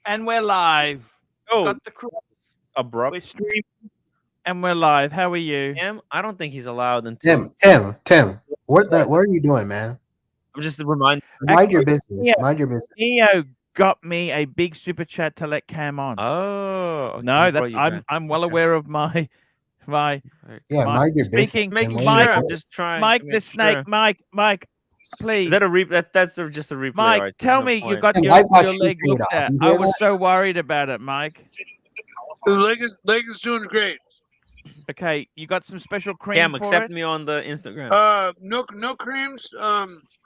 And we're live. Oh, Got the crew. abrupt. We're streaming and we're live. How are you? I don't think he's allowed until. Tim, what are you doing, man? I'm just a reminder. Mind your Actually, business. Neo, Mind your business. Neo got me a big super chat to let Cam on. Oh, okay, he No, brought that's you back. I'm well Okay. aware of my Alright, Yeah, cool. my mind your business. speaking. Making Man. What are you sure. Mike, I'm doing? just trying Mike to the make snake. sure. Mike, Is that please. a that's just a replay, Mike, Archie. There's tell no me you point. got Tim, your I got you leg paid looked off. at. You I hear was that? so worried about it, Mike. The leg is doing great. Okay, you got some special cream Cam, for accept it? me on the Instagram. No creams.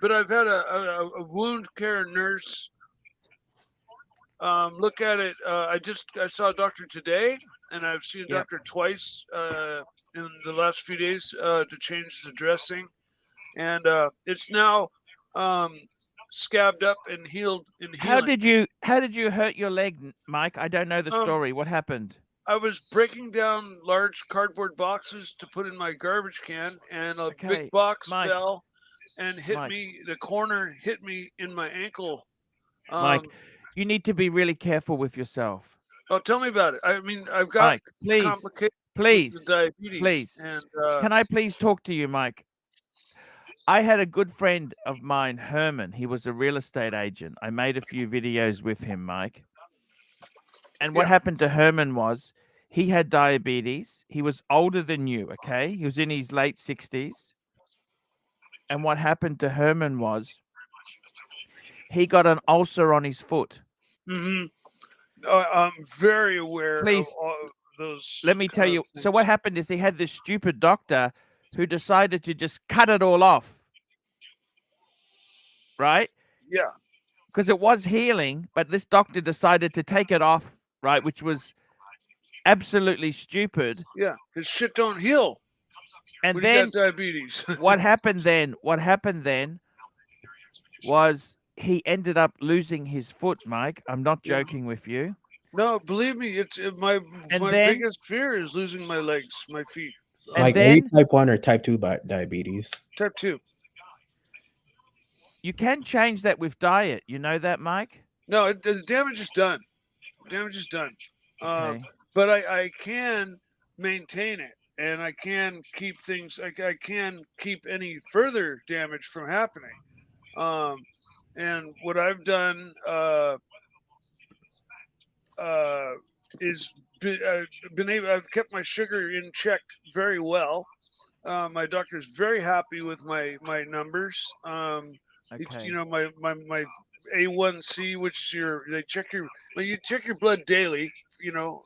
But I've had a wound care nurse look at it. I saw a doctor today, and I've seen a Yep. doctor twice in the last few days to change the dressing, and it's now scabbed up and healed and How healing. did you hurt your leg, Mike? I don't know the Um, story. What happened? I was breaking down large cardboard boxes to put in my garbage can, and a Okay, big box Mike. fell and hit Mike. me. The corner hit me in my ankle. Mike, Um, you need to be really careful with yourself. oh, tell me about it. I mean, I've got Mike, please, complications with the please, diabetes, please. and Can I please talk to you, Mike? I had a good friend of mine, Herman. He was a real estate agent. I made a few videos with him, Mike. And what Yeah. happened to Herman was he had diabetes. He was older than you, okay? He was in his late 60s. And what happened to Herman was he got an ulcer on his foot. hmm I'm very aware of Please, all of those let me tell kind of you. So things. what happened is he had this stupid doctor who decided to just cut it all off, right? Yeah, Because it was healing, but this doctor decided to take it off, right? Which was absolutely stupid. yeah. His shit don't heal And when you then got diabetes. what happened then? What happened then was he ended up losing his foot, Mike. I'm not Yeah. joking with you. No, believe me, it's my And then biggest fear is losing my legs, my feet. and Like, are you then type 1 or type 2 diabetes? Type 2. you can change that with diet. You know that, Mike? No, the damage is done. Damage is done. Okay. But I can maintain it, and I can keep things. I can keep any further damage from happening. Um, and what I've done uh, is been able. I've kept my sugar in check very well. My doctor's very happy with my numbers. Okay. My A1C, which is they check your, well, you check your blood daily,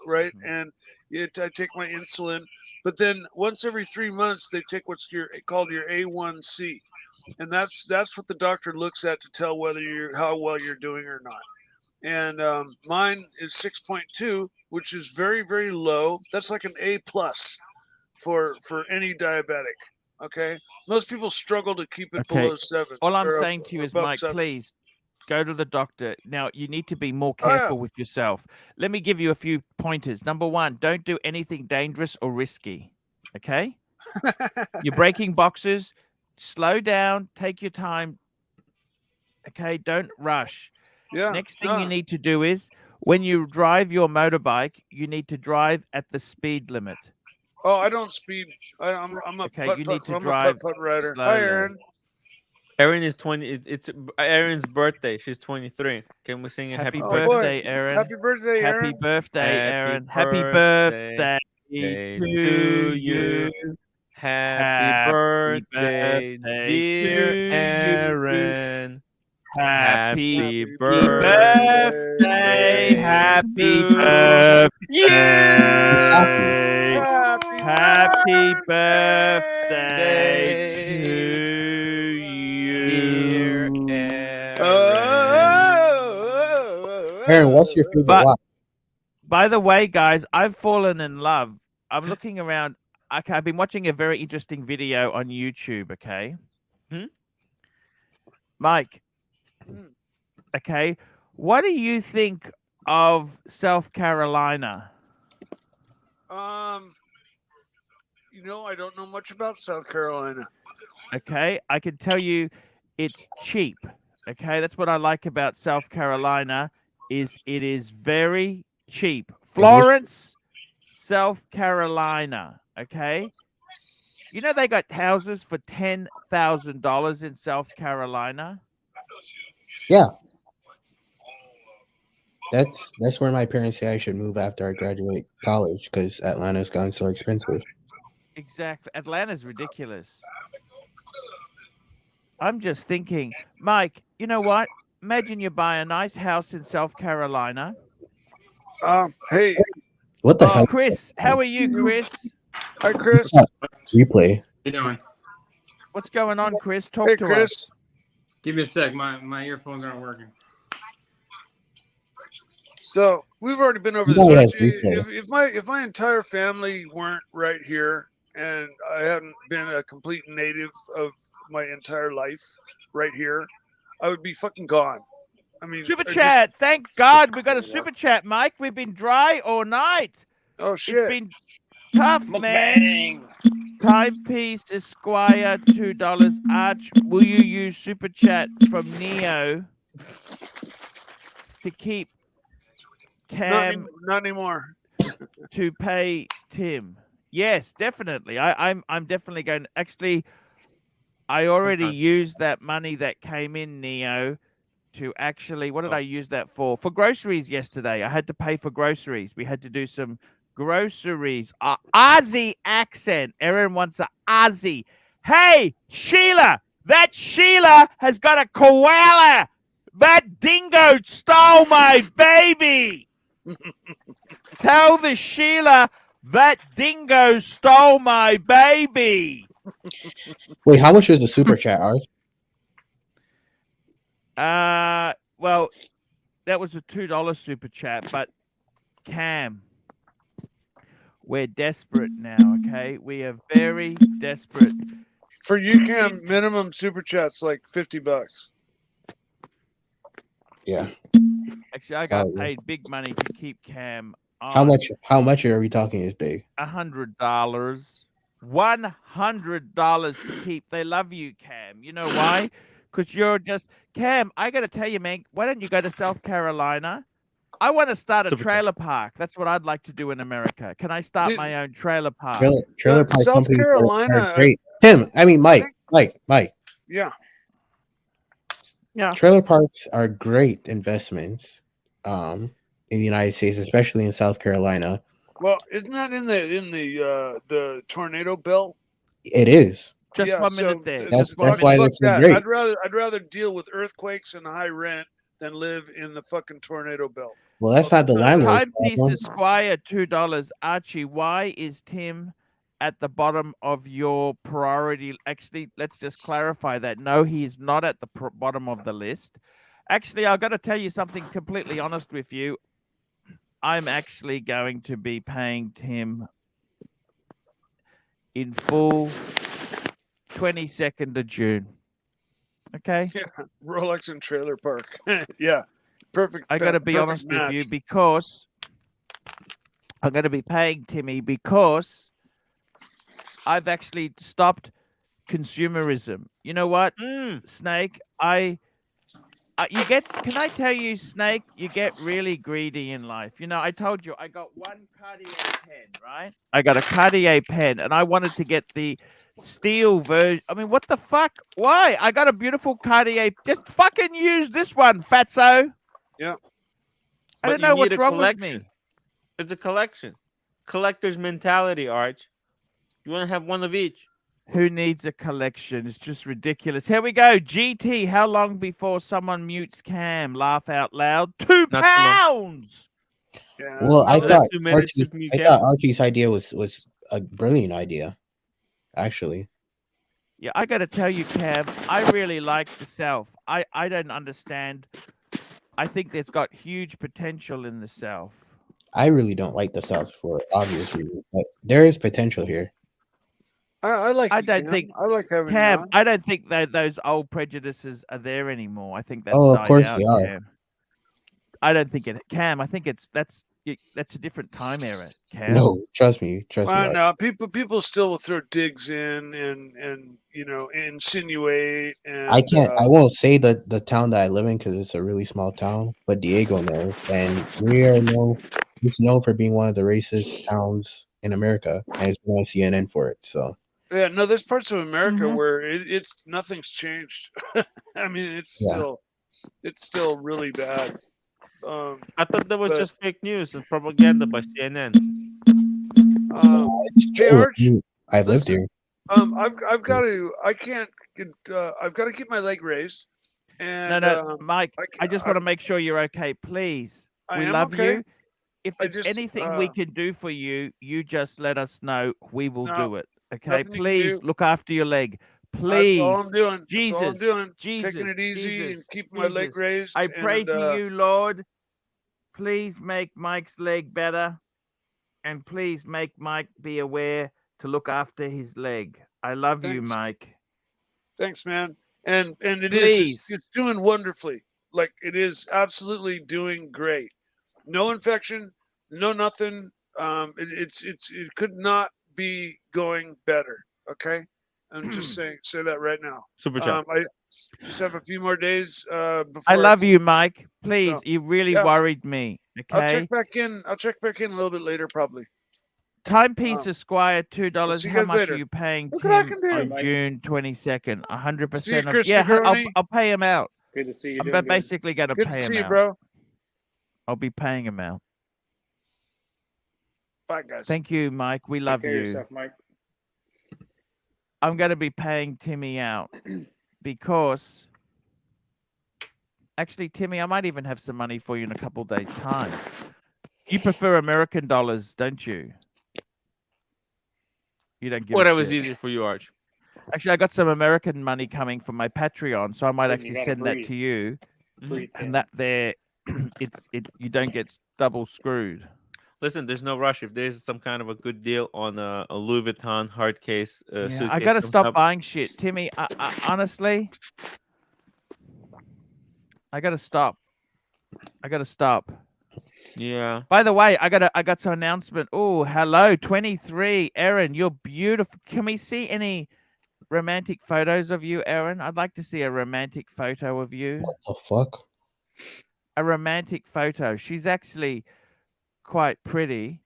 right? Mhm. And I take my insulin, but then once every 3 months they take what's called your A1C, and that's what the doctor looks at to tell whether you're how well you're doing or not. And mine is 6.2, which is very very low. That's like an A plus for any diabetic. Okay, most people struggle to keep it Okay. below 7 All I'm or saying to you is, above Mike, 7. please go to the doctor. Now, you need to be more Oh yeah, careful with yourself. Let me give you a few pointers. Number one, don't do anything dangerous or risky. Okay? You're breaking boxes. Slow down. Take your time. Okay? Don't rush. yeah. Next thing you No, need to do is when you drive your motorbike, you need to drive at the speed limit. oh, I don't speed. I'm a Okay? putt You putt. need to I'm a drive putt putt rider. Hi, slowly. Aaron. Erin is 20. It's Erin's birthday. She's 23. Can we sing a Happy happy Oh birthday? boy, birthday, Aaron. happy birthday, Happy Aaron. birthday, Happy Aaron. Happy birthday birthday to to you. you. Happy Happy birthday, birthday dear to you. Aaron. Happy Happy Happy birthday. birthday Happy to He's happy. birthday. Happy Happy birthday. birthday to dear you. Aaron, what's your favorite But watch? by the way, guys, I've fallen in love. I'm looking around. Okay, I've been watching a very interesting video on YouTube. Okay, Hmm? Mike. Mm. Okay, what do you think of South Carolina? Um, I don't know much about South Carolina. Okay, I can tell you, it's cheap. Okay, that's what I like about South Carolina. is it is very cheap. Florence, South Carolina. Okay. You know they got houses for $10,000 in South Carolina. Yeah. That's where my parents say I should move after I graduate college because Atlanta's gotten so expensive. Exactly. Atlanta's ridiculous. I'm just thinking, Mike, you know what? Imagine you buy a nice house in South Carolina. Hey, What the hell? Chris, how are you, Chris? hi, Chris. Replay. How you doing? What's going on, Chris? Talk Hey, to Chris. us. Give me a sec. My earphones aren't working. So we've already been over You this. know it has Archie. replay. If my entire family weren't right here and I hadn't been a complete native of my entire life right here, I would be fucking gone. I mean, Super I just- chat. Thank God we got a super chat, Mike. We've been dry all night. oh It's shit! been tough, man. Timepiece Esquire, $2. Arch, will you use super chat from Neo to keep Cam Not anymore. to pay Tim? Yes, definitely. I'm definitely going. Actually, I already used that money that came in, Neo, to actually. What did I use that for? For groceries yesterday. I had to pay for groceries. We had to do some groceries. Aussie accent. Aaron wants a Aussie. Hey, Sheila. That Sheila has got a koala. That dingo stole my baby. Tell the Sheila that dingo stole my baby. Wait, how much is the super chat, Arch? Well, that was a $2 super chat, but Cam, we're desperate now, okay? We are very desperate. For you, Cam, minimum super chats like $50. Yeah. Actually, I got Oh, yeah. paid big money to keep Cam on. How much? How much are we talking is big? $100. $100 to keep. They love you, Cam. You know why? Because you're just Cam. I got to tell you, man. Why don't you go to South Carolina? I want to start a Super trailer park. That's what I'd like to do in America. Can I start Dude, my own trailer park? Trailer park South companies Carolina, are great. Tim, I mean Mike. Yeah. Yeah. Trailer parks are great investments in the United States, especially in South Carolina. Well, isn't that in the tornado belt? It is. Just Yeah, 1 so minute there. th- That's Just 1 that's minute. why Fuck that's so that. great. I'd rather deal with earthquakes and high rent than live in the fucking tornado belt. Well, that's not the landlord's Timepiece problem. Esquire, $2. Archie, why is Tim at the bottom of your priority? Actually, let's just clarify that. No, he is not at the bottom of the list. Actually, I've got to tell you something completely honest with you. I'm actually going to be paying Tim in full 22nd of June. Okay? Rolex and trailer park. Yeah. Perfect. I got to be perfect honest match. with you because I'm going to be paying Timmy because I've actually stopped consumerism. You know what, Snake? You get. Can I tell you, Snake? You get really greedy in life. You know, I told you I got one Cartier pen, right? I got a Cartier pen, and I wanted to get the steel version. I mean, what the fuck? Why? I got a beautiful Cartier. Just fucking use this one, fatso. Yeah. I But don't you know need what's a wrong with collection. me. It's a collection. Collector's mentality, Arch. You want to have one of each. Who needs a collection? It's just ridiculous. Here we go. GT, how long before someone mutes Cam? Laugh out loud. 2 Not too long. pounds. Yeah. Well, I Less thought 2 minutes Archie's, to mute I Cam. thought Archie's idea was a brilliant idea, actually. Yeah, I got to tell you, Cam, I really like the South. I don't understand. I think there's got huge potential in the South. I really don't like the South for obvious reasons, but there is potential here. I like. I you, don't Cam. think- I like having you Cam, on. I don't think that those old prejudices are there anymore. I think that's Oh, of died course out, they are. Cam. I don't think it. Cam, I think that's That's a different time era, Cam. No, trust me, I Archie. know people still will throw digs in and insinuate I and can't. I won't say the town that I live in because it's a really small town, but Diego knows, and we are known. It's known for being one of the racist towns in America, and it's been on CNN for it. So yeah, no, there's parts of America Mhm. where it's nothing's changed. I mean, yeah, it's still really bad. I thought that was But- just fake news and propaganda by CNN. it's Hey, true. Arch, I've lived listen, here. I've got to. I can't. I've got to keep my leg raised. And No, Mike. I just want to I'm- make sure you're okay, please. I We am love okay. you. If I there's just, anything we can do for you, you just let us know. We will No, do it. Okay, nothing you can please do. look after your leg. That's Please, all I'm doing. That's all I'm Jesus, doing. Jesus, Taking it easy and Jesus, keeping my leg Jesus. raised. I pray and, to you, Lord. Please make Mike's leg better, and please make Mike be aware to look after his leg. I love you, Thanks. Mike. Thanks, man. And it is. Please. It's doing wonderfully. Like it is absolutely doing great. No infection. No nothing. It could not be going better. Okay. I'm just saying. Say that right now. Super chat. I just have a few more days. Before I love can- you, Mike. Please, So, you really yeah. worried me. I'll Okay. check back in. I'll check back in a little bit later, probably. Timepiece Esquire, $2. see you how guys much later. are you paying Look what I Tim can do. on Mike. June 22nd? 100% See you, of Chris yeah. Negroni. I'll pay him out. Good to see you. I'm Doing good. basically going to Good pay to him see you, out. bro. I'll be paying him out. Bye, guys. Thank you, Mike. We Take love care of you. yourself, Mike. I'm going to be paying Timmy out because actually, Timmy, I might even have some money for you in a couple days' time. You prefer American dollars, don't you? You don't give a Whatever's shit. easy for you, Arch. Actually, I got some American money coming from my Patreon, so I might Tim, you actually gotta send that breathe. to you, Breathe, Tim. and that there, you don't get double screwed. Listen, there's no rush. If there's some kind of a good deal on a Louis Vuitton hard case, Yeah, suitcase, I gotta comes stop up- buying shit, Timmy. I honestly, I gotta stop. I gotta stop. Yeah. By the way, I got some announcement. Oh, hello, 23, Erin. You're beautiful. Can we see any romantic photos of you, Erin? I'd like to see a romantic photo of you. What the fuck? A romantic photo. She's actually quite pretty.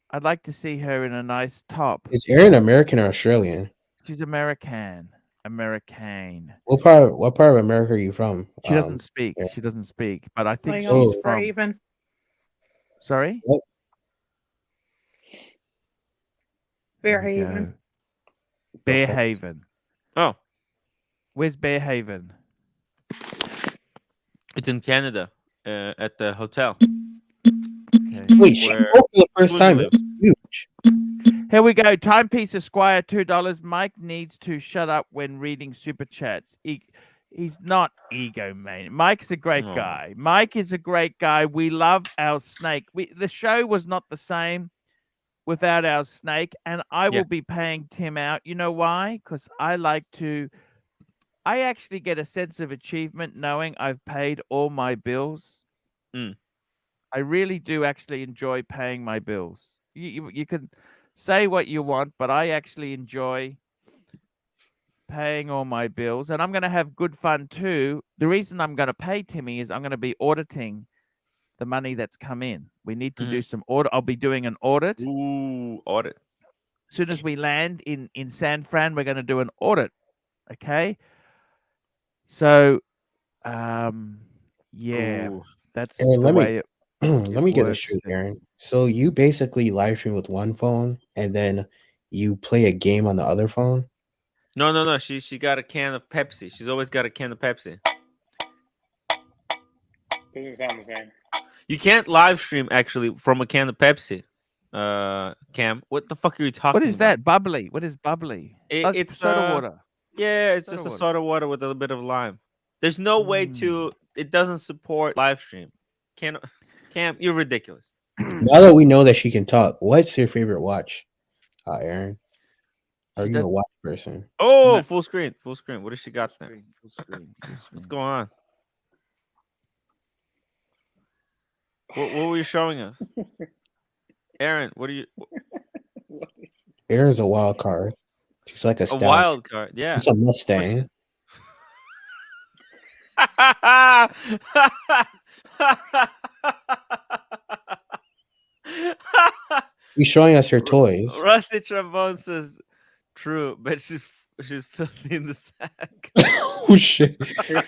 I'd like to see her in a nice top. Is Aaron American or Australian? She's American. American. What part of America are you from? She doesn't speak. yeah. She doesn't speak. But I think Hang on, she's Oh. from. Raven. Sorry. There we Fairhaven. go. Bearhaven. Oh, Where's Bearhaven? it's in Canada, at the hotel. Okay. Wait, she Where- spoke for the first Who time. lives? That's huge. Here we go. Timepiece Esquire, $2. Mike needs to shut up when reading super chats. He's not ego man. Mike's a great Aw. guy. Mike is a great guy. We love our snake. The show was not the same without our snake, and I Yeah. will be paying Tim out. You know why? Because I actually get a sense of achievement knowing I've paid all my bills. Mm. I really do actually enjoy paying my bills. You can say what you want, but I actually enjoy paying all my bills, and I'm going to have good fun too. The reason I'm going to pay Timmy is I'm going to be auditing the money that's come in. We need to do some audit. I'll be doing an audit. Ooh, audit. As soon as we land in San Fran, we're going to do an audit. Okay. So, yeah, Ooh. that's Aaron, the let me way. let me get this works. straight, Aaron. So you basically live stream with one phone, and then you play a game on the other phone. No. She got a can of Pepsi. She's always got a can of Pepsi. Doesn't sound the same. You can't live stream actually from a can of Pepsi. Cam, what the fuck are you talking What is about? that? Bubbly. What is bubbly? It's soda water. Yeah, it's Soda just a water. soda water with a little bit of lime. There's no way to. It doesn't support live stream. Cam, you're ridiculous. Now that we know that she can talk, what's your favorite watch, Aaron? Are She you a does- watch person? Oh, No. full screen. What does she got there? Full screen. What's going on? What were you showing us? Aaron, what are you? Aaron's a wild card. He's like a A stallion. wild card. Yeah. He's a Mustang. He's showing us her toys. Rusty Trombone says true, but she's filthy in the sack. Oh shit! There's her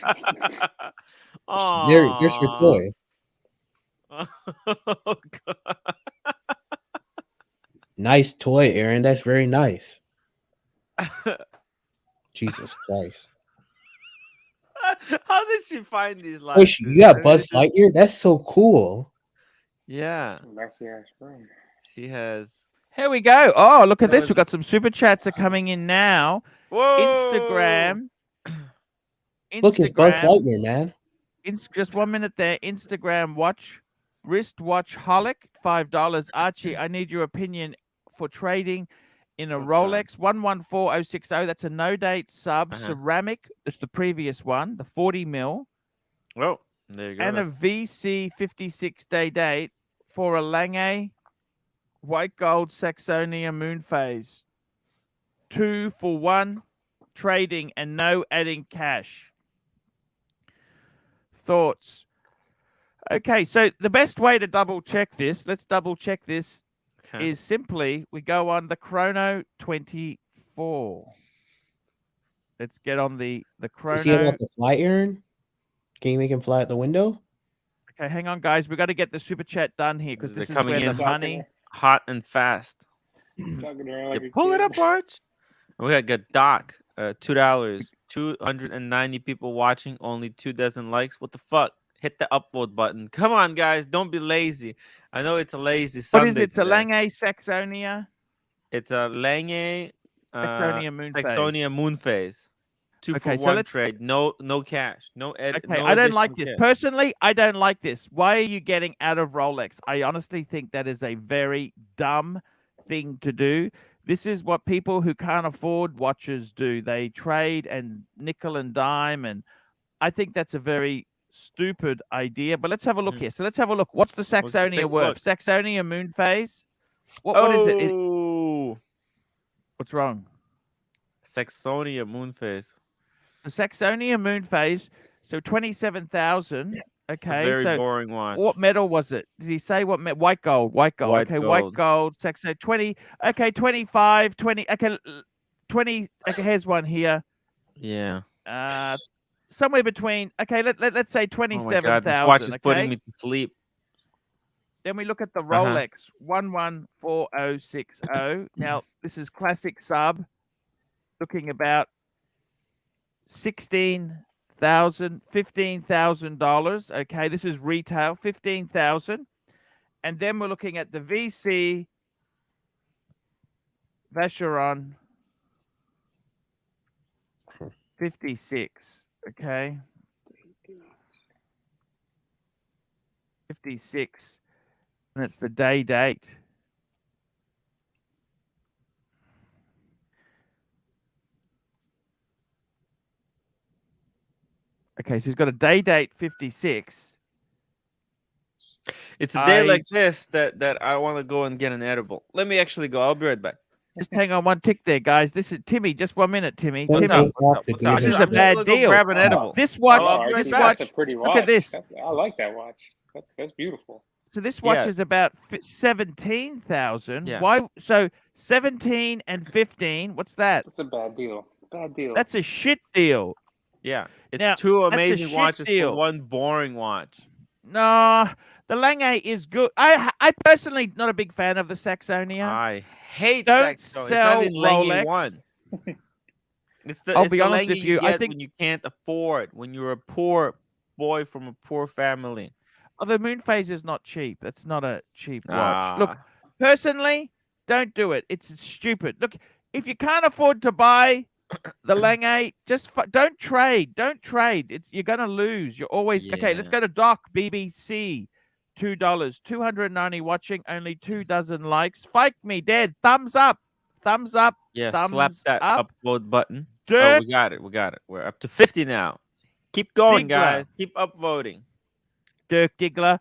Aww. toy. Oh, God. Nice toy, Aaron. That's very nice. Jesus Christ! How did she find these Wait, lights? you got Buzz Lightyear? That's so cool. Yeah, It's a messy ass room. she has. Here we go. Oh, look at That this. was We've got some super chats are coming in now. Whoa! Instagram. Look, it's Buzz Instagram. Lightyear, man. Just 1 minute there. Instagram watch. Wristwatch holic, $5. Archie, I need your opinion for trading in a Okay. Rolex 114060. That's a no date sub ceramic. It's the previous one, the 40 mil. Well, there you go. And a VC 56 day date for a Lange white gold Saxonia moon phase. 2 for 1 trading and no adding cash. Thoughts? Okay, so the best way to double check this, let's double check this, Okay. is simply we go on the Chrono 24. Let's get on the Is he Chrono. about to fly, Aaron? Can you make him fly out the window? Okay, hang on, guys. We've got to get the super chat done here because They're this is coming where in the money. hot and fast. Talking to her Yeah, like a pull it kid. up, Arch. We got Doc, $2, 290 people watching, only 2 dozen likes. What the fuck? Hit the upvote button. Come on, guys, don't be lazy. I know it's a lazy What Sunday. is it? It's a today. Lange Saxonia. It's a Lange Saxonia moon phase. Saxonia moon phase. 2 Okay, for so 1 let's- trade. No cash. No edit. Okay, no I don't like additional this. cash. Personally, I don't like this. Why are you getting out of Rolex? I honestly think that is a very dumb thing to do. This is what people who can't afford watches do. They trade and nickel and dime, and I think that's a very stupid idea. But let's have a look here. So let's have a look. What's the just take Saxonia a worth? look. Saxonia moon phase. What is it? Oh, What's wrong? Saxonia moon phase. The Saxonia moon phase. So 27,000. Okay, Very so boring watch. what metal was it? Did he say what metal? White gold. White gold. White Okay, white gold. gold. Saxo 20. Okay, 25, 20. Okay, 20. Okay, here's one here. Yeah. Somewhere between. Okay, let's say Oh my 27,000. God, this watch is okay? putting me to sleep. Then we look at the Uh-huh. Rolex 114060. Now this is classic sub, looking about $15,000. Okay, this is retail, 15,000, and then we're looking at the VC Vacheron 56. Okay, 56, and it's the day date. Okay, so he's got a day date 56. It's a day I- like this that I want to go and get an edible. Let me actually go. I'll be right back. Just hang on one tick there, guys. This is Timmy. Just 1 minute, Timmy. What's Timmy, up? What's up? What's This up? is I'm a just bad gonna go deal. grab an edible. this watch, I'll be right this back. watch. That's a pretty watch. Look at this. I like that watch. That's beautiful. So this watch Yeah. is about 17,000. Yeah. Why? So 17 and 15. What's that? That's a bad deal. Bad deal. That's a shit deal. Yeah, it's Now, 2 that's a amazing shit watches deal. for 1 boring watch. No, the Lange is good. I personally not a big fan of the Saxonia. I hate Don't Saxo. It's sell not even Lange Rolex. 1. It's the I'll it's be the honest Lange with you, I get think- when you can't afford, when you're a poor boy from a poor family. Oh, the moon phase is not cheap. It's not a cheap watch. Look, Ah, personally, don't do it. It's stupid. Look, if you can't afford to buy the Lange, just don't trade. Don't trade. You're gonna lose. You're always okay. Let's Yeah. go to Doc BBC. $2. 290 watching. Only 2 dozen likes. Fight me dead. Thumbs up. Thumbs up. yeah, slap thumbs that up. upvote button. Oh, Dirt. we got it. We got it. We're up to 50 now. Keep going, Diggler. guys. Keep upvoting. Dirk Diggler.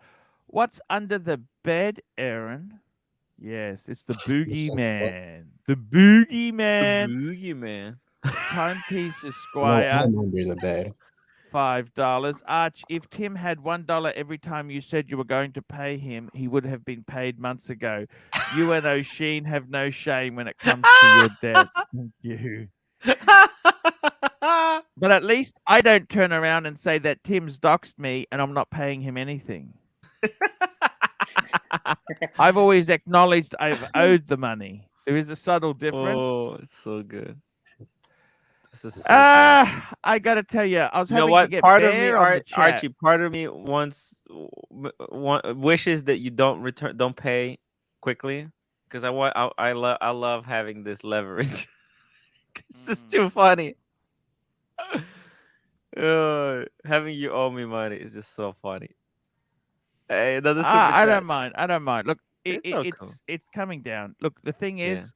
What's under the bed, Aaron? Yes, it's the boogeyman. The boogeyman. Boogeyman. Timepiece No, Esquire. I'm under the bed. $5. Arch, if Tim had $1 every time you said you were going to pay him, he would have been paid months ago. You and O'Sheen have no shame when it comes to your debts. Thank you. But at least I don't turn around and say that Tim's doxed me and I'm not paying him anything. I've always acknowledged I've owed the money. There is a subtle difference. Oh, it's so good. This is so good. I gotta tell you, I was You know hoping to what? get Part of me, Bear on the chat. Archie, part of me wishes that you don't pay quickly, because I love having this leverage. It's just too funny. Having you owe me money is just so funny. Hey, another super I chat. don't mind. I don't mind. Look, It's so cool. it's coming down. Look, the thing Yeah. is,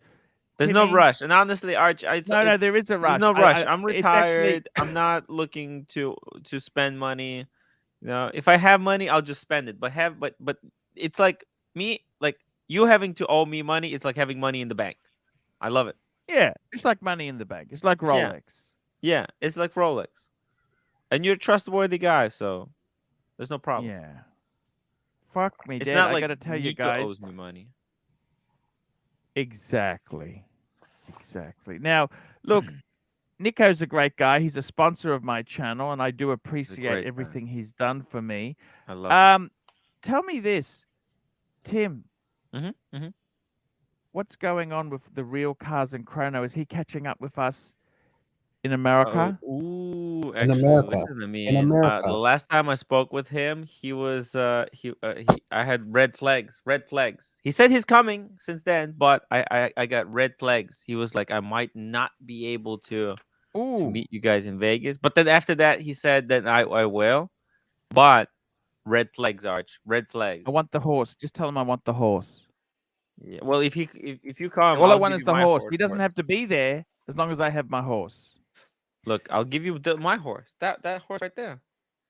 There's no Timmy- rush, and honestly, Arch, no, there is a rush. there's no rush. I- I'm it's actually- retired. I'm not looking to spend money. You know, if I have money, I'll just spend it. But it's like me, like you having to owe me money. It's like having money in the bank. I love it. Yeah, it's like money in the bank. It's like Rolex. Yeah, it's like Rolex, and you're a trustworthy guy, so there's no problem. Yeah. Fuck me, It's Dad. not I like gotta tell you Nico guys. owes me money. Exactly. Now, look, Nico's a great guy. He's a sponsor of my channel, and I do great appreciate guy. everything he's done for me. I love it. Tell me this, Tim. Mm-hmm. What's going on with the real cars and Chrono? Is he catching up with us in America? Ooh, In actually, America. listen to me. In America. The last time I spoke with him, he was I had red flags. Red flags. He said he's coming since then, but I got red flags. He was like, I might not be able to Ooh. meet you guys in Vegas. But then after that, he said that I will. But red flags, Arch. Red flags. I want the horse. Just tell him I want the horse. Yeah. Well, if you come, All I I'll want give is you the my horse. He doesn't for it. have to be there as long as I have my horse. Look, I'll give you my horse. That horse right there.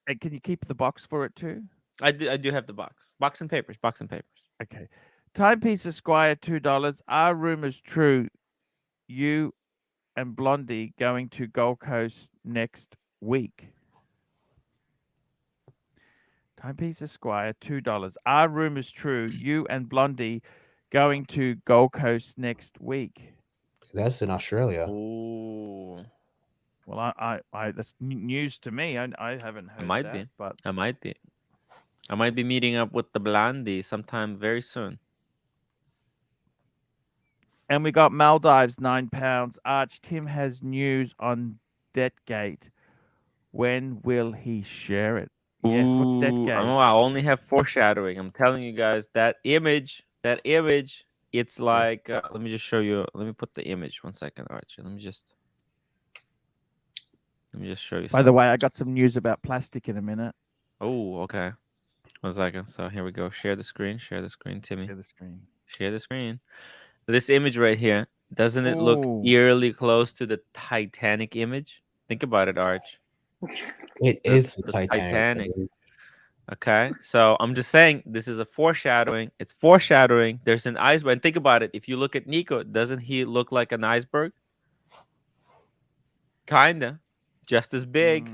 And can you keep the box for it too? I do have the box. Box and papers. Okay. Timepiece Esquire, $2. Are rumors true? You and Blondie going to Gold Coast next week. Timepiece Esquire, $2. Are rumors true? You and Blondie going to Gold Coast next week. That's in Australia. Ooh. Well, I that's news to me. I haven't heard might that, be. but I might be meeting up with the Blondie sometime very soon. and we got Maldives, £9. Arch, Tim has news on Debtgate. When will he share it? Yes, what's Ooh, Debtgate? I only have foreshadowing. I'm telling you guys that image. It's like let me just show you. Let me put the image 1 second, Archie. Let me just show you. By the way, I got some news about plastic in a minute. Oh, okay. 1 second. So here we go. Share the screen, Timmy. Share the screen. Share the screen. This image right here, doesn't it look Ooh. eerily close to the Titanic image? Think about it, Arch. It is the Titanic. Titanic. Okay, so I'm just saying this is a foreshadowing. It's foreshadowing. There's an iceberg. And think about it. If you look at Nico, doesn't he look like an iceberg? Kinda, just as big.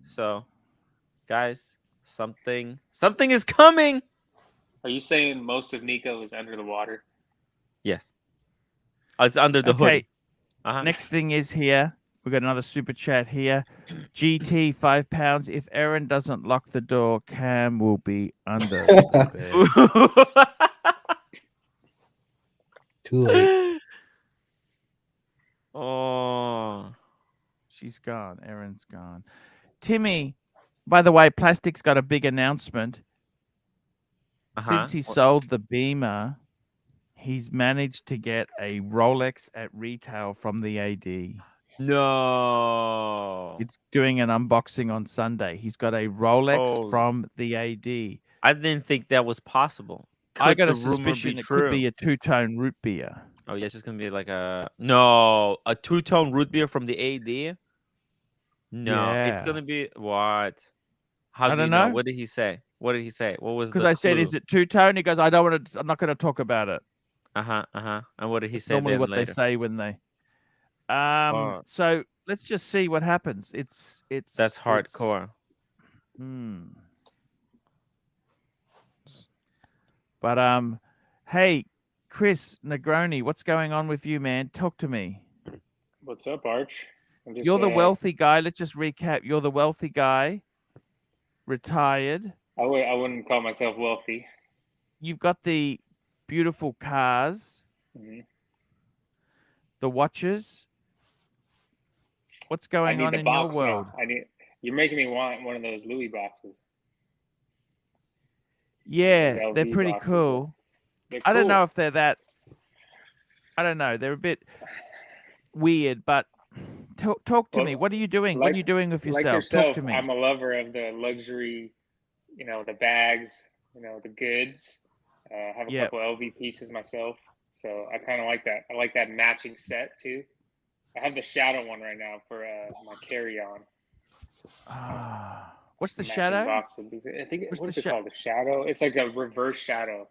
So, guys, something is coming. Are you saying most of Nico is under the water? Yes. Oh, it's under the hood. Okay. Next thing is here. We got another super chat here. GT £5. If Aaron doesn't lock the door, Cam will be under the bed. Too late. Oh, she's gone. Aaron's gone. Timmy, by the way, Plastic's got a big announcement. Since he sold the Beamer, he's managed to get a Rolex at retail from the AD. No. It's doing an unboxing on Sunday. He's got a Rolex from the AD. I didn't think that was possible. I got a suspicion it could be a two-tone root beer. Oh, yeah, it's just going to be like a two-tone root beer from the AD? No, it's going to be what? How do you know? What did he say? What did he say? What was Because the I said, clue? "Is it two-tone?" He goes, "I don't want to. I'm not going to talk about it." And what did he It's say normally then what later? they say when they. Fuck. So let's just see what happens. It's That's hardcore. But hey, Chris Negroni, what's going on with you, man? Talk to me. What's up, Arch? I'm just, You're the wealthy guy. Let's just recap. You're the wealthy guy, retired. I wouldn't call myself wealthy. You've got the beautiful cars, the watches. What's I going need on the in your box world? now. You're making me want one of those Louis boxes. Yeah, Those they're LV pretty boxes. cool. They're I don't cool. know if they're that. I don't know. They're a bit weird, but talk to me. What are you doing? What are you doing with yourself? Like yourself, Talk to me. I'm a lover of the luxury, the bags, the goods. I have a couple LV pieces myself, so I kind of like that. I like that matching set too. I have the shadow one right now for my carry-on. What's the Matching shadow? box would be. I think What's what is the it called? The shadow. It's like a reverse shadow.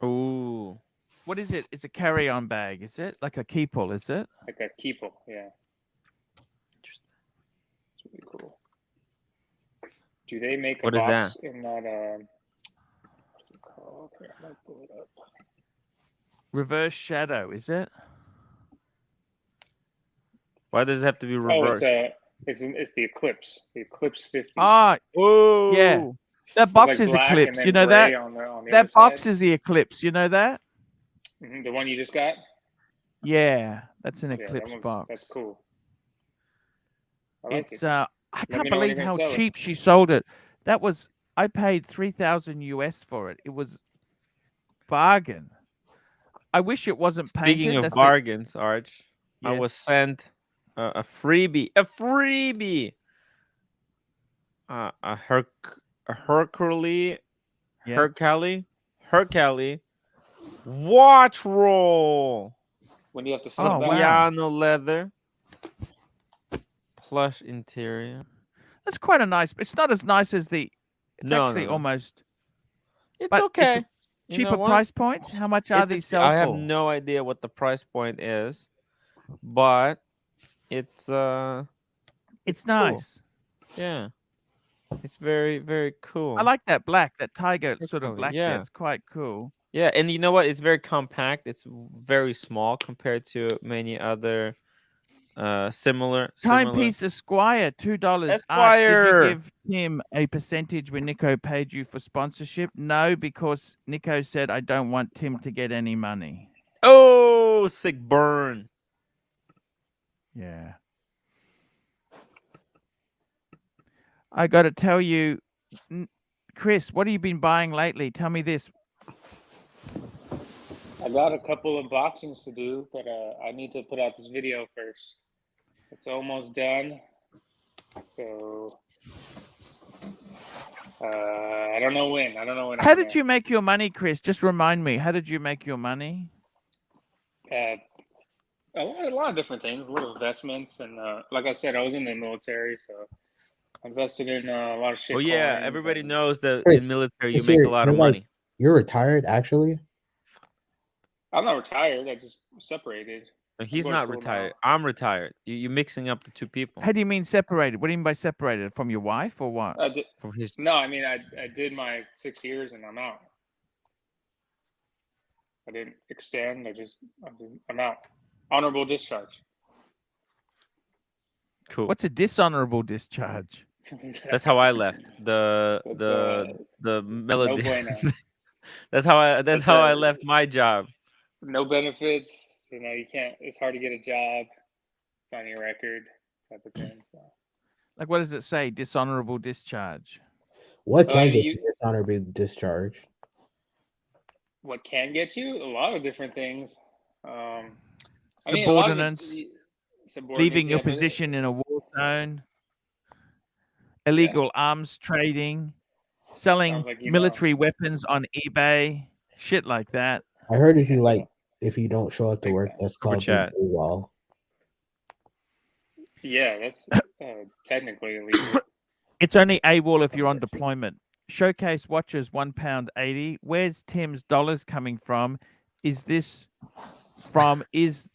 Ooh. What is it? It's a carry-on bag, is it? Like a keepall, is it? Like a keepall, yeah. It's really cool. Do they make a What is box that? in that? What's it called? Here, I might pull it up. Reverse shadow, is it? Why does it have to be reversed? It's the Eclipse. The Eclipse 50. Oh, yeah. That box like is black Eclipse. and then You know gray that? on the That other box side. is the Eclipse. You know that? The one you just got? Yeah, that's an Yeah, Eclipse box. That's cool. I like It's it. I Let can't me know when believe you're how gonna sell it. cheap she sold it. I paid 3,000 US for it. It was bargain. I wish it wasn't painted. Speaking of That's bargains, Arch, I Yes. was sent a freebie. A freebie. A Hercule watch roll. When do you have to sell that? Piano leather. Plush interior. That's quite a nice. It's not as nice as the. It's No, actually no. almost. It's but okay. It's a cheaper price point. How much are these sell I have for? no idea what the price point is, but it's It's nice. Cool. Yeah. It's very, very cool. I like that black, that tiger sort of black. Yeah. There. It's quite cool. Yeah, and you know what? It's very compact. It's very small compared to many other similar. Timepiece Esquire, $2. Esquire. Did you give him a percentage when Nico paid you for sponsorship? No, because Nico said I don't want Tim to get any money. Oh, sick burn. Yeah. I got to tell you, Chris, what have you been buying lately? Tell me this. I got a couple of boxings to do, but I need to put out this video first. It's almost done, so I don't know when. How did you make your money, Chris? Just remind me. How did you make your money? A lot of different things, little investments, and like I said, I was in the military, so I invested in a lot of shit. Oh yeah, everybody knows that Chris, in military Chris, you make a lot of you're money. You're retired, actually? I'm not retired. I just separated. No, he's not retired. I'm retired. You're mixing up the two people. How do you mean separated? What do you mean by separated? From your wife or what? From his... No, I mean I did my 6 years and I'm out. I didn't extend. I'm out. Honorable discharge. Cool. What's a dishonorable discharge? That's how I left the melody. No bueno. That's how I left my job. No benefits. You can't. It's hard to get a job. It's on your record, type of thing. So. Like, what does it say? Dishonorable discharge. What can get you dishonorable discharge? What can get you? A lot of different things. Subordinates. Leaving your position in a war zone. Illegal arms trading. Selling military weapons on eBay. Shit like that. I heard if you don't show up to work, that's called being AWOL. Yeah, that's technically illegal. It's only AWOL if you're on deployment. Showcase watches £1.80. Where's Tim's dollars coming from? Is this from is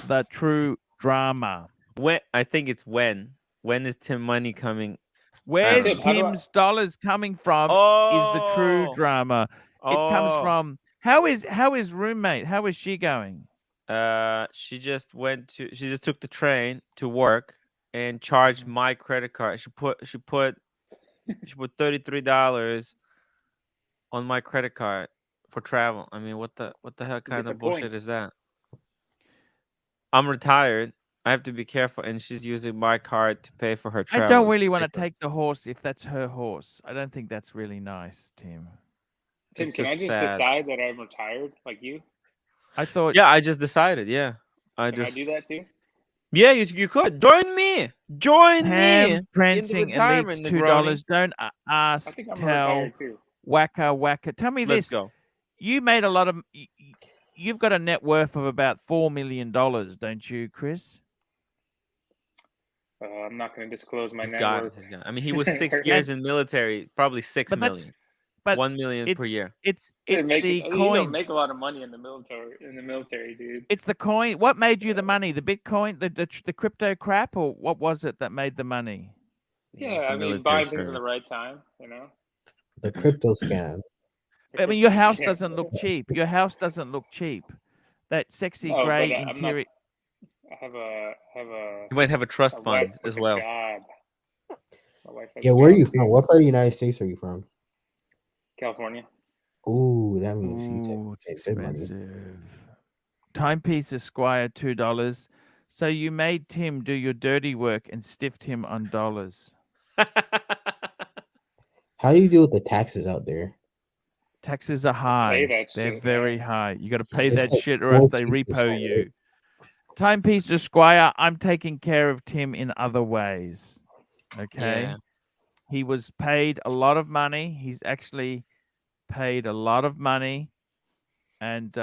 the true drama? When I think it's when. When is Tim Money coming? Where's Tim, how do I? Tim's dollars coming from? Is the true Oh, drama. It comes oh. from how is roommate? How is she going? She just took the train to work and charged my credit card. She put $33 on my credit card for travel. I mean, what the hell kind the of bullshit points. is that? I'm retired. I have to be careful, and she's using my card to pay for her I travel. don't It's really want to ridiculous. take the horse if that's her horse. I don't think that's really nice, Tim. Tim, It's can I just just sad. decide that I'm retired like you? I thought Yeah, I just decided. Yeah, Can I do that too? Yeah, you could join me. Join me Ham in the prancing and leads retirement, Negroni. $2. Don't I ask, think I'm tell, retired too. wacka. Tell me Let's this. go. You made a lot of. You've got a net worth of about $4 million, don't you, Chris? I'm not going to disclose my He's net got worth. it. He's got it. I mean, he was 6 years in military, probably 6 But million. but 1 million per year. It's You the don't coins. make a lot of money in the military, dude. It's the coin. What made you the money? The Bitcoin, the crypto crap, or what was it that made the money? He was Yeah, the I mean, military buying things at service. the right time, you know. The crypto scam. I mean, your house Yeah. doesn't look cheap. Your house doesn't look cheap. That sexy No, gray but I'm not. interior. I have a You might have a trust wife fund with as a well. job. My wife has Yeah, a where are job you too. from? What part of the United States are you from? California. Ooh, that means you Ooh, take it's good money. expensive. Timepiece Esquire, $2. So you made Tim do your dirty work and stiffed him on dollars. How do you deal with the taxes out there? Taxes are Pay high. that They're shit, very man. high. You got to pay It's that like shit or else they 14%, repo right? you. Timepiece Esquire, I'm taking care of Tim in other ways. Okay. Yeah. He was paid a lot of money. He's actually paid a lot of money. And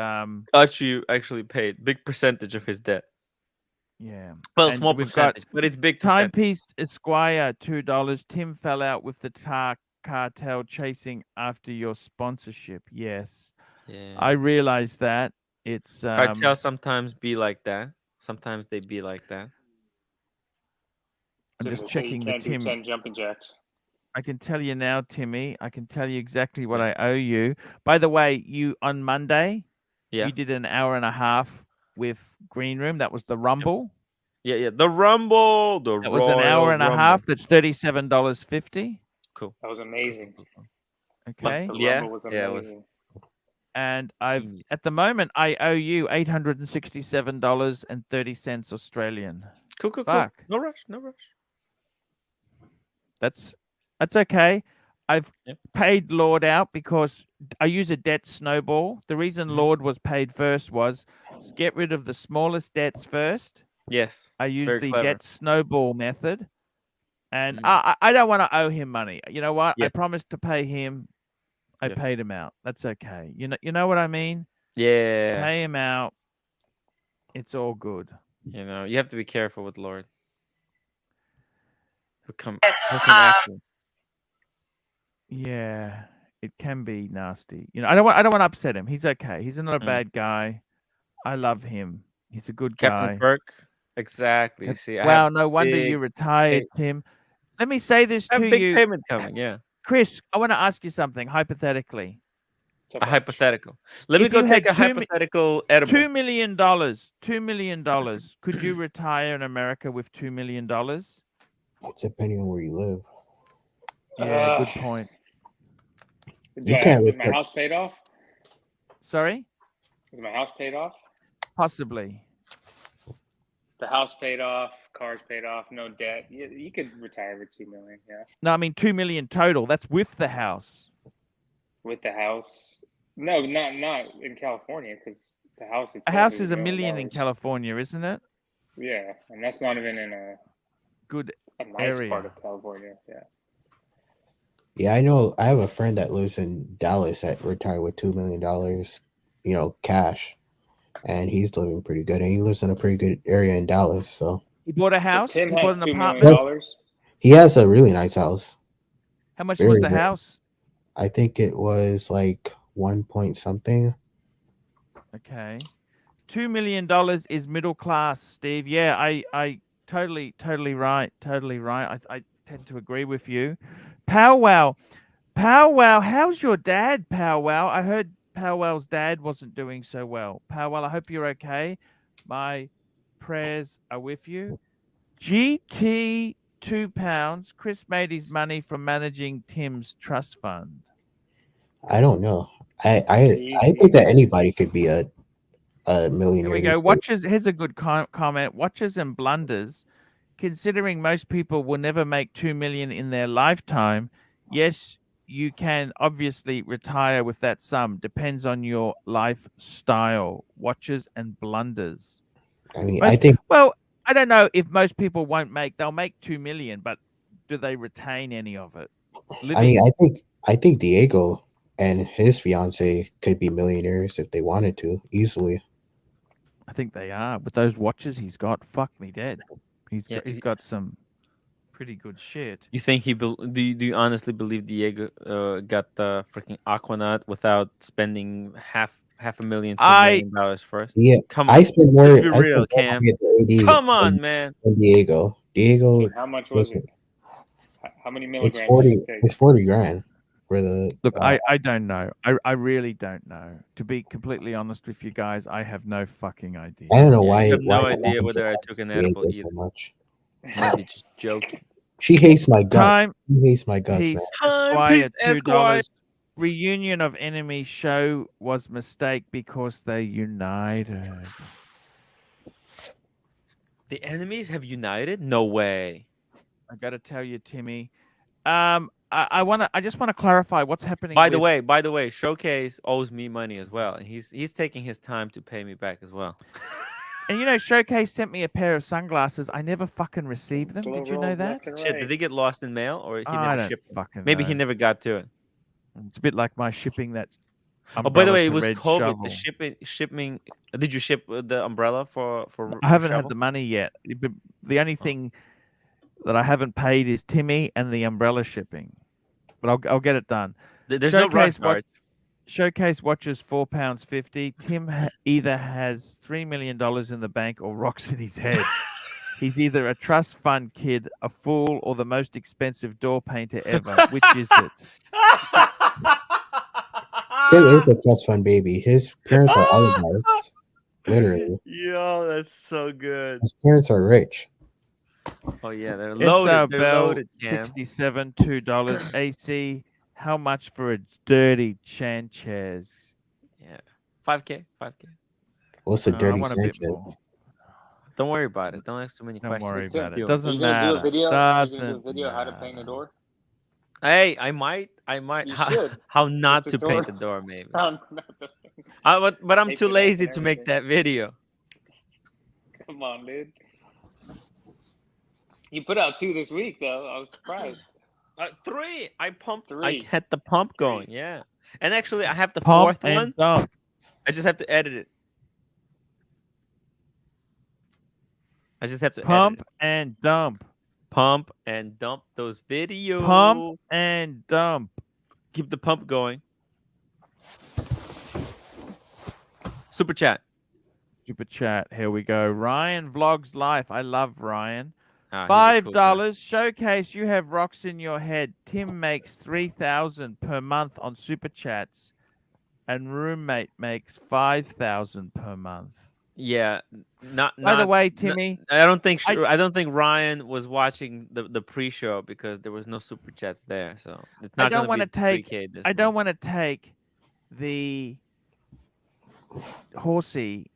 Archie actually paid big percentage of his debt. yeah. Well, And small we've got percentage, but it's big percentage. Timepiece Esquire, $2. Tim fell out with the cartel chasing after your sponsorship. Yes. Yeah. I realize that. It's Cartels sometimes be like that. Sometimes they be like that. I'm So just they say you checking the can't do Tim. 10 jumping jacks. I can tell you now, Timmy. I can tell you exactly what I owe you. By the way, you on Monday, Yeah. you did an hour and a half with Green Room. That was the Rumble. Yeah. The Rumble. That was an hour and a half. That's $37.50. Cool. That was amazing. Okay. The Yeah, Rumble was yeah, it was. amazing. And I've Genius. at the moment I owe you $867.30 Australian. Cool. Fuck. No rush. That's okay. I've Yep. paid Lord out because I use a debt snowball. The reason Mhm. Lord was paid first was get rid of the smallest debts first. Yes. I use Very the clever. debt snowball method, and I don't want to owe him money. You know what? Yeah. I promised to pay him. I Yes. paid him out. That's okay. You know what I mean? Yeah. Pay him out. It's all good. You know, you have to be careful with Lord. He'll come after you. Yeah, it can be nasty. I don't want to upset him. He's okay. He's not a bad guy. I love him. He's a good Captain guy. Kirk. Exactly. You see, I Wow, have no wonder you big retired, Tim. Let me say this I have to big you, payment coming. Yeah. Chris. I want to ask you something hypothetically. A hypothetical. Let me If go you take had a hypothetical edible. $2 million. $2 million. Could you retire in America with $2 million? Depending on where you live. Yeah, good point. You can't Is my house paid off? Sorry? Is my house paid off? Possibly. The house paid off, cars paid off, no debt. You could retire with $2 million, yeah. No, I mean 2 million total. That's with the house. With the house? No, not in California, because the house itself A house is is $1 million in $1 million. California, isn't it? Yeah, and that's not even in a nice area. part of California. Yeah. Yeah, I know. I have a friend that lives in Dallas that retired with $2 million, cash, and he's living pretty good. And he lives in a pretty good area in Dallas. So He bought a house. So Tim He bought has an $2 apartment. million. he has a really nice house. How much Very was the good. house? I think it was like 1 point something. Okay. $2 million is middle class, Steve. Yeah, I totally right. Totally right. I tend to agree with you. Powwow. Powwow, how's your dad, Powwow? I heard Powwow's dad wasn't doing so well. Powwow, I hope you're okay. My prayers are with you. GT £2. Chris made his money from managing Tim's trust fund. I don't know. I Easy. think that anybody could be a millionaire. Here we go. Watches. Here's a good comment. Watches and blunders. Considering most people will never make 2 million in their lifetime, yes, you can obviously retire with that sum. Depends on your lifestyle. Watches and blunders. I mean, I think. Well, I don't know if most people won't make. They'll make 2 million, but do they retain any of it? I mean, I think Diego and his fiance could be millionaires if they wanted to easily. I think they are. With those watches he's got, fuck me dead. He's got some pretty good shit. You think do you honestly believe Diego got the freaking Aquanaut without spending half a million to $1 million first? Yeah, come on. I spent more. Let's be real, Cam. Come on, man. Than Diego. So how much was it? How many milligrams? It's 40 grand for the. Look, I don't know. I really don't know. To be completely honest with you guys, I have no fucking idea. I don't know why. I have no why idea whether I took an edible Diego either. so much. Maybe just joking. She hates my guts. She hates my guts, Peace, man. Esquire, $2. Reunion of enemy show was mistake because they united. The enemies have united? No way. I got to tell you, Timmy. I just want to clarify what's happening. By the way, Showcase owes me money as well, and he's taking his time to pay me back as well. And you know, Showcase sent me a pair of sunglasses. I never fucking received them. Did you know that? Shit, did they get lost in mail or he never shipped them? Maybe he know. never got to it. It's a bit like my shipping that. Oh, by the way, it was Red COVID. Shovel. The shipping. Did you ship the umbrella for? I haven't had the money yet. The only thing that I haven't paid is Timmy and the umbrella shipping, but I'll get it done. There's no rush. Showcase watches £4.50. Tim either has $3 million in the bank or rocks in his head. He's either a trust fund kid, a fool, or the most expensive door painter ever. Which is it? Tim is a trust fund baby. His parents are oligarchs. Literally. Yo, that's so good. His parents are rich. Oh yeah, they're loaded. They're loaded. $67, $2 AC. How much for a dirty Sanchez? Yeah, 5K. What's a dirty Sanchez? Don't worry about it. Don't ask too many questions. Don't worry about it. Doesn't Doesn't matter. do a video? Doesn't do a video how to paint a door? Hey, I might. You should. How not to paint the door, maybe. But I'm too lazy to make that video. Come on, dude. You put out 2 this week, though. I was surprised. 3. I pumped. 3. I had the pump going. Yeah. And actually, I have the Pump 4th one. Dump. I just have to edit it. Pump and dump. Pump and dump those videos. Pump and dump. Keep the pump going. Super chat. Super chat. Here we go. Ryan Vlogs Life. I love Ryan. $5. Cool Showcase. You have rocks in your head. Tim makes $3,000 per month on super chats, and roommate makes $5,000 per month. Yeah, By the way, Timmy, I don't think Ryan was watching the pre-show because there was no super chats there. So it's not. I don't want to take the horsey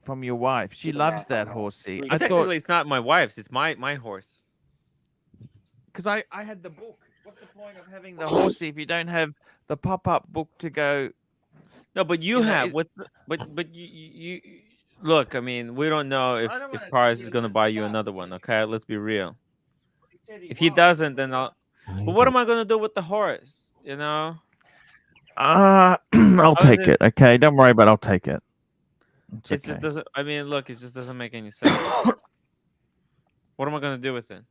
from your wife. She loves that horsey. I thought it's not my wife's. It's my horse. Because I had the book. What's the point of having the horsey if you don't have the pop-up book to go? No, but you have. But you look. I mean, we don't know if Cars is gonna buy you another one. Okay, let's be real. If he doesn't, then I'll. But what am I gonna do with the horse? You know. I'll take it. Okay, don't worry about it. I'll take it. It just doesn't. I mean, look, it just doesn't make any sense. What am I gonna do with it?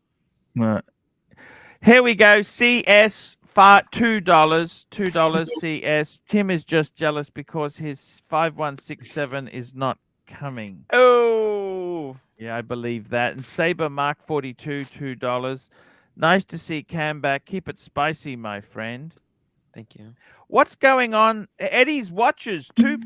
Here we go. CS $2 CS. Tim is just jealous because his 5167 is not coming. Oh, Yeah, I believe that. And Saber Mark 42, $2. Nice to see Cam back. Keep it spicy, my friend. thank you. What's going on? Eddie's watches, £2,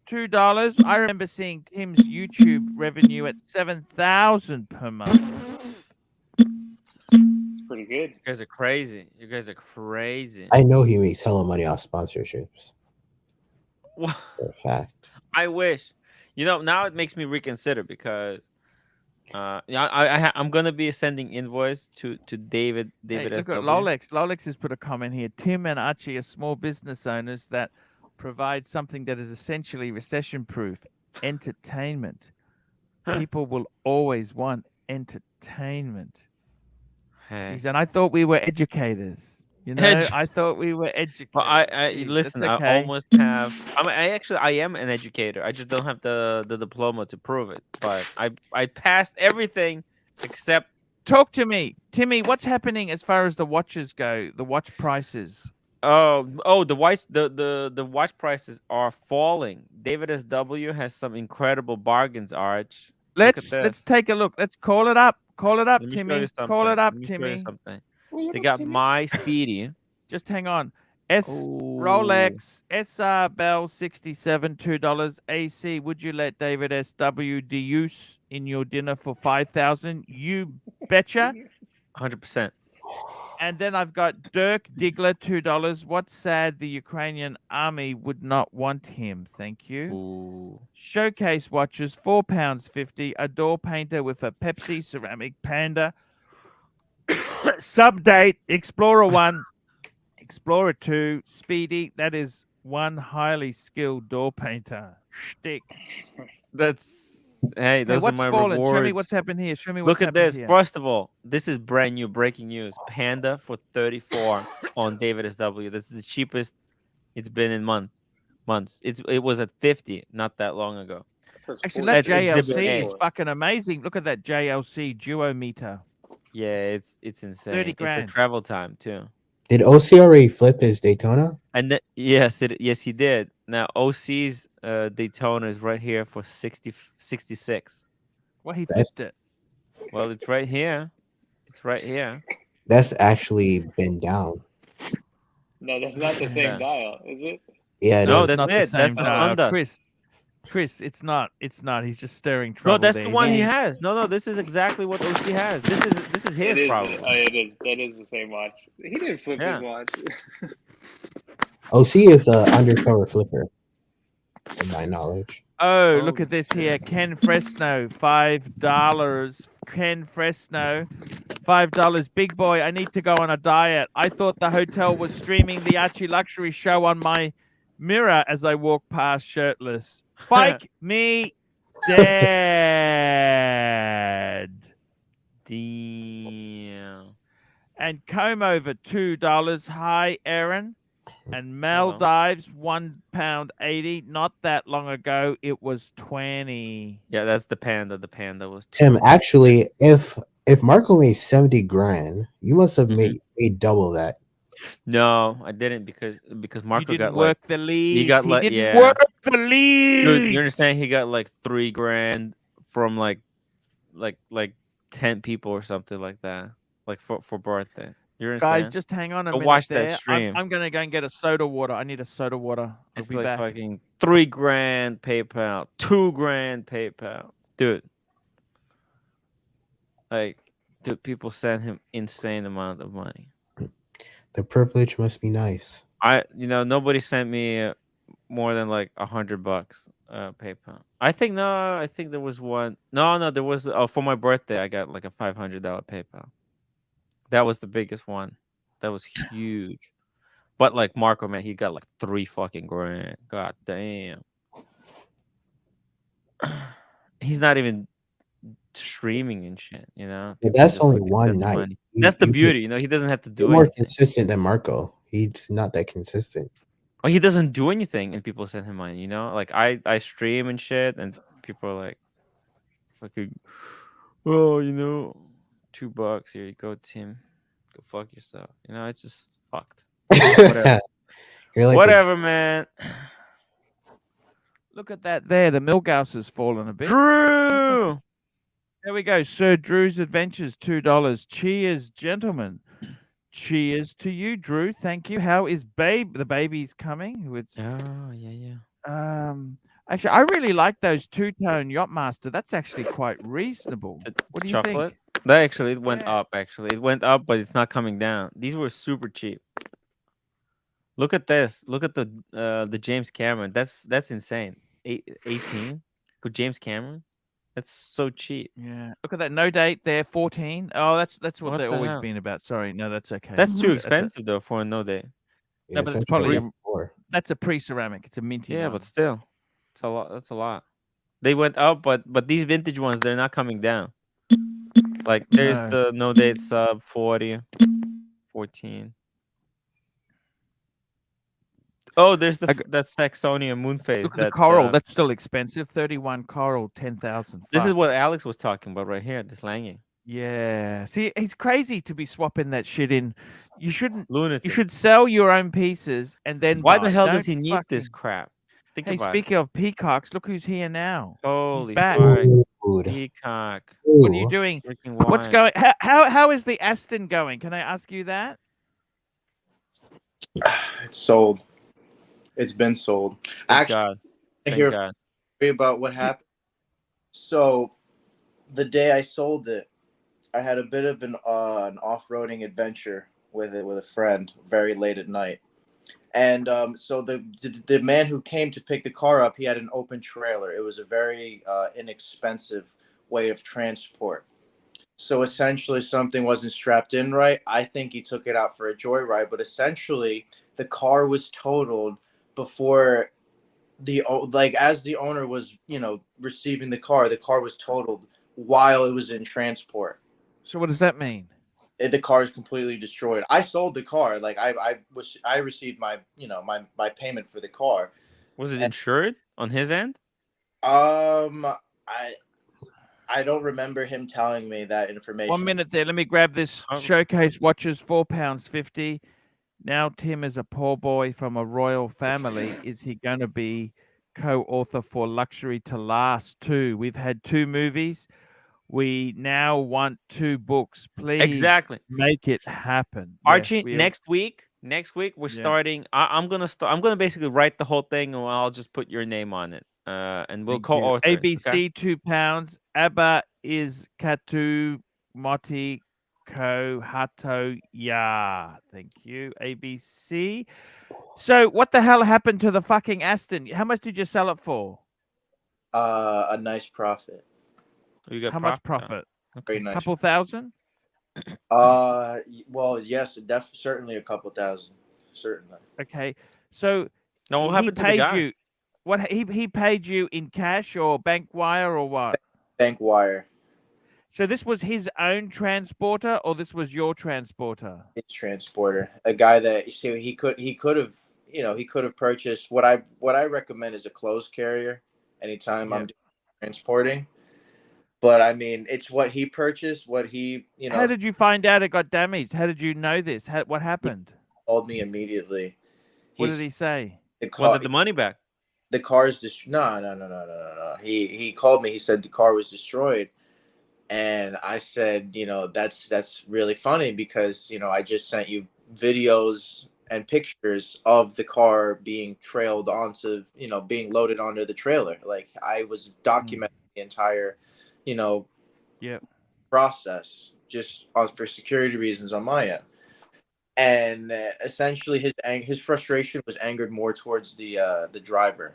$2. I remember seeing Tim's YouTube revenue at 7,000 per month. It's pretty good. You guys are crazy. You guys are crazy. I know he makes hella money off sponsorships. Wha- For a fact. I wish. You know, now it makes me reconsider because yeah, I'm gonna be sending invoice to David Hey, look SW. at Lolex. Lolex has put a comment here. Tim and Archie are small business owners that provide something that is essentially recession-proof: entertainment. People will always want entertainment. Hey. Jeez, and I thought we were educators. You know, I thought we were educators. Well, I Jeez, listen. that's okay. I almost have. I am an educator. I just don't have the diploma to prove it. But I passed everything except. Talk to me, Timmy. What's happening as far as the watches go? The watch prices. The watch prices are falling. David SW has some incredible bargains. Arch, Let's this. take a look. Let's call it up. Call it up, Let me show Timmy. you something. Call it up, Let me show you Timmy. something. They got my Speedy. Just hang on. Ooh. Rolex SR Bell 67 $2 AC. Would you let David SW deuse in your dinner for 5,000? You betcha. 100%. And then I've got Dirk Diggler $2. What's sad? The Ukrainian army would not want him. Thank you. Ooh. Showcase watches £4.50. A door painter with a Pepsi ceramic panda. Subdate Explorer 1. Explorer 2, Speedy, that is one highly skilled door painter. Shtick. That's those are my fallen? rewards. Show me what's happened here. Show me what's Look at happened this. here. First of all, this is brand new breaking news. Panda for 34 on David SW. This is the cheapest it's been in months. It was at 50 not that long ago. Actually, that That's Exhibit JLC A. is fucking amazing. Look at that JLC duometer. Yeah, it's insane. 30 It's grand. the travel time too. Did OC already flip his Daytona? And yes, he did. Now OC's Daytona is right here for 66. Well, he That's- flipped it. Well, it's right here. It's right here. That's actually been down. No, that's not the same Yeah. dial, is it? Yeah, it No, is. that's not it. the That's same the dial. Sundust. Chris, it's not. It's not. He's just stirring trouble. No, that's there. the one he He's- has. No, this is exactly what OC has. This is his It is. probably. It is. That is the same watch. He didn't flip Yeah. his watch. OC is an undercover flipper, in my knowledge. Oh, look Oh, at this here. Ken Fresno, $5. Ken Fresno, $5. Big boy, I need to go on a diet. I thought the hotel was streaming the ArchieLuxury show on my mirror as I walk past shirtless. Fike me dead. Damn. And comb over, $2. Hi, Aaron. And Mel Hello. Dives, £1.80. Not that long ago, it was 20. Yeah, that's the Panda. The Panda was Tim, 2. actually, if Marco made 70 grand, you must have Mhm. made double that. No, I didn't because Marco You didn't got work like the leads. he got like didn't yeah. work the leads. Dude, you understand? He got like 3 grand from like 10 people or something like that, like for birthday. You understand? Guys, just hang on a Go minute watch that there. stream. I'm going to go and get a soda water. I need a soda water. I'll It's be like back. fucking 3 grand PayPal, 2 grand PayPal, dude. Like, dude, people send him insane amount of money. The privilege must be nice. Nobody sent me more than like $100 PayPal. I think there was one. No, there was. Oh, for my birthday, I got like a $500 PayPal. That was the biggest one. That was huge. But like Marco, man, he got like 3 fucking grand. God damn. He's not even streaming and shit, you know. But People that's just only fucking one send him night. money. That's the beauty, you know. He doesn't have to do You're more anything. consistent than Marco. He's not that consistent. Oh, he doesn't do anything, and people send him money. You know, like I stream and shit, and people are like, fucking, oh, $2 here you go, Tim. Go fuck yourself. You know, it's just fucked. Whatever. You're like Whatever, man. Look at that there. The Milgauss has fallen a bit. Drew. There we go. Sir Drew's Adventures, $2. Cheers, gentlemen. Cheers to you, Drew. Thank you. How is the baby's coming? Oh, yeah. Actually, I really like those two-tone Yachtmaster. That's actually quite reasonable. What do you chocolate? think? That actually it went Yeah. up. Actually, it went up, but it's not coming down. These were super cheap. Look at this. Look at the James Cameron. That's insane. 18 for James Cameron. That's so cheap. Yeah. Look at that. No date there. 14. Oh, that's what What they've the always hell? been about. Sorry. No, that's okay. That's too That's expensive though for a no day. Yeah, No, but it's especially probably before. that's a pre-ceramic. It's a minty Yeah, one. but still, it's a lot. That's a lot. They went up, but these vintage ones, they're not coming down. Like there's No. the no date sub 40, 14. Oh, there's that Saxonia Moonphase. Look at the That coral. That's still expensive. 31 coral, 10,000. this is what Alex was talking about right here. This Langing. Yeah. See, he's crazy to be swapping that shit in. You shouldn't. Lunatic. You should sell your own pieces and then Why buy. the hell Don't does he need this fucking- crap? Think Hey, about speaking of peacocks, look who's here now. it. Holy back. fuck. Dude. Peacock. What are you Ooh. doing? Freaking What's white. going? How is the Aston going? Can I ask you that? It's sold. It's been sold. Thank Actually, God. I Thank hear a God. story about what happened. So, the day I sold it, I had a bit of an off-roading adventure with it with a friend, very late at night, and so the man who came to pick the car up, he had an open trailer. It was a very inexpensive way of transport. So essentially, something wasn't strapped in right. I think he took it out for a joyride, but essentially, the car was totaled before as the owner was receiving the car was totaled while it was in transport. So what does that mean? The car is completely destroyed. I sold the car. Like I received my my payment for the car. Was it insured on his end? I don't remember him telling me that information. 1 minute there. Let me grab this. Oh. Showcase watches, £4.50. Now Tim is a poor boy from a royal family. Is he going to be co-author for Luxury to Last 2? We've had 2 movies. We now want 2 books. Please Exactly. make it happen. Archie, Yes, next week we're starting. I'm gonna basically write the whole thing, and I'll just put your name on it. And we'll Thank you. co-author. ABC Okay? £2. Abba is Katu Moti Ko Hato Ya. Thank you. ABC. So what the hell happened to the fucking Aston? How much did you sell it for? A nice profit. You got How much profit? Very A nice. couple thousand? Well, yes, certainly a couple thousand. Certainly. Okay. So No, what he happened to the paid guy? you. What he paid you in cash or bank wire or what? Bank wire. So this was his own transporter or this was your transporter? It's transporter. A guy that he could have purchased what I recommend is a closed carrier anytime I'm transporting. But I mean, it's what he purchased, what he How did you find out it got damaged? How did you know this? What happened? He called me immediately. What did he say? Wanted the money back. The car's no. He called me. He said the car was destroyed. And I said, that's really funny because, I just sent you videos and pictures of the car being trailed onto, being loaded onto the trailer. Like I was documenting the entire, process just for security reasons on my end. And essentially his frustration was angered more towards the driver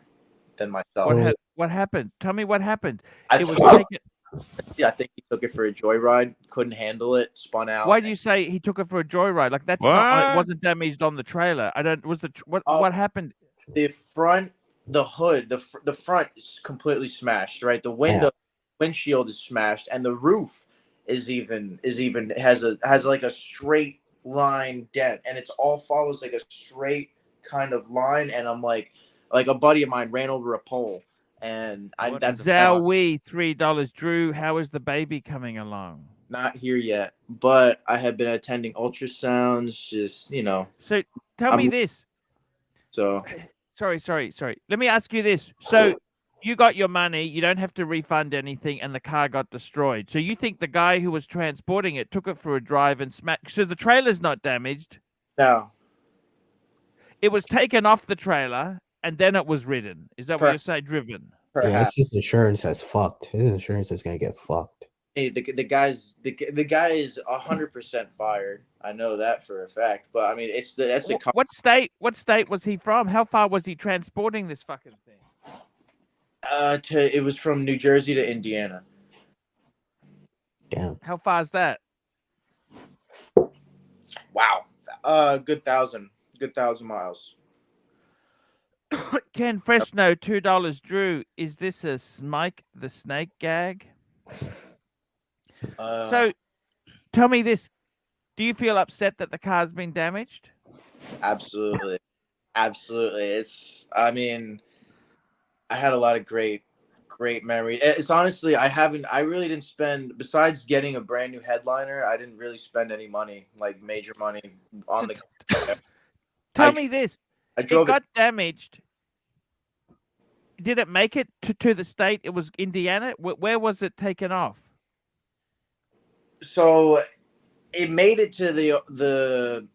than myself. What happened? Tell me what happened. I think he took it for a joyride, couldn't handle it, spun out. Why do you say he took it for a joyride? Like that's not. It wasn't damaged on the trailer. I don't. Was the what happened? The front, the hood, the front is completely smashed. Right, the windshield is smashed, and the roof is even has like a straight line dent, and it's all follows like a straight kind of line. And I'm like a buddy of mine ran over a pole. And that's Zowie $3. Drew, how is the baby coming along? Not here yet, but I have been attending ultrasounds. Just So tell me this. So Sorry. Let me ask you this. So you got your money, you don't have to refund anything, and the car got destroyed. So you think the guy who was transporting it took it for a drive and smacked? So the trailer's not damaged. no, It was taken off the trailer and then it was ridden. Is that what you're saying? Driven. Yeah, perhaps. it's his insurance that's fucked. His insurance is gonna get fucked. Hey, the guy is 100% fired. I know that for a fact. But I mean, that's the What state? What state was he from? How far was he transporting this fucking thing? It was from New Jersey to Indiana. Damn. How far is that? Wow. Good thousand miles. Ken Fresno, $2. Drew, is this a Smike the Snake gag? So, tell me this: do you feel upset that the car's been damaged? Absolutely. I mean, I had a lot of great memories. It's honestly, I really didn't spend, besides getting a brand new headliner, I didn't really spend any money, like major money on the. Tell me this: I drove it got damaged. Did it make it to the state? It was Indiana. Where was it taken off? So it made it to the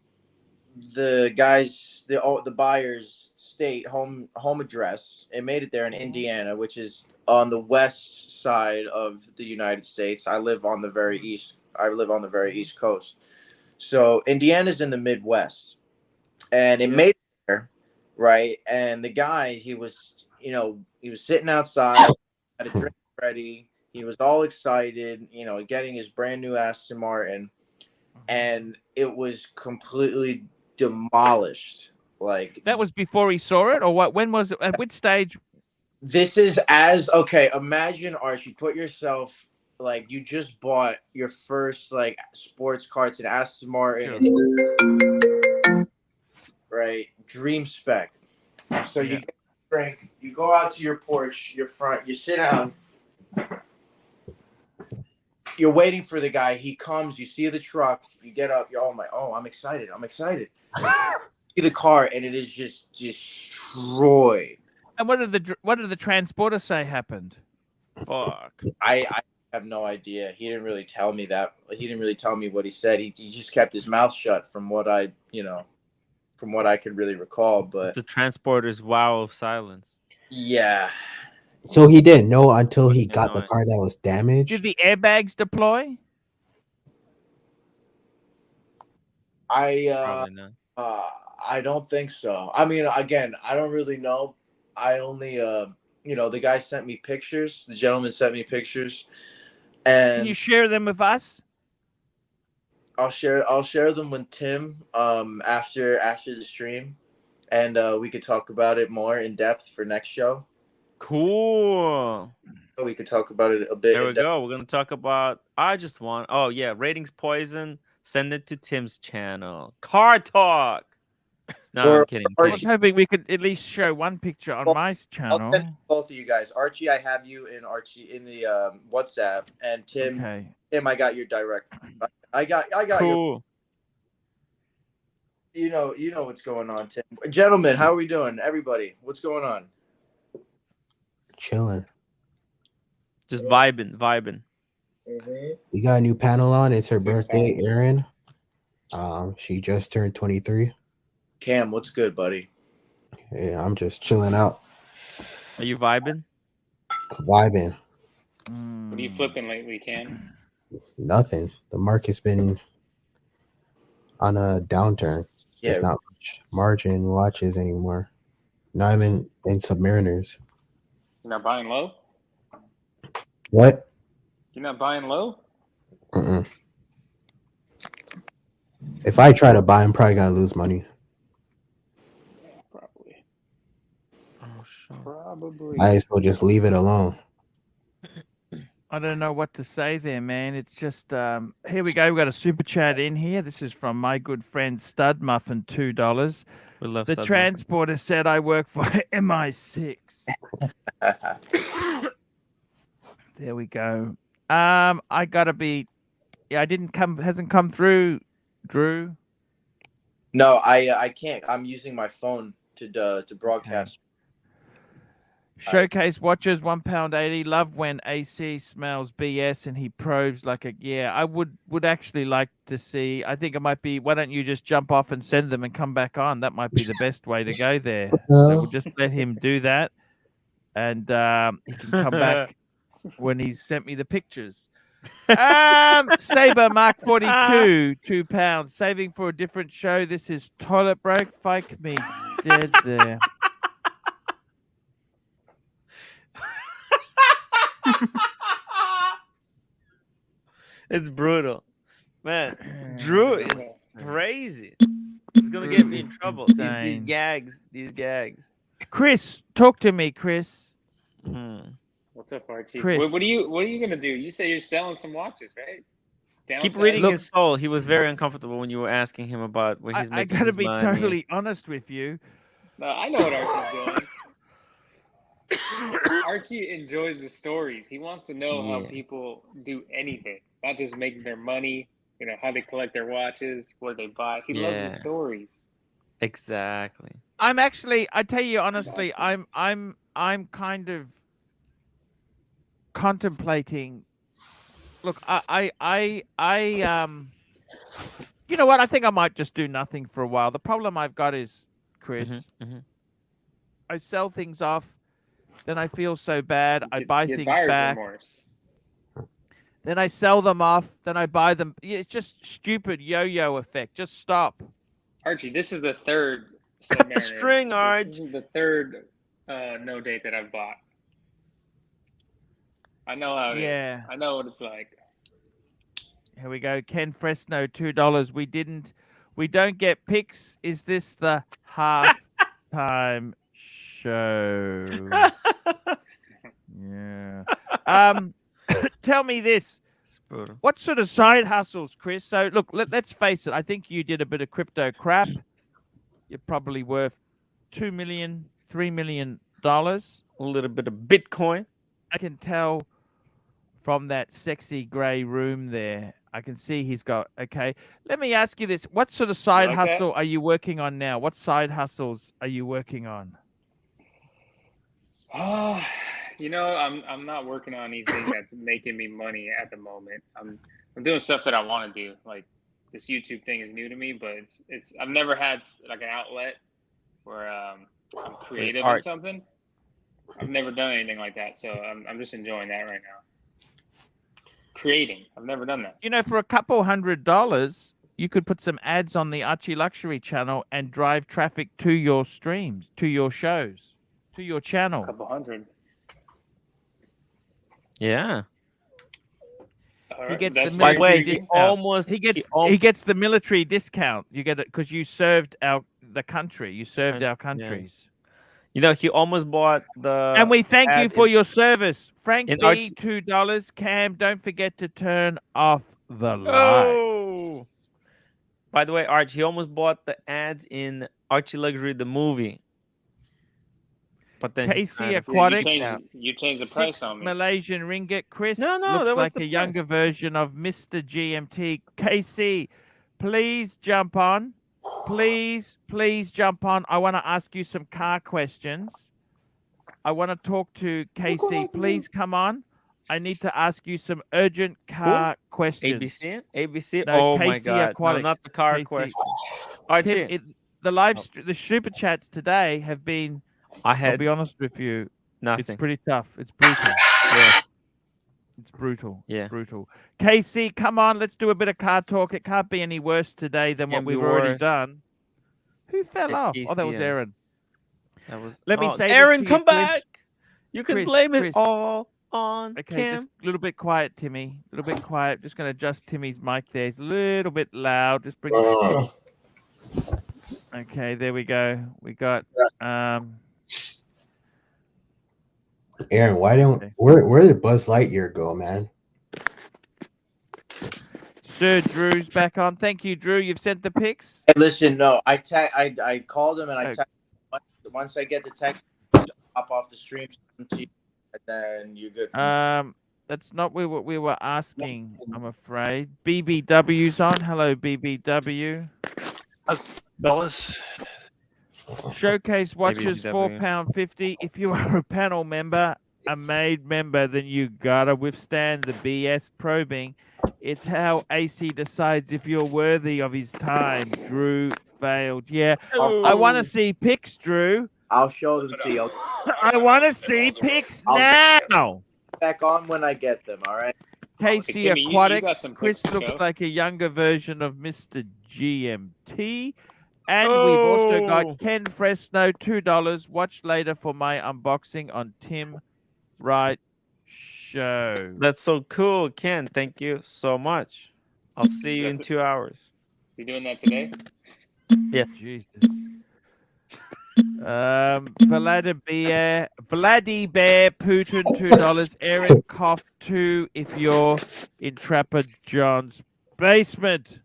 guy's the buyer's state home address. It made it there in Indiana, which is on the west side of the United States. I live on the very east coast. So Indiana's in the Midwest, and it made it there, right? And the guy, he was sitting outside, had a drink ready. He was all excited, getting his brand new Aston Martin, and it was completely demolished. Like, that was before he saw it, or what? When was it? At which stage? This is imagine, Archie, put yourself, like, you just bought your first, like, sports car. It's an Aston Martin. Sure. Right? Dream spec. So you get a drink, you go out to your porch, your front, you sit down. You're waiting for the guy. He comes. You see the truck. You get up. I'm excited. See the car, and it is just destroyed. And what did the transporter say happened? Fuck. I have no idea. He didn't really tell me that. He didn't really tell me what he said. He just kept his mouth shut from what I could really recall. But the transporter's wow of silence. Yeah. So he didn't know until he got the car that was damaged. Did the airbags deploy? Probably not. I don't think so. I mean, again, I don't really know. I only the guy sent me pictures. The gentleman sent me pictures. And can you share them with us? I'll share them with Tim after the stream, and we could talk about it more in depth for next show. Cool. We could talk about it a bit. There we go. We're gonna talk about. Ratings poison. Send it to Tim's channel. Car talk. No, I'm kidding. I was hoping we could at least show one picture on my channel. I'll send both of you guys. Archie, I have you in the WhatsApp, and Tim. Okay. Tim, I got your direct. I got cool. You know what's going on, Tim. Gentlemen, how are we doing? Everybody, what's going on? Chilling. Just vibing. Mm-hmm. We got a new panel on. It's her birthday, Erin. She just turned 23. Cam, what's good, buddy? Yeah, I'm just chilling out. Are you vibing? Vibing. What are you flipping lately, Cam? Nothing. The market's been on a downturn. Yeah. There's not much margin watches anymore. Not even in Submariners. You're not buying low? What? You're not buying low? Mm-mm. If I try to buy, I'm probably gonna lose money. Yeah, probably. Oh, sure. Probably. I as well just leave it alone. I don't know what to say there, man. It's just here we go. We got a super chat in here. This is from my good friend Stud Muffin, $2. We love the Stud transporter said I work for MI6. There we go. I gotta be. Yeah, hasn't come through, Drew. No, I can't. I'm using my phone to broadcast. Showcase watches £1.80. Love when AC smells BS and he probes like a I would actually like to see. I think it might be. Why don't you just jump off and send them and come back on? That might be the best way to go there. So we'll just let him do that, and he can come back when he's sent me the pictures. Saber Mark 42, £2. Saving for a different show. This is toilet broke. Fake me dead there. It's brutal, man. Drew is crazy. He's gonna get me in trouble. These gags. Chris, talk to me, Chris. What's up, Archie? Chris. What are you gonna do? You say you're selling some watches, right? Keep reading his soul. He was very uncomfortable when you were asking him about where he's making his money. I gotta be totally honest with you. No, I know what Archie's doing. Archie enjoys the stories. He wants to know how people do anything, not just making their money. You know, how they collect their watches, where they buy. He loves the stories. Exactly. I'm actually. I tell you honestly, I'm kind of contemplating. Look, I you know what? I think I might just do nothing for a while. The problem I've got is, Chris, I sell things off, then I feel so bad. I buy things back. Remorse. Then I sell them off. Then I buy them. It's just stupid yo-yo effect. Just stop. Archie, this is the third. Cut the string, Archie. This is the third no date that I've bought. I know how it is. I know what it's like. Here we go. Ken Fresno, $2. We don't get pics. Is this the halftime show? Yeah. Tell me this. What sort of side hustles, Chris? So look, let's face it. I think you did a bit of crypto crap. You're probably worth $2 million, $3 million. A little bit of Bitcoin. I can tell from that sexy gray room there. I can see he's got. Okay, let me ask you this: what sort of side hustle are you working on now? What side hustles are you working on? You know, I'm not working on anything that's making me money at the moment. I'm doing stuff that I want to do. Like this YouTube thing is new to me, but it's I've never had like an outlet where I'm creative in something. I've never done anything like that, so I'm just enjoying that right now. Creating, I've never done that. You know, for a couple $100, you could put some ads on the ArchieLuxury channel and drive traffic to your streams, to your shows, to your channel. A couple $100. Yeah. He gets the by the way, he gets the military discount. You get it because you served the country. You served our countries. You know, he almost bought the. And we thank you for your service, Frank B. Archie... $2. Cam, don't forget to turn off the light. Oh. By the way, Archie, he almost bought the ads in ArchieLuxury the movie. But then KC Aquatics. You changed the price on me. Malaysian ringgit. Chris no, looks that was like a younger version of Mr. GMT. KC, please jump on. Please jump on. I want to ask you some car questions. I want to talk to KC. Please come on. I need to ask you some urgent car questions. ABC? No, oh KC my God. Aquatics. No, not the car KC. question. Archie. The super chats today have been, I'll be honest with you, nothing. It's pretty tough. It's brutal. Yeah. It's brutal. Yeah. It's brutal. KC, come on. Let's do a bit of car talk. It can't be any worse today than what we've already done. Who fell off? Oh, that was Aaron. Let me say Aaron, this to come back. You can blame it Chris. all on Kim. Just a little bit quiet, Timmy. A little bit quiet. Just going to adjust Timmy's mic there. He's a little bit loud. Just bring it. Okay, there we go. We got Aaron, where did Buzz Lightyear go, man? Sir Drew's back on. Thank you, Drew. You've sent the pics. Hey, listen, no, I called him and I texted him. Once I get the text, hop off the stream, and then you're good. That's not what we were asking, I'm afraid. BBW's on. Hello, BBW. Bellas. Showcase watches BBW. £4.50. If you are a panel member, a made member, then you gotta withstand the BS probing. It's how AC decides if you're worthy of his time. Drew failed. Yeah, I want to see pics, Drew. I'll show them to you. I want to see pics I'll now. back on when I get them. All right. Casey Timmy, you got Aquatics. some Chris pics to looks show. like a younger version of Mr. GMT. And we've also Oh. got Ken Fresno, $2. Watch later for my unboxing on Tim Wright Show. That's so cool, Ken. Thank you so much. I'll see you in 2 hours. Is he doing that today? Yeah. Jesus. Vladdy Bear, Putin, $2. Eric Koff, 2 if you're in Trapper John's basement.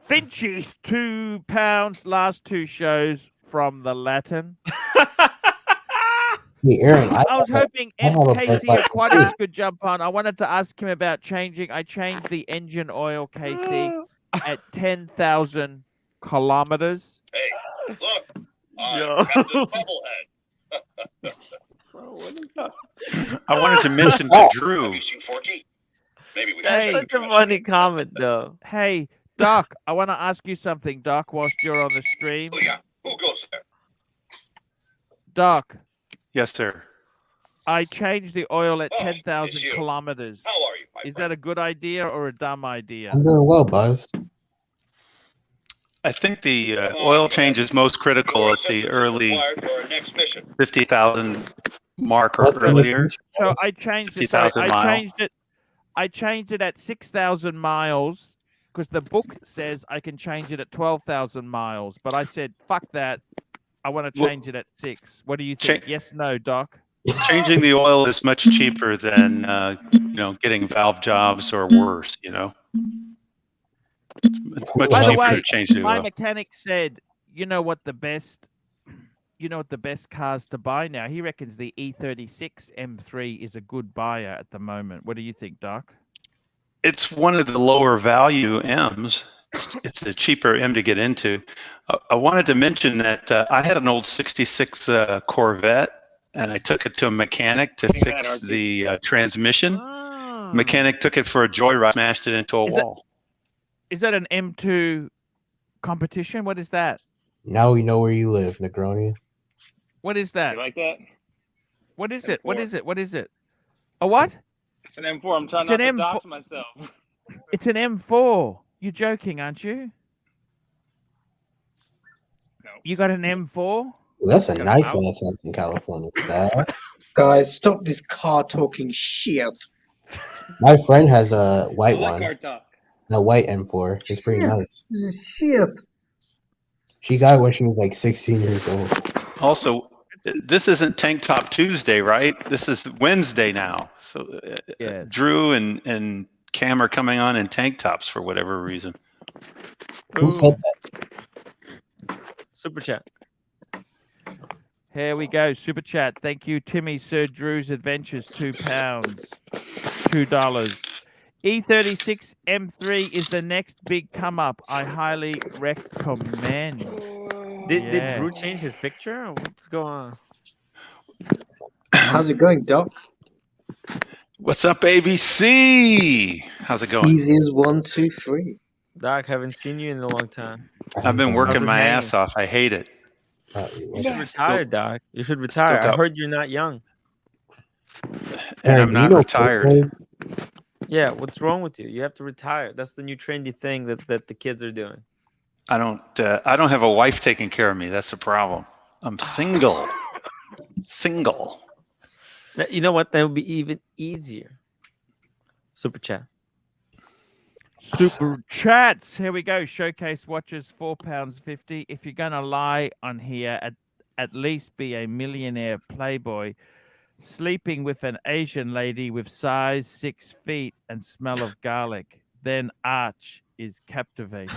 Finchy, £2. Last 2 shows from the Latin. Hey, Aaron, I was hoping I have a Casey question. Aquatics could jump on. I wanted to ask him about changing. I changed the engine oil, Casey, at 10,000 kilometers. Hey, look, Yo. Captain Bubblehead. Bro, what is that? I wanted to mention to Drew. Have you seen Forky? Maybe we That's Hey. such a funny comment, though. Hey, Doc, I want to ask you something, Doc, whilst you're on the stream. Oh, yeah. Who goes there? Doc, Yes, sir. I changed the oil at Oh, 10,000 it's you. kilometers. How are you, my Is friend? that a good idea or a dumb idea? I'm doing well, Buzz. I think the oil change is most critical Your at the assistance is early required for our next mission. 50,000 mark or What's the earlier. mission? So I changed it. So 50,000 I mile. changed it. I changed it at 6,000 miles because the book says I can change it at 12,000 miles. But I said, fuck that. I want to Well, change it at 6. What do you think? Yes, no, Doc? Changing the oil is much cheaper than getting valve jobs or worse. It's much By the cheaper way, to change the my oil. mechanic said, you know what the best cars to buy now? He reckons the E36 M3 is a good buyer at the moment. What do you think, Doc? It's one of the lower value M's. It's a cheaper M to get into. I wanted to mention that I had an old 66 Corvette, and I took it to a mechanic to Look at that, fix Archie. the transmission. Ah. Mechanic took it for a joyride, smashed it into a Is it- wall. Is that an M2 competition? What is that? Now we know where you live, Negroni. What is that? You like that? What is it? What M4. is it? What is it? A what? It's an M4. I'm trying It's not an to M4. dox myself. It's an M4. You're joking, aren't you? No. You got an M4? That's a Got a nice mouse. ass house in California. Dad. Guys, stop this car talking shit. My friend has a I white like one, our talk. a white M4. It's pretty Shit. nice. This is shit. She got it when she was like 16 years old. Also, this isn't Tank Top Tuesday, right? This is Wednesday now. So Yes. Drew and Cam are coming on in tank tops for whatever reason. Who said that? Super chat. Here we go. Super chat. Thank you, Timmy Sir Drew's Adventures, £2. $2. E36 M3 is the next big come up. I highly recommend. Did Yeah. Drew change his picture? Or what's going on? How's it going, Doc? What's up, ABC? How's it going? Easy as 1, 2, 3. Doc, haven't seen you in a long time. I've been working How's it my hanging? ass off. I hate it. You should retire, Doc. You should retire. I got- heard you're not young. And I'm do you not know retired. Postmates? Yeah, what's wrong with you? You have to retire. That's the new trendy thing that the kids are doing. I don't have a wife taking care of me. That's the problem. I'm single. Single. You know what? That would be even easier. Super chat. Super chats. Here we go. Showcase watches, £4.50. If you're gonna lie on here, at least be a millionaire playboy. Sleeping with an Asian lady with size 6 feet and smell of garlic. Then Arch is captivating.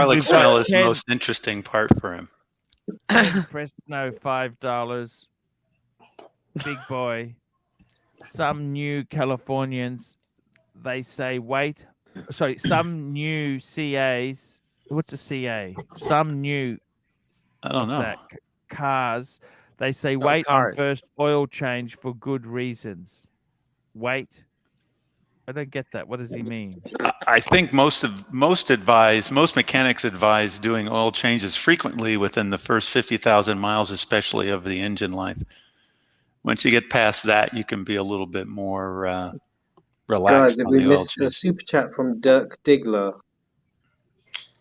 garlic we've got smell is the 10 most interesting part for him. 10 Fresno $5. Big boy. Some new Californians, they say wait. Sorry, some new CAs. What's a CA? Some new I don't know. that? Cars. They say Oh, wait on cars. first oil change for good reasons. Wait. I don't get that. What does he mean? I think most mechanics advise doing oil changes frequently within the first 50,000 miles, especially of the engine life. Once you get past that, you can be a little bit more relaxed Guys, if on we the oil missed a change. super chat from Dirk Diggler.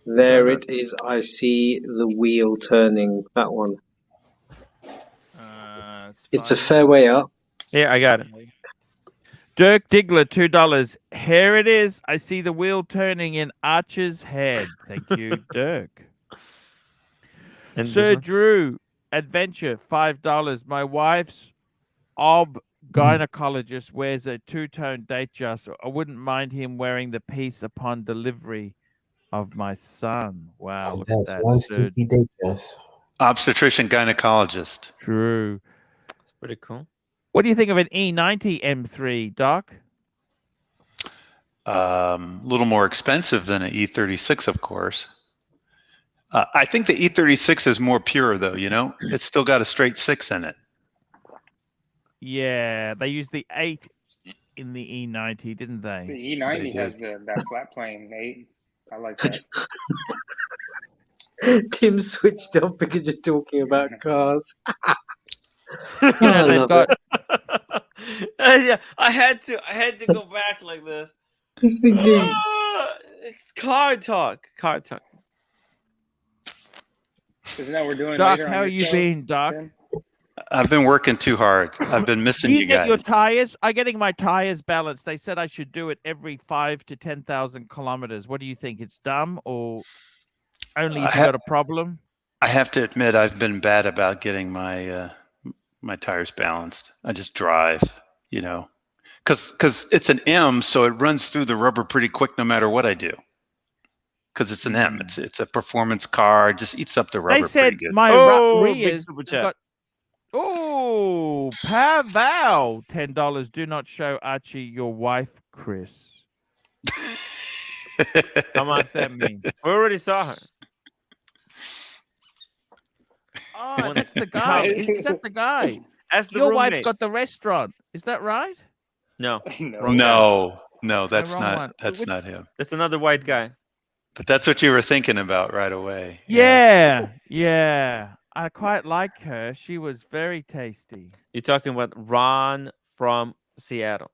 There Dirk. it is. I see the wheel turning. That one. It's a fair way up. Yeah, I got it. Dirk Diggler, $2. Here it is. I see the wheel turning in Archer's head. Thank you, Dirk. And Sir Drew, Adventure, $5. My wife's gynecologist wears a two-tone date dress. I wouldn't mind him wearing the piece upon delivery of my son. Wow, look at That's that. one Sir stinky date dress. Obstetrician gynecologist. Drew. It's pretty cool. What do you think of an E90 M3, Doc? A little more expensive than an E36, of course. I think the E36 is more pure, though. You know, it's still got a straight 6 in it. Yeah, they used the 8 in the E90, didn't The they? E90 They has that flat plane 8. I like that. Tim switched off because you're talking about cars. You know, I they've love got Yeah, I had to go back like this. He's thinking. It's car talk. Car talk. Isn't that what we're doing Doc, later how on are your you show, been, Doc? Tim? I've been working too hard. I've been Do missing you you get your guys. tires? I'm getting my tires balanced. They said I should do it every 5 to 10,000 kilometers. What do you think? It's dumb or only if you got a problem? I have to admit, I've been bad about getting my my tires balanced. I just drive, you know, because it's an M, so it runs through the rubber pretty quick no matter what I do. Because it's an M, it's a performance car. It just eats up the rubber They said pretty good. my big rears super chat. got. Oh, Paval, $10. Do not show Archie your wife, Chris. How much What's that mean? We already saw her. Oh, that's the guy. Is that the guy? That's the Your roommate. wife's got the restaurant. Is that right? No, No. wrong guy. No, that's wrong not one. that's Which- not him. That's another white guy. But that's what you were thinking about right away. Yeah, yeah. I quite like her. She was very tasty. You're talking about Ron from Seattle.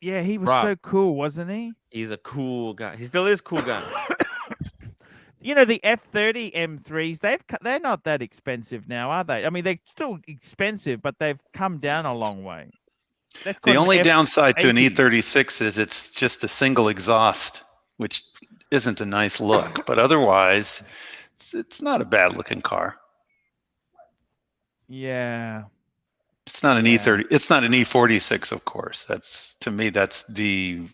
Yeah, he was Rob. so cool, wasn't he? He's a cool guy. He still is a cool guy. You know, the F30 M3s, they're not that expensive now, are they? I mean, they're still expensive, but they've come down a long way. That's The called only an downside to an F80. E36 is it's just a single exhaust, which isn't a nice look. But otherwise, it's not a bad looking car. Yeah. It's not an Yeah. E30. It's not an E46, of course. That's, to me, that's the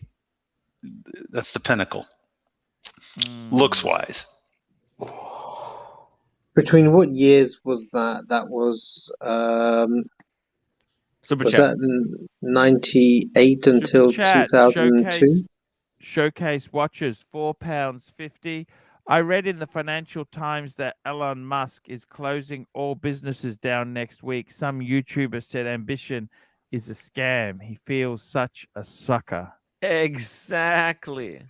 pinnacle, looks wise. Between what years was that? That was Super was chat. that 98 until Chat, 2002? Showcase watches, £4.50. I read in the Financial Times that Elon Musk is closing all businesses down next week. Some YouTuber said ambition is a scam. He feels such a sucker. Exactly.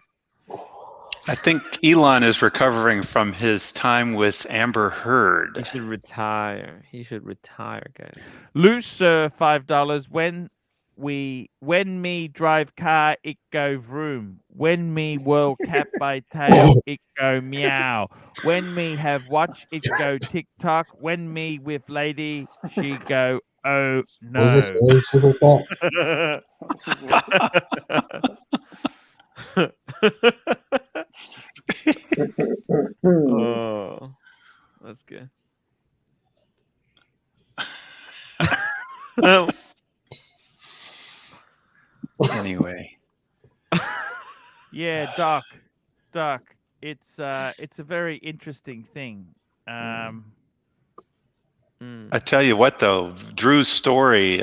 I think Elon is recovering from his time with Amber Heard. He should retire. He should retire, guys. Loose, $5. When me drive car, it go vroom. When me whirl cat by tail, it go meow. When me have watch, it go tick tock. When me with lady, she go oh no. Was this really super Oh, that's good. Anyway, Yeah, Doc, it's a very interesting thing. Mm. I tell you what, though, Drew's story,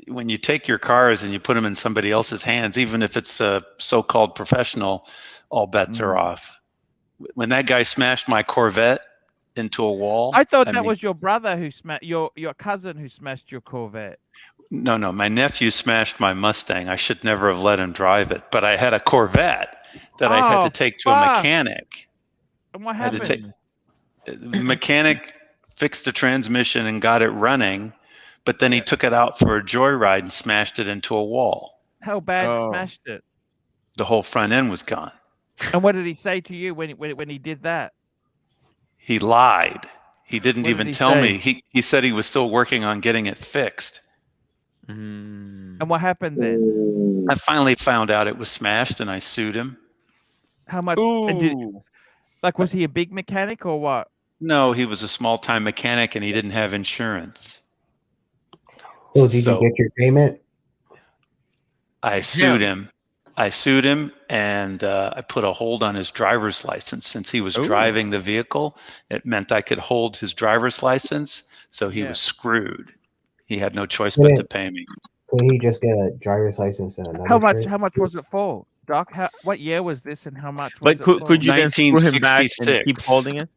when you take your cars and you put them in somebody else's hands, even if it's a so-called professional, all bets are off. When that guy smashed my Corvette into a wall, I thought that was your brother who smashed your cousin who smashed your Corvette. No, my nephew smashed my Mustang. I should never have let him drive it, but I had a Corvette that I had to take to a mechanic. And what happened? The mechanic fixed the transmission and got it running, but then he took it out for a joyride and smashed it into a wall. How bad smashed it? The whole front end was gone. And what did he say to you when he did that? He lied. He didn't What even did he tell say? me. He said he was still working on getting it fixed. And what happened then? I finally found out it was smashed and I sued him. How much? Like, was he a big mechanic or what? No, he was a small-time mechanic and he didn't have insurance. So did you get your payment? I sued him. And I put a hold on his driver's license. Since he was driving the vehicle, it meant I could hold his driver's license, so he was screwed. He had no choice but to pay me. Could he just get a driver's license and another How much? shirt? How much was it for, Doc? What year was this, and how much? But was it could you then screw him back and 1966. keep holding it?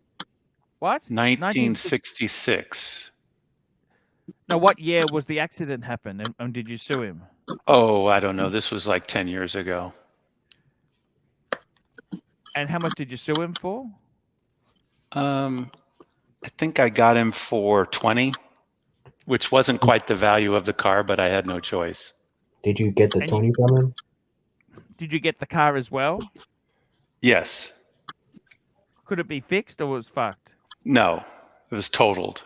What? 1966. Now, what year was the accident happen, and did you sue him? Oh, I don't know. This was like 10 years ago. And how much did you sue him for? I think I got him for 20, which wasn't quite the value of the car, but I had no choice. Did you get the 20 from him? Did you get the car as well? Yes. Could it be fixed or was it fucked? No, it was totaled.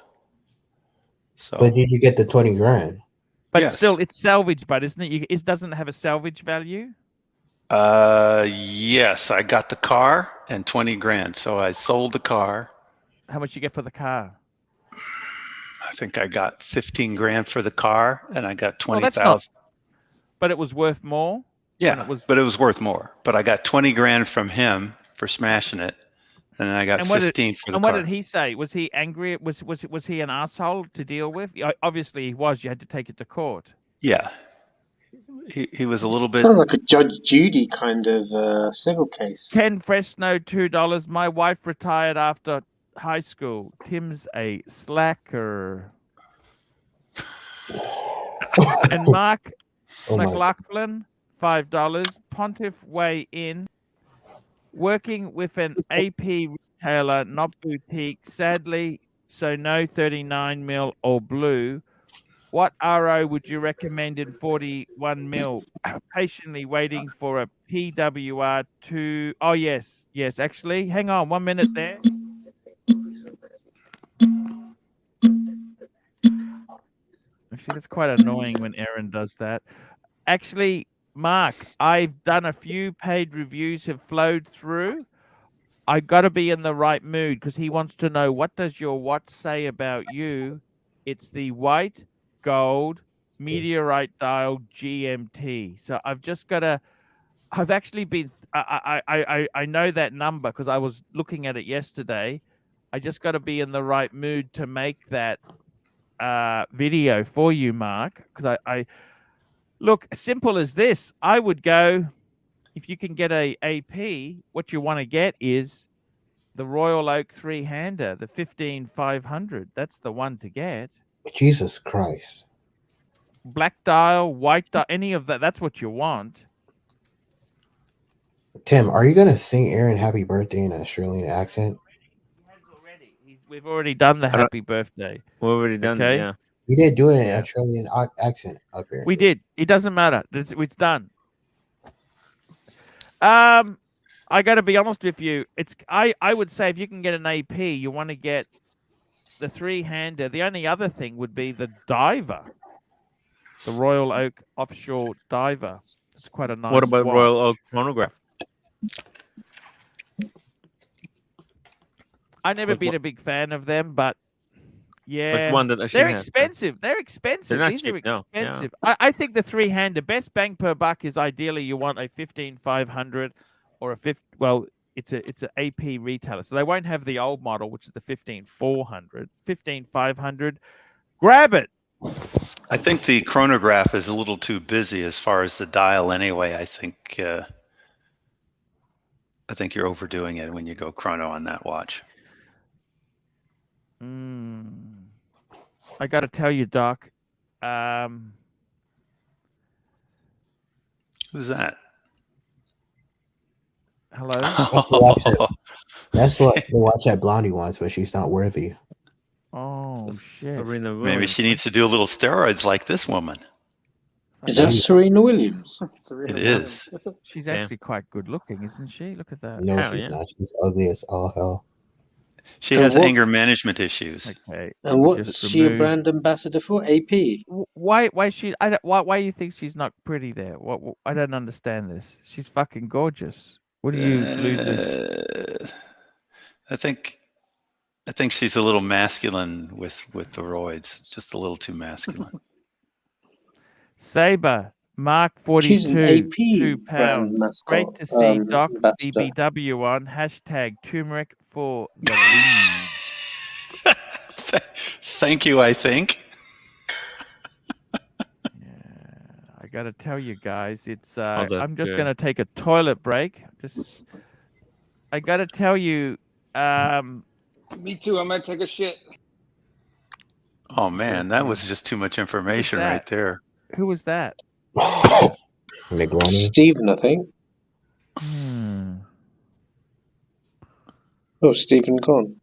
So. But did you get the 20 grand? But still, it's salvage, but isn't it? It doesn't have a salvage value. Yes, I got the car and 20 grand. So I sold the car. How much you get for the car? I think I got 15 grand for the car and I got 20,000. Well, but it was worth more? Yeah, but it was worth more. But I got 20 grand from him for smashing it. And then I got 15 for the car. And what did he say? Was he angry? Was he an asshole to deal with? Obviously he was. You had to take it to court. Yeah. He was a little bit... Sounds like a Judge Judy kind of civil case. Ken Fresno, $2. My wife retired after high school. Tim's a slacker. And Mark McLaughlin, $5. Pontiff weigh in. Working with an AP retailer, not boutique. Sadly, so no 39 mil or blue. What RO would you recommend in 41 mil? Patiently waiting for a PWR to... Oh, yes. Yes, actually. Hang on 1 minute there. Actually, that's quite annoying when Aaron does that. Actually, Mark, I've done a few paid reviews have flowed through. I got to be in the right mood because he wants to know, what does your watch say about you? It's the white gold meteorite dial GMT. So I've just got to, I've actually been, I know that number because I was looking at it yesterday. I just got to be in the right mood to make that video for you, Mark, because I look, simple as this. I would go, if you can get a AP, what you want to get is the Royal Oak three-hander, the 15500. That's the one to get. Jesus Christ. Black dial, white dial, any of that. That's what you want. Tim, are you going to sing Aaron happy birthday in an Australian accent? We've already done the happy birthday. We've already done it, yeah. You did do it in an Australian accent up here. We did. It doesn't matter. It's done. I got to be honest with you. I would say if you can get an AP, you want to get the three-hander. The only other thing would be the diver, the Royal Oak offshore diver. It's quite a nice. What about watch. Royal Oak chronograph? I've never been a big fan of them, but yeah, one that they're expensive. They're expensive. They're not These cheap, are expensive. No. I think the three-hander best bang per buck is ideally you want a 15500 or a 50. Well, it's a AP retailer, so they won't have the old model, which is the 15400, 15500. Grab it. I think the chronograph is a little too busy as far as the dial anyway. I think you're overdoing it when you go chrono on that watch. I got to tell you, Doc. Who's that? Hello. That's what the watch that Blondie wants, but she's not worthy. Oh shit! Serena Maybe Williams. she needs to do a little steroids like this woman. Is that Serena Williams? It is. She's actually quite good looking, isn't she? Look at that. No, she's not. She's ugly as all hell. She has anger management issues. Okay. And what's she a brand ambassador for? AP. Why she? Why you think she's not pretty there? What I don't understand this. She's fucking gorgeous. What do you losers? I think she's a little masculine with the roids. Just a little too masculine. Saber, Mark 42, £2. Great to see Doc BBW on #turmeric for the lead. Thank you, I think. I got to tell you guys, it's I'm just going to take a toilet break. I got to tell you Me too. I'm going to take a shit. Oh man, that was just too much information right there. Who was that? Stephen, I think. Oh, Stephen gone.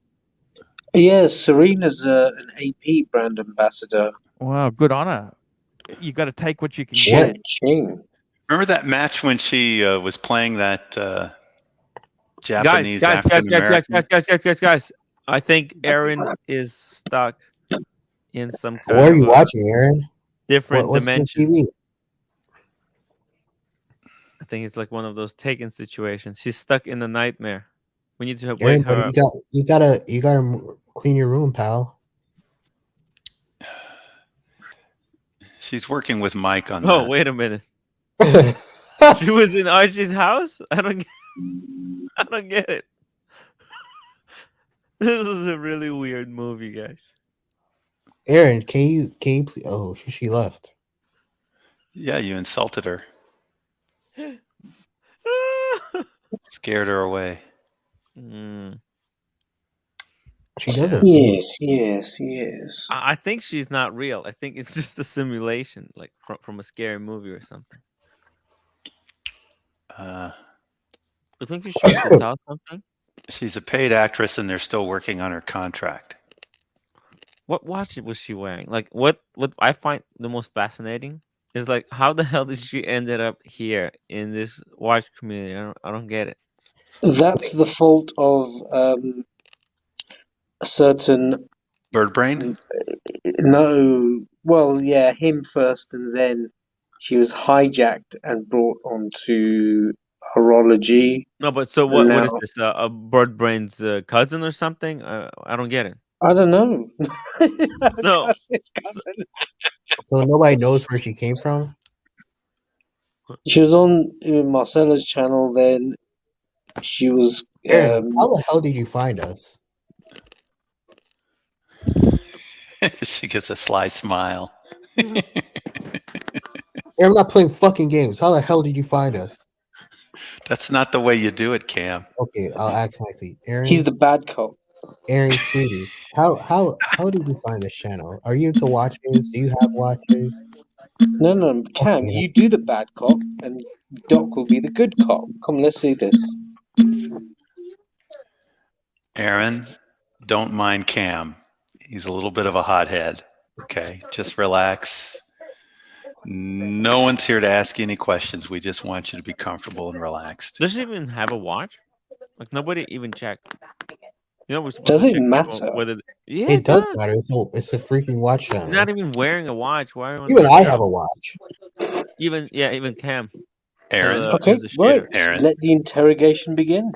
Yeah, Serena's an AP brand ambassador. Wow, good honor. You got to take what you can get. Remember that match when she was playing that Japanese guys. I think Aaron is stuck in some kind What are you watching, Aaron? Different what's dimension. TV? I think it's like one of those Taken situations. She's stuck in a nightmare. We need to Aaron, wake her up. you gotta clean your room, pal. She's working with Mike on that. Oh, wait a minute. She was in Archie's house? I don't get it. This is a really weird movie, guys. Aaron, can you please? Oh, she left. Yeah, you insulted her. Scared her away. She doesn't. Yes. I think she's not real. I think it's just a simulation, like from a scary movie or something. I think she's trying to tell something. She's a paid actress, and they're still working on her contract. What watch was she wearing? Like, what I find the most fascinating is like, how the hell did she ended up here in this watch community? I don't get it. That's the fault of a certain Bird Brain. No, well, yeah, him first, and then she was hijacked and brought onto horology. No, but so what is this? A Bird Brain's cousin or something? I don't get it. I don't know. No. His cousin. So nobody knows where she came from? She was on Marcella's channel then. She was... Aaron, how the hell did you find us? She gets a sly smile. Aaron, I'm not playing fucking games. How the hell did you find us? That's not the way you do it, Cam. Okay, I'll ask nicely. Aaron, he's the bad cop. Aaron, sweetie, how did you find this channel? Are you into watches? Do you have watches? No, Cam, Okay. you do the bad cop, and Doc will be the good cop. Come, let's see this. Aaron, don't mind Cam. He's a little bit of a hothead. Okay, just relax. No one's here to ask you any questions. We just want you to be comfortable and relaxed. Does she even have a watch? Like, nobody even checked. You know, does it matter? Whether it does matter. It's a freaking watch channel. Not even wearing a watch. Why? Even I have a watch. Even Cam. Aaron. Okay, right. Aaron. Let the interrogation begin.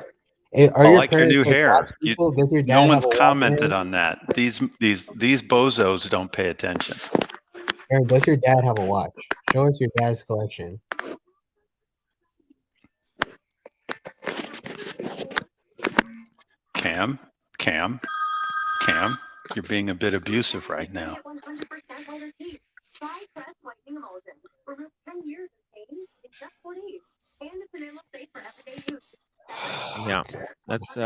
Are I your like your new hair. Does your dad No have one's a watch commented hair? on that. These bozos don't pay attention. Aaron, does your dad have a watch? Show us your dad's collection. Cam, you're being a bit abusive right now. Yeah, that's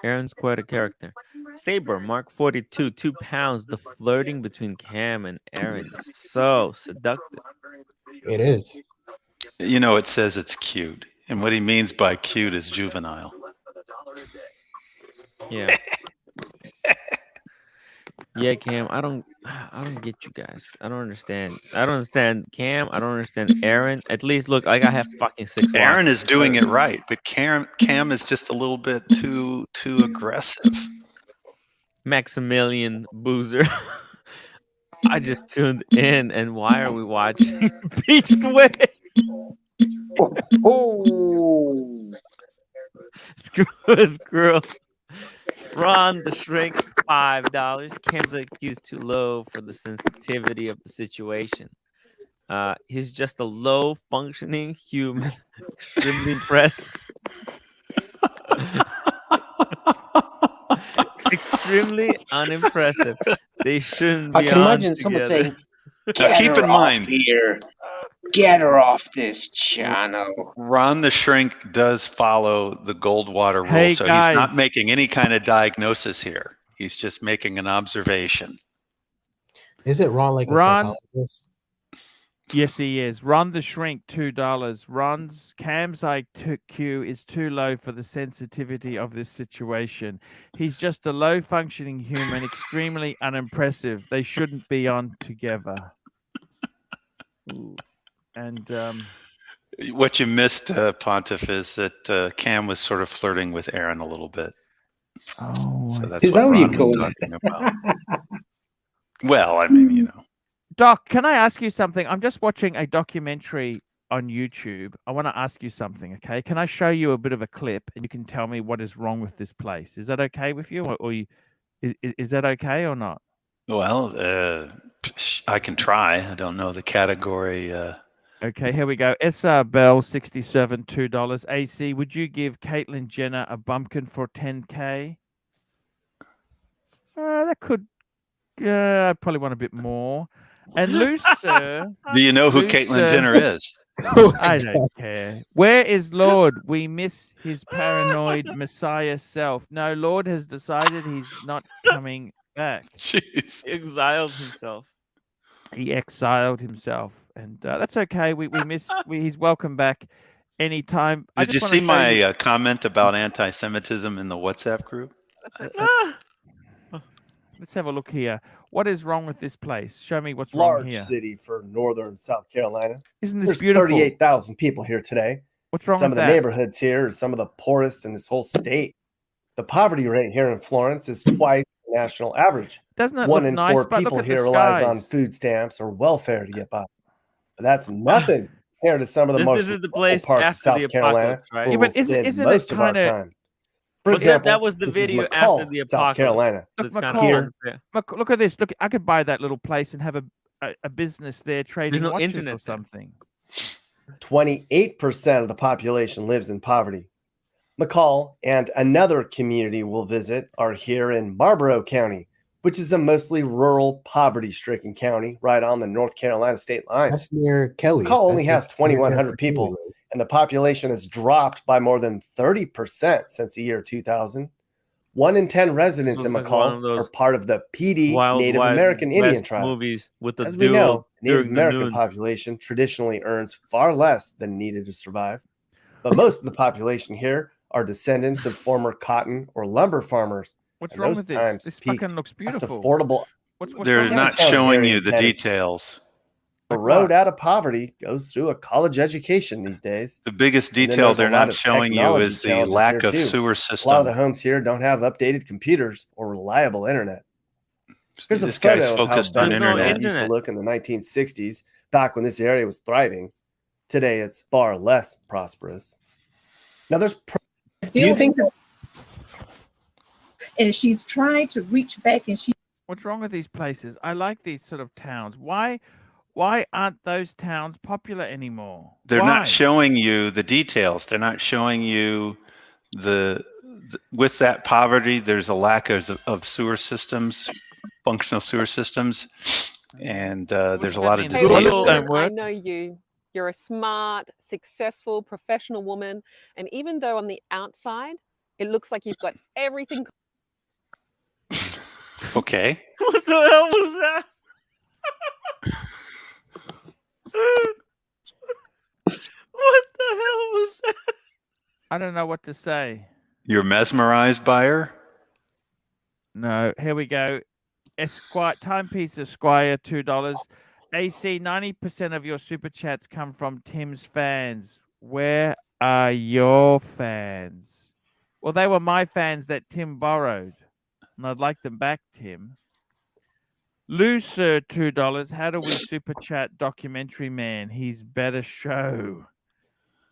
Aaron's quite a character. Saber, Mark 42, 2 pounds. The flirting between Cam and Aaron is so seductive. It is. You know, it says it's cute, and what he means by cute is juvenile. Yeah. Yeah, Cam, I don't get you guys. I don't understand. I don't understand Cam. I don't understand Aaron. At least look, like I have fucking 6 Aaron watches. is doing it right, but Cam is just a little bit too aggressive. Maximilian Boozer. I just tuned in, and why are we watching Beached Way? Oh, Squirrel. Ron the Shrink, $5. Cam's accused too low for the sensitivity of the situation. He's just a low functioning human, extremely impressed. Extremely unimpressive. They shouldn't I be can on imagine someone together. saying, Now, keep in mind, here. Get her off this channel. Ron the Shrink does follow the Goldwater rule, Hey, so he's not guys. making any kind of diagnosis here. He's just making an observation. Is it Ron like a Ron? psychologist? Yes, he is. Ron the Shrink, $2. Ron's Cam's IQ is too low for the sensitivity of this situation. He's just a low functioning human, extremely unimpressive. They shouldn't be on together. Ooh. And What you missed, Pontiff, is that Cam was sort of flirting with Aaron a little bit. oh, So I that's Is what that what you Ron was call talking about. Well, I mean, you know. Doc, can I ask you something? I'm just watching a documentary on YouTube. I want to ask you something, okay? Can I show you a bit of a clip and you can tell me what is wrong with this place? Is that okay with you? Or is that okay or not? Well, I can try. I don't know the category. Okay, here we go. SR Bell, 67, $2. AC, would you give Caitlyn Jenner a bumpkin for 10K? That could, I probably want a bit more. And Loose, sir. Do you know who Loose, Caitlyn Jenner is? I don't care. Where is Lord? We miss his paranoid messiah self. No, Lord has decided he's not coming back. Jeez. He exiled himself. He exiled himself, and that's okay. We miss. He's welcome back anytime. I Did you just wanna see show you- my comment about anti-Semitism in the WhatsApp group? Let's have a look here. What is wrong with this place? Show me what's Large wrong here. city for northern South Carolina. Isn't this There's beautiful? 38,000 people here today. What's wrong Some with of the that? neighborhoods here are some of the poorest in this whole state. The poverty rate here in Florence is twice the national average. Doesn't it One look in nice? four But look people at the here relies on skies. food stamps or welfare to get by. But that's nothing compared to some of the This most is the rural place parts of after South the Carolina, apocalypse, right? where Yeah, we'll but isn't spend it most of our kinda- time. For But example, that was the this is video McCall, after the South apocalypse. Carolina. Look, That's kind McCall, of unfair. Look at this. Look, I could buy that little place and have a business there trading no watches internet or there. something. 28% of the population lives in poverty. McCall and another community we'll visit are here in Marlborough County, which is a mostly rural, poverty-stricken county right on the North Carolina state line. That's near Kelly. McCall only has That's near 2,100 Kelly. people, and the population has dropped by more than 30% since the year 2000. 1 in 10 residents So in it's like one McCall of those are part of the PD Wild Native Wild American Indian West tribe. movies with the As we duel know, Native during the American noon. population traditionally earns far less than needed to survive. But most of the population here are descendants of former cotton or lumber farmers. What's and wrong those with this? times This peaked. fucking looks That's beautiful. affordable. What's They're wrong with not it? Town showing here you in the Tennessee. details. The Like road what? out of poverty goes through a college education these days. The biggest And then detail there's a they're lot not of showing you technology is the challenges lack here of too. sewer A lot of system. the homes here don't have updated computers or reliable internet. Here's a This guy's photo of how focused on There's no Bakersfield internet. used to internet. look in the 1960s, back when this area was thriving. Today, it's far less prosperous. Now, do you think that and she's trying to reach back and she What's wrong with these places? I like these sort of towns. Why aren't those towns popular anymore? They're Why? not showing you the details. They're not showing you the with that poverty, there's a lack of sewer systems, functional sewer systems, and there's a lot of mean? Hey, disease Toilets there. don't work. I know you. You're a smart, successful, professional woman. And even though on the outside, it looks like you've got everything. Okay. What the hell was that? What the hell was that? I don't know what to say. You're mesmerized by her? No, here we go. Esquire timepiece Esquire $2. AC 90% of your super chats come from Tim's fans. Where are your fans? Well, they were my fans that Tim borrowed, and I'd like them back, Tim. Looser $2. How do we super chat documentary man? He's better show.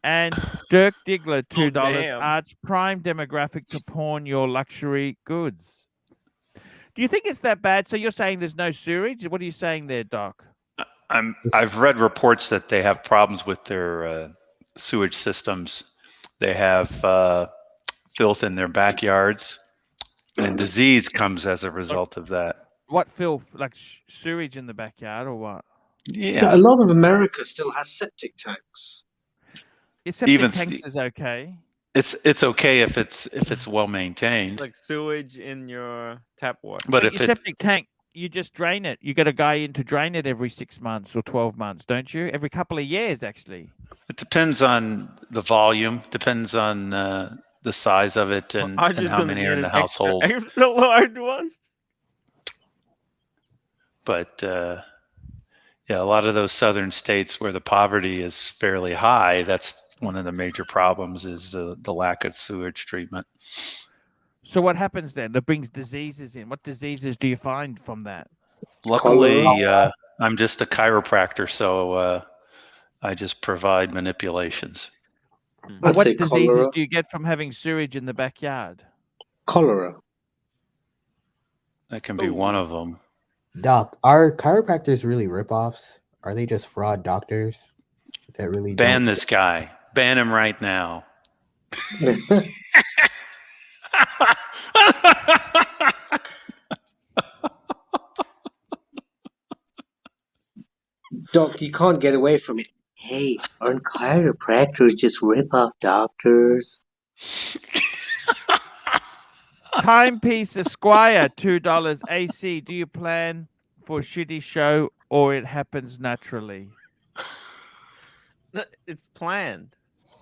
And Dirk Diggler $2. damn. Arch prime demographic to pawn your luxury goods. Do you think it's that bad? So you're saying there's no sewage? What are you saying there, Doc? I've read reports that they have problems with their sewage systems. They have filth in their backyards, and disease comes as a result of that. What filth? Like sewage in the backyard or what? Yeah. A lot of America still has septic tanks. Your septic Even tanks is okay. It's okay if it's well maintained. Like sewage in your tap water. But Your if it septic tank, you just drain it. You get a guy in to drain it every 6 months or 12 months, don't you? Every couple of years, actually. it depends on the volume, depends on the size of it, and how many are in the household. Extra large one. But yeah, a lot of those southern states where the poverty is fairly high, that's one of the major problems is the lack of sewage treatment. So what happens then? That brings diseases in. What diseases do you find from that? Luckily, I'm just a chiropractor, so I just provide manipulations. But what diseases do you get from having sewage in the backyard? Cholera. That can be one of them. Doc, are chiropractors really ripoffs? Are they just fraud doctors that really ban this guy? Ban him right now. Doc, you can't get away from it. Hey, aren't chiropractors just rip-off doctors? Timepiece Esquire $2. AC, do you plan for a shitty show or it happens naturally? It's planned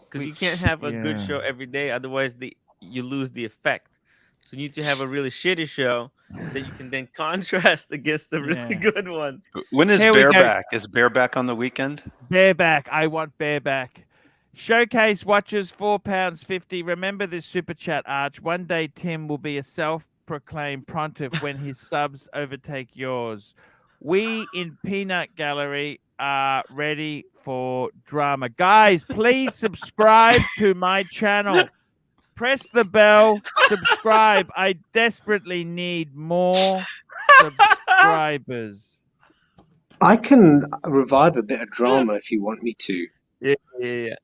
because you can't have a good show every day. Otherwise, you lose the effect. So you need to have a really shitty show that you can then contrast against the really good one. When is Bareback? Is Bareback on the weekend? Bareback. I want Bareback. Showcase watches £4.50. Remember this super chat, Arch. One day Tim will be a self-proclaimed pontiff when his subs overtake yours. We in Peanut Gallery are ready for drama. Guys, please subscribe to my channel. Press the bell. Subscribe. I desperately need more subscribers. I can revive a bit of drama if you want me to. Yeah.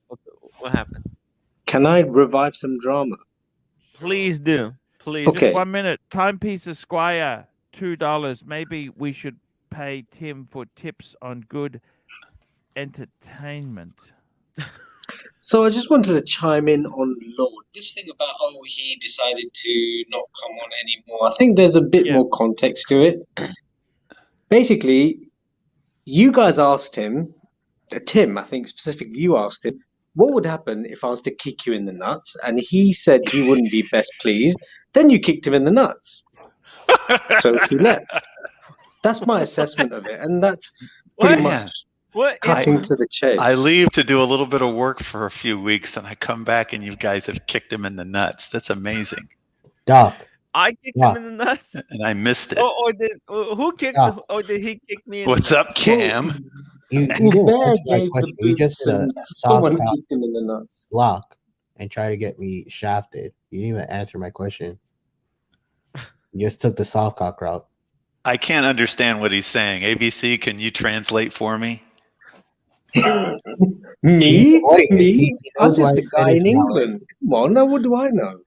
What happened? Can I revive some drama? Please do. Please. Okay. Just 1 minute. Timepiece Esquire, $2. Maybe we should pay Tim for tips on good entertainment. So I just wanted to chime in on Lord. This thing about, he decided to not come on anymore. I think there's a bit more context to it. Basically, you guys asked him, Tim, I think specifically you asked him, what would happen if I was to kick you in the nuts? And he said he wouldn't be best pleased. Then you kicked him in the nuts. So he left. That's my assessment of it. And that's pretty much cutting to the chase. I leave to do a little bit of work for a few weeks, and I come back, and you guys have kicked him in the nuts. That's amazing. Doc. I kicked him in the nuts? And I missed it. Who kicked or did he kick me in What's the up, Cam? You just did a soft kicked him in the nuts. block and try to get me shafted. You didn't even answer my question. You just took the soft cock route. I can't understand what he's saying. ABC, can you translate for me? Me? I'm just a guy in England. Come on, now what do I know?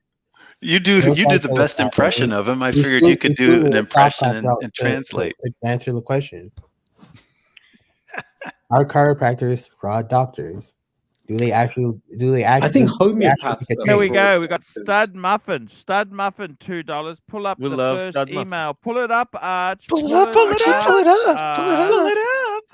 You do the best impression of him. I figured you could do an impression and translate. To answer the question, are chiropractors fraud doctors? Do they actually? I think homeopaths. Here we go. We got Stud Muffin. Stud Muffin, $2. Pull up We the love first Stud Muffin. email. Pull it up, Arch. Pull it up, Archie. Pull it up. Pull it up. Pull it up.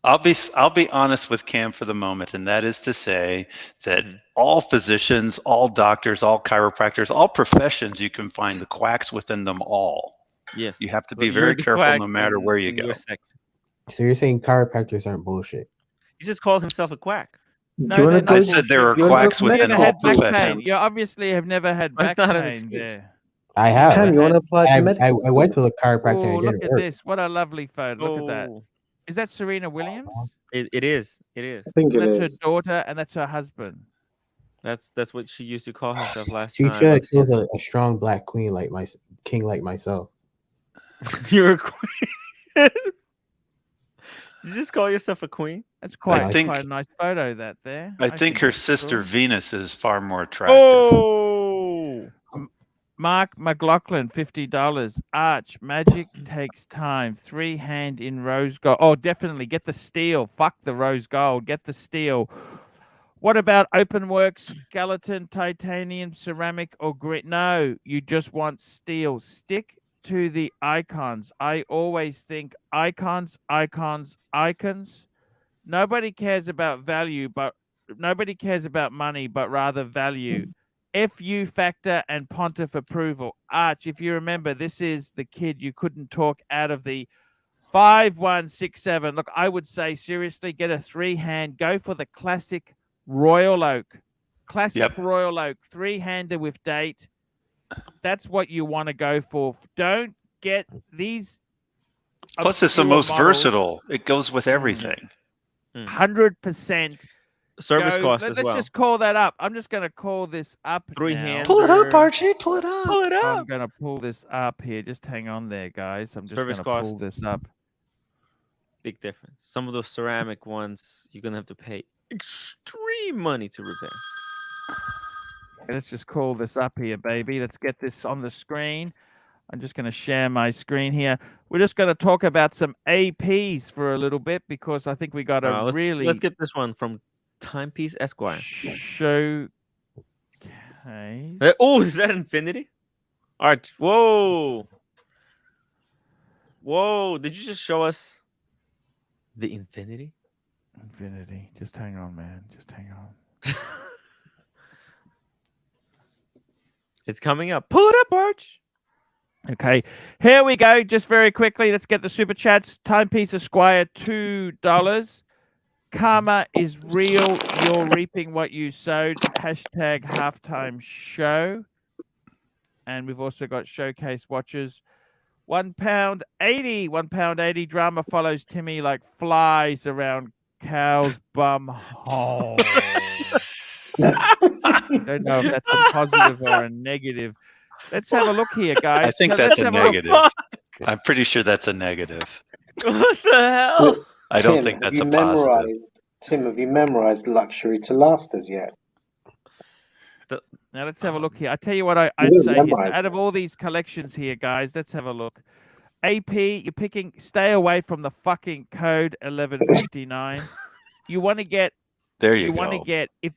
I'll be honest with Cam for the moment, and that is to say that all physicians, all doctors, all chiropractors, all professions, you can find the quacks within them all. Yes. You have to be very careful no matter where you go. So you're saying chiropractors aren't bullshit? He just called himself a quack. No, I said there are quacks within all professions. You obviously have never had back pain there. I have. Cam, you want to apply for medical? I went to the chiropractor. Oh, and look it at worked. this. What a lovely photo. Look at that. Is that Serena Williams? It is. It is. I think that's it her is. daughter, and that's her husband. That's what she used to call herself last She time. should have chosen a strong black queen like my king, like myself. You're a queen. Did you just call yourself a queen? That's quite a nice photo. That there. I think her sister Venus is far more attractive. Oh, Mark McLaughlin, $50. Arch, magic takes time. 3-hand in rose gold. Oh, definitely get the steel. Fuck the rose gold. Get the steel. What about open work, skeleton, titanium, ceramic, or grit? No, you just want steel. Stick to the icons. I always think icons. Nobody cares about value, but nobody cares about money, but rather value. FU factor and pontiff approval. Arch, if you remember, this is the kid you couldn't talk out of the 5167. Look, I would say seriously, get a 3-hand. Go for the classic Royal Oak. Royal Oak, 3-hander with date. That's what you want to go for. Don't get these. Plus, it's the most versatile. It goes with everything. 100%. Service cost as well. Let's just call that up. I'm just going to call this up. 3-hander. Pull it up, Archie. Pull it up. Pull it up. I'm going to pull this up here. Just hang on there, guys. I'm just going to pull this up. Big difference. Some of those ceramic ones, you're going to have to pay extreme money to repair. Let's just call this up here, baby. Let's get this on the screen. I'm just going to share my screen here. We're just going to talk about some APs for a little bit because I think we got a let's get this one from Timepiece Esquire. Showcase. Oh, is that Infinity? Arch. Whoa. Whoa. Did you just show us the Infinity? Infinity. Just hang on, man. Just hang on. It's coming up. Pull it up, Arch. Okay, here we go. Just very quickly, let's get the super chats. Timepiece Esquire, $2. Karma is real. You're reaping what you sowed. Hashtag halftime show. And we've also got showcase watches. £1.80. £1.80. Drama follows Timmy like flies around cow's bum hole. Don't know if that's a positive or a negative. Let's have a look here, guys. I think that's a negative. I'm pretty sure that's a negative. What the hell? I don't think that's a positive. Tim, have you memorized Luxury to Last as yet? Now let's have a look here. I tell you what I'd say here. Out of all these collections here, guys, let's have a look. AP, you're picking. Stay away from the fucking code 1159. You want to get. There you go. Want to get. If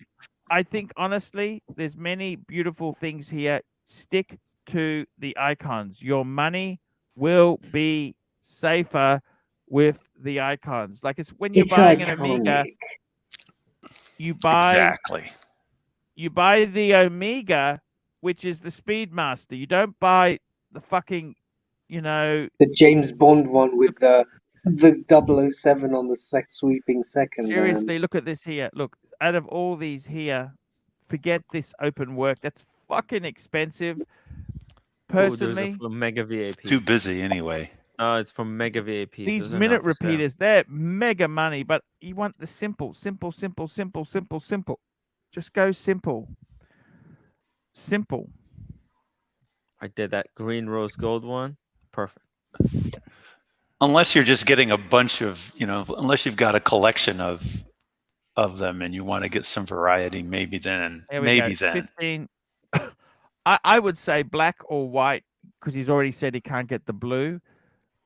I think honestly, there's many beautiful things here. Stick to the icons. Your money will be safer with the icons. Like it's when you're buying an Omega, you buy you buy the Omega, which is the Speedmaster. You don't buy the fucking, the James Bond one with the 007 on the sweeping second. Seriously, look at this here. Look, out of all these here, forget this open work. That's fucking expensive. Personally, from Mega VIP. It's too busy anyway. It's from Mega VIP. These minute repeaters, they're mega money, but you want the simple. Just go simple. Simple. I did that green rose gold one. Perfect. Unless you're just getting a bunch of, unless you've got a collection of them and you want to get some variety, maybe then. 15. I would say black or white because he's already said he can't get the blue.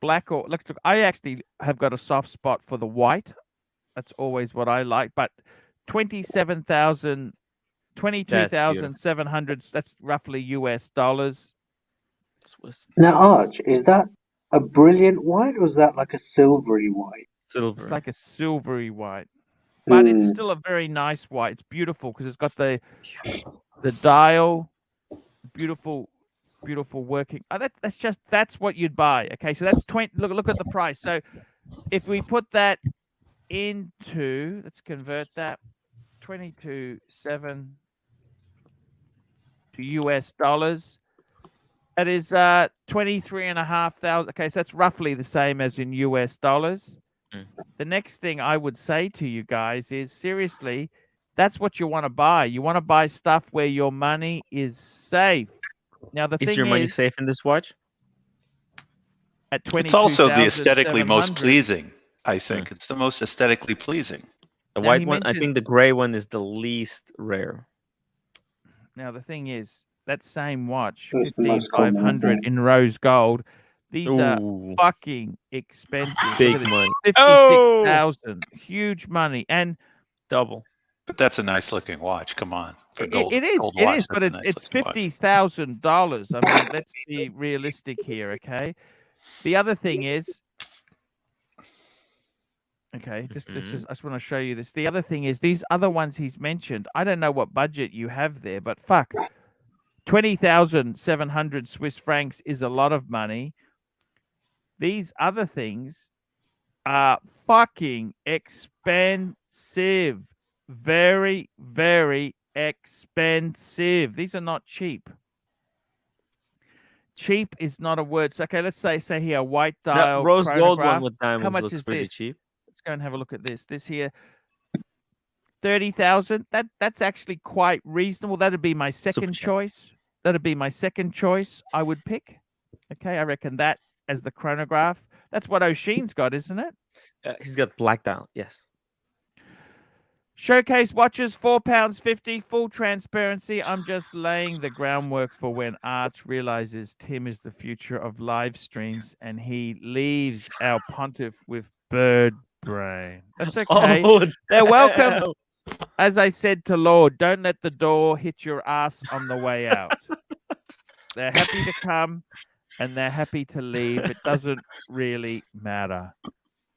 Black or look, I actually have got a soft spot for the white. That's always what I like. But 27,000, 22,700. That's roughly US dollars. Swiss Now, francs. Arch, is that a brilliant white or is that like a silvery white? Silver. It's like a silvery white, but it's still a very nice white. It's beautiful because it's got the dial, beautiful working. That's what you'd buy. Okay, so that's 20. Look at the price. So if we put that into, let's convert that 22.7 to US dollars. That is 23,500. Okay, so that's roughly the same as in US dollars. The next thing I would say to you guys is seriously, that's what you want to buy. You want to buy stuff where your money is safe. Now the thing is your money safe in this watch? At 22,700. It's also the aesthetically most pleasing. I think it's the most aesthetically pleasing. The white one. I think the gray one is the least rare. Now the thing is, that same watch, 15,500 in rose gold. These are fucking expensive. Big money. 56,000. Huge money and double. But that's a nice looking watch. Come on. For gold, it is. gold It watch, is. But it's $50,000. I mean, let's be realistic here, okay? The other thing is, okay, I just want to show you this. The other thing is these other ones he's mentioned. I don't know what budget you have there, but fuck. 20,700 Swiss francs is a lot of money. These other things are fucking expensive. Very, very expensive. These are not cheap. Cheap is not a word. So, okay, let's say here white dial rose gold one chronograph. with diamonds. How much looks is really this? cheap. Let's go and have a look at this. This here, 30,000. That's actually quite reasonable. That'd be my second choice. That'd be my second choice. I would pick. Okay, I reckon that as the chronograph. That's what O'Sheen's got, isn't it? He's got black dial. Yes. Showcase watches, £4.50, full transparency. I'm just laying the groundwork for when Arch realizes Tim is the future of live streams and he leaves our pontiff with bird brain. That's okay. Oh, they're welcome. As I said to Lord, don't let the door hit your ass on the way out. They're happy to come and they're happy to leave. It doesn't really matter.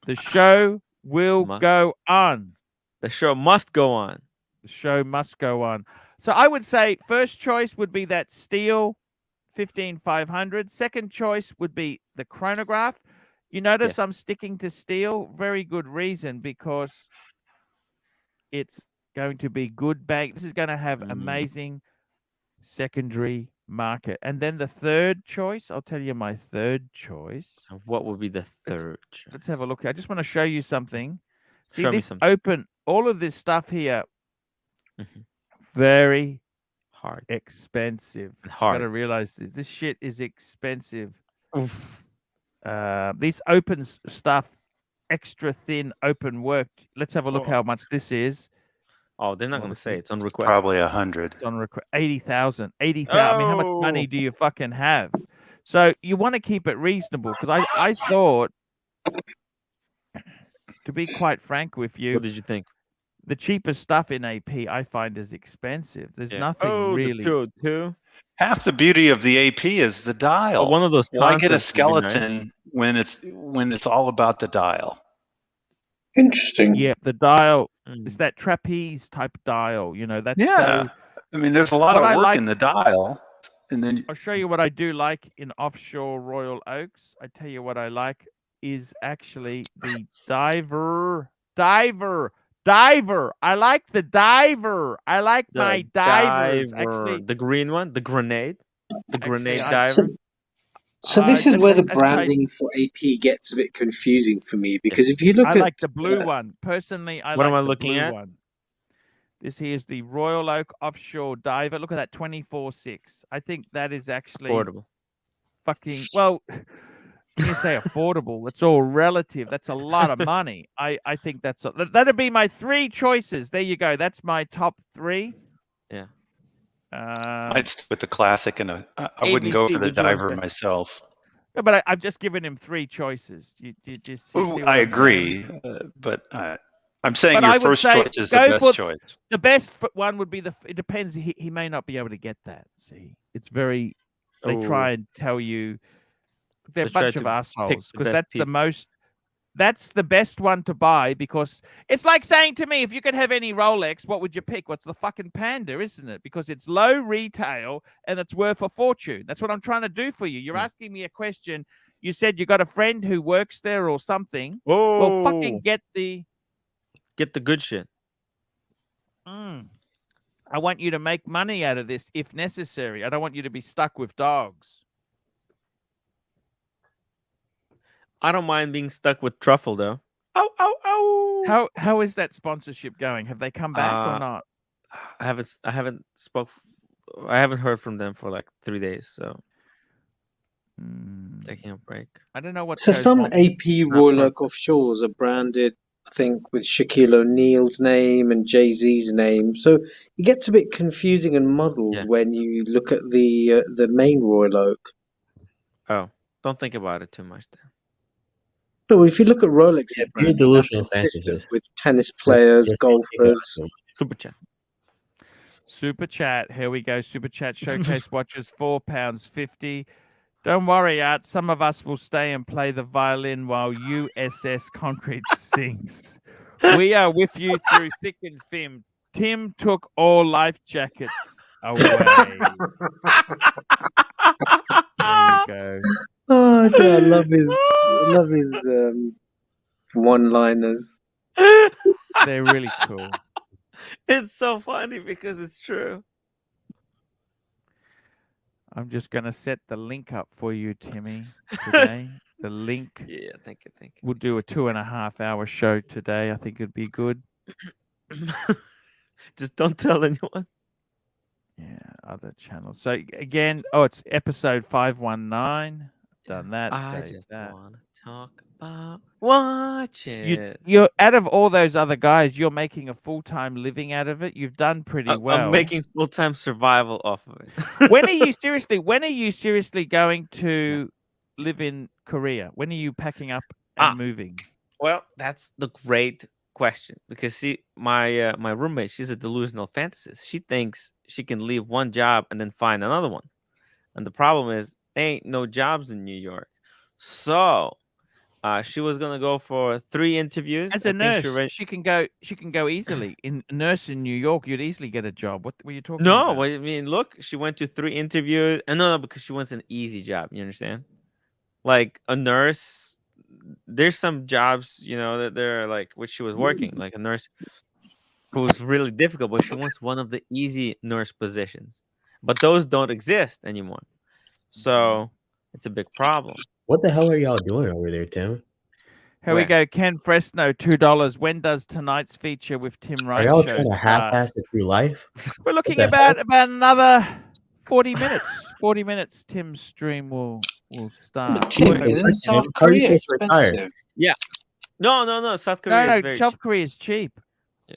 The show will go on. The show must go on. The show must go on. So I would say first choice would be that steel 15,500. Second choice would be the chronograph. You notice I'm sticking to steel. Very good reason, because it's going to be good bang. This is going to have amazing secondary market. And then the third choice, I'll tell you my third choice. What would be the third choice? Let's have a look. I just want to show you something. See, Show me this something. all of this stuff here, very hard, expensive. Hard. Got to realize this shit is expensive. These open stuff, extra thin open work. Let's have a look how much this is. Oh, they're not going to say. It's on request. Probably 100. It's on request. 80,000. 80,000. I mean, how much money do you fucking have? So you want to keep it reasonable, because I thought, to be quite frank with you, What did you think? The cheapest stuff in AP I find is expensive. There's nothing really. The Half the beauty of the AP is the dial. One of those. Why get a concepts would be skeleton when it's all about the dial? Interesting. Yeah, the dial is that trapeze type dial. You know, that's I mean, there's a lot of work in the dial, and then I'll show you what I do like in offshore Royal Oaks. I tell you what I like is actually the diver. I like the diver. I like my divers. Actually, the green one, the grenade, Actually, diver. So this is where the branding for AP gets a bit confusing for me, because if you look I at like the blue one. Personally, I What like am I the looking blue at? one. This here is the Royal Oak Offshore Diver. Look at that, 24.6. I think that is actually Affordable. fucking, well, when you say affordable, it's all relative. That's a lot of money. I think that'd be my three choices. There you go. That's my top three. Yeah. I'd stick with the classic, and I wouldn't go ABC, for the would you want to diver say? myself. No, but I've just given him 3 choices. You just you Ooh, see what I I'm saying? agree, but I'm saying But your I would first say choice is the go best for choice. the best one would be it depends. He may not be able to get that. See, it's very. They try and tell you they're a They try bunch of to pick assholes the because best that's the people. most. That's the best one to buy because it's like saying to me, if you could have any Rolex, what would you pick? What's the fucking Panda, isn't it? Because it's low retail and it's worth a fortune. That's what I'm trying to do for you. You're asking me a question. You said you got a friend who works there or something. Well, fucking get the good shit. I want you to make money out of this if necessary. I don't want you to be stuck with dogs. I don't mind being stuck with truffle though. Ow, ow, ow. How is that sponsorship going? Have they come back or not? I haven't heard from them for like 3 days, so taking a break. I don't know what. So some AP Royal offshores are branded, I think, with Shaquille O'Neal's name and Jay-Z's name. So it gets a bit confusing and muddled when you look at the main Royal Oak. Oh, don't think about it too much then. No, if you look at Rolex's you're brand, delusional that's consistent fantasist. with tennis players, Just golfers. Super chat. Super chat. Here we go. Super chat showcase watches £4.50. Don't worry, Art. Some of us will stay and play the violin while USS Concrete sings. We are with you through thick and thin. Tim took all life jackets away. There you go. Oh, God, I love his one-liners. They're really cool. It's so funny because it's true. I'm just going to set the link up for you, Timmy, today. The link. Yeah, thank you. We'll do a 2.5-hour show today. I think it'd be good. Just don't tell anyone. Yeah, other channels. So again, it's episode 519. Done that. I Save just that. want to talk about watches. You're out of all those other guys, you're making a full-time living out of it. You've done pretty well. I'm making full-time survival off of it. When are you seriously going to live in Korea? When are you packing up and moving? Well, that's the great question because see, my roommate, she's a delusional fantasist. She thinks she can leave one job and then find another one, and the problem is there ain't no jobs in New York. So she was gonna go for 3 interviews. As a nurse, she can go easily. In a nurse in New York, you'd easily get a job. What were you talking about? No, I mean, look, she went to 3 interviews, and no, because she wants an easy job. You understand? Like a nurse, there's some jobs, that they're like which she was working, like a nurse who was really difficult, but she wants one of the easy nurse positions. But those don't exist anymore. So it's a big problem. What the hell are y'all doing over there, Tim? Here we go. Ken Fresno, $2. When does tonight's feature with Tim Are Wright y'all show trying to start? half-ass it through life? We're looking about another 40 minutes. 40 minutes. Tim's stream will start. Tim, isn't South Korea expensive? Yeah. No. South Korea is very South cheap. Korea is cheap.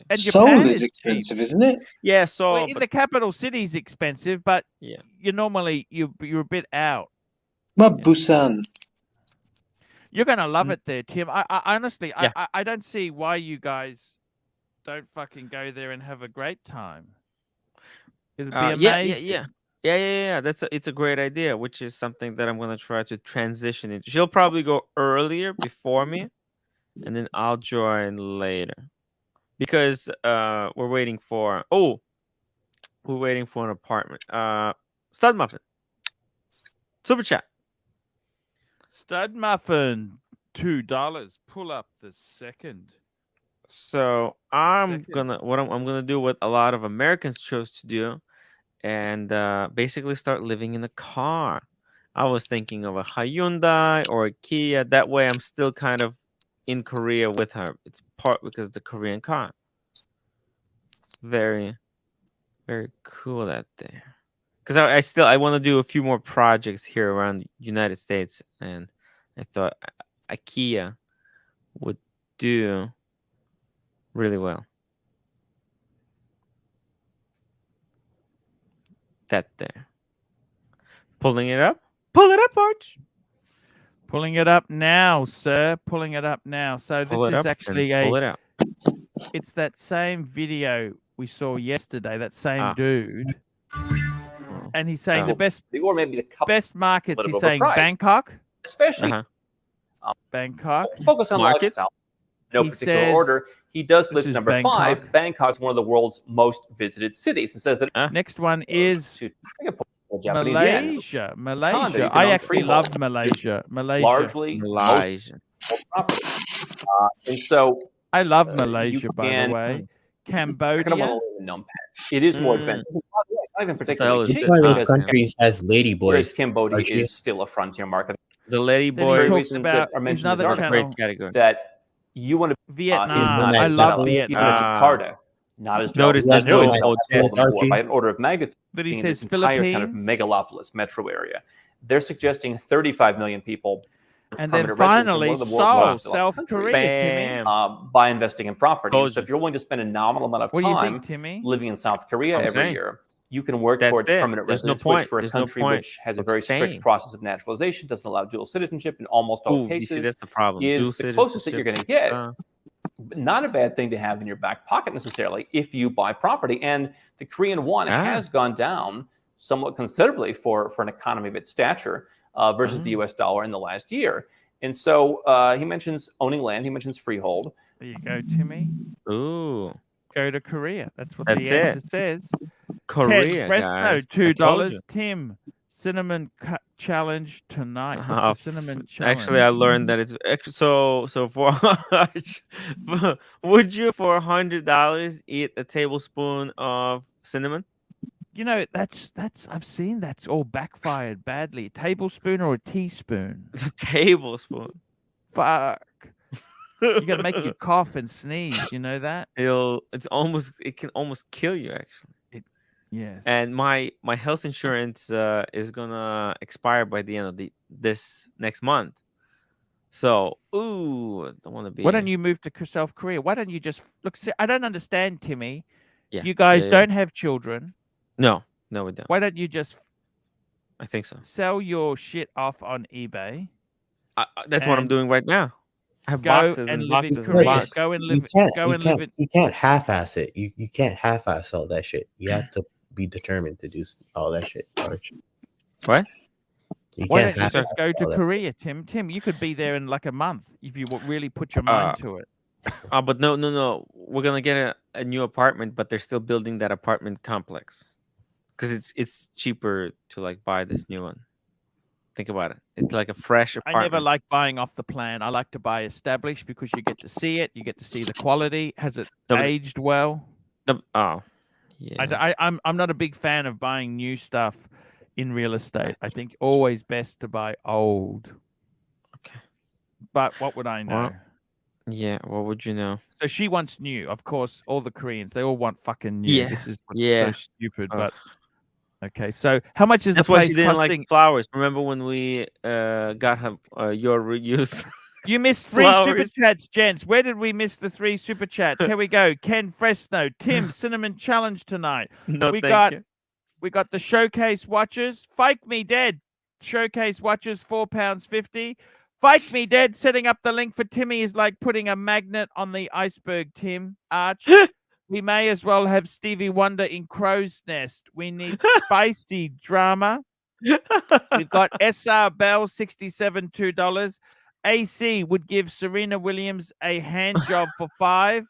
And Seoul Japan is expensive, cheap. isn't it? Yeah, so well, in the capital city is expensive, but yeah, you're a bit out. But Busan. You're gonna love it there, Tim. I honestly, I don't see why you guys don't fucking go there and have a great time. It'd be amazing. Yeah. It's a great idea, which is something that I'm gonna try to transition into. She'll probably go earlier before me, and then I'll join later. Because we're waiting for an apartment. Stud Muffin. Super chat. Stud Muffin, $2. Pull up the second. So I'm gonna do what a lot of Americans chose to do, and basically start living in a car. I was thinking of a Hyundai or a Kia. That way, I'm still kind of in Korea with her. It's part because it's a Korean car. It's very, very cool out there. Because I want to do a few more projects here around the United States, and I thought IKEA would do really well. that there. Pulling it up. Pull it up, Arch. Pulling it up now, sir. Pulling it up now. So Pull it this is up actually and pull it out. It's that same video we saw yesterday. That same dude, and he's saying the best, or maybe the couple best markets. little He's bit saying overpriced. Bangkok, especially Bangkok. focus on Market. lifestyle. No He particular says- order. He does This list is number Bangkok. 5. Bangkok's one of the world's most visited cities, and says that Next one is Japanese yen. Malaysia. Condo, Malaysia. you can I own actually freehold. love Malaysia. Malaysia. Largely Malaysia. property. And so I love you Malaysia, by the can- way. I kind of Cambodia. want to live in numpad. It is more advanced. It's not even particularly Which cheap. one of those because countries has lady Whereas boys? Cambodia Archie? is still a frontier market. The lady Then boy he talks reasons about that are mentioned another in this article channel. great category. that you want to Vietnam. that I love double? Vietnam. Jakarta, not as Notice there's no hotels. by an order of magnitude. But he being says this entire kind of Philippines. megalopolis metro area. They're suggesting 35 million people. And then permanent residents in finally, one of the world's Seoul, most developed South countries, Korea, Timmy. Bam. by investing in property. Told So you. if you're willing to spend a nominal amount of What do you time think, Timmy? living in South Korea I'm every saying. year, you can work That's towards it. permanent There's no residence, point. which for a There's no country point which has a of very strict staying. process of naturalization, doesn't allow dual citizenship in almost all Ooh, you cases, see, that's the problem. Dual is the closest that you're going to citizenship get. is, But not a bad thing to have in your back pocket necessarily if you buy property. And the Korean won has gone down somewhat considerably for an economy of its stature versus the US dollar in the last year. And so he mentions owning land. He mentions freehold. There you go, Timmy. Ooh. Go to Korea. That's what That's the answer it. says. Korea, Ken Fresno, guys. I $2. told you. Tim, cinnamon challenge tonight. What's Uh, the cinnamon challenge? Actually, I learned that it's so for would you for $100 eat a tablespoon of cinnamon? You know, that's I've seen that's all backfired badly. A tablespoon or a teaspoon? A tablespoon. Fuck. You're gonna make you cough and sneeze. You know that? It can almost kill you actually. Yes. And my health insurance is gonna expire by the end of this next month. So, ooh, I don't want to be. Why don't you move to South Korea? Why don't you just look? See, I don't understand, Timmy. Yeah. You guys yeah. don't have children. No, we don't. Why don't you just I think so. sell your shit off on eBay? That's what I'm and doing right now. I have Go boxes and and live in boxes and Korea. boxes. Go and You live. can't. Go You and live can't. in. You can't half-ass it. You can't half-ass all that shit. You have to be determined to do all that shit, Arch. What? You Why can't don't you half-ass just go to all that. Korea, Tim? Tim, you could be there in like a month if you really put your mind to it. But no. We're gonna get a new apartment, but they're still building that apartment complex because it's cheaper to like buy this new one. Think about it. It's like a fresh I apartment. never like buying off the plan. I like to buy established because you get to see it. You get to see the quality. Has it aged well? Oh, yeah. I'm not a big fan of buying new stuff in real estate. I think always best to buy old. Okay. But what would I know? Well, yeah. What would you know? So she wants new. Of course, all the Koreans, they all want fucking new. Yeah. This is Yeah. so stupid. But okay, so how much is That's the why place she didn't costing? like flowers. Remember when we got her your reused? You missed 3 super flowers? chats, gents. Where did we miss the 3 super chats? Here we go. Ken Fresno, Tim, cinnamon challenge tonight. No, we thank got you. we got the showcase watches. Fake me dead. Showcase watches, £4.50. Fake me dead. Setting up the link for Timmy is like putting a magnet on the iceberg. Tim, Arch. We may as well have Stevie Wonder in Crow's Nest. We need spicy drama. We've got SR Bell, 67 $2. AC would give Serena Williams a hand job for $5.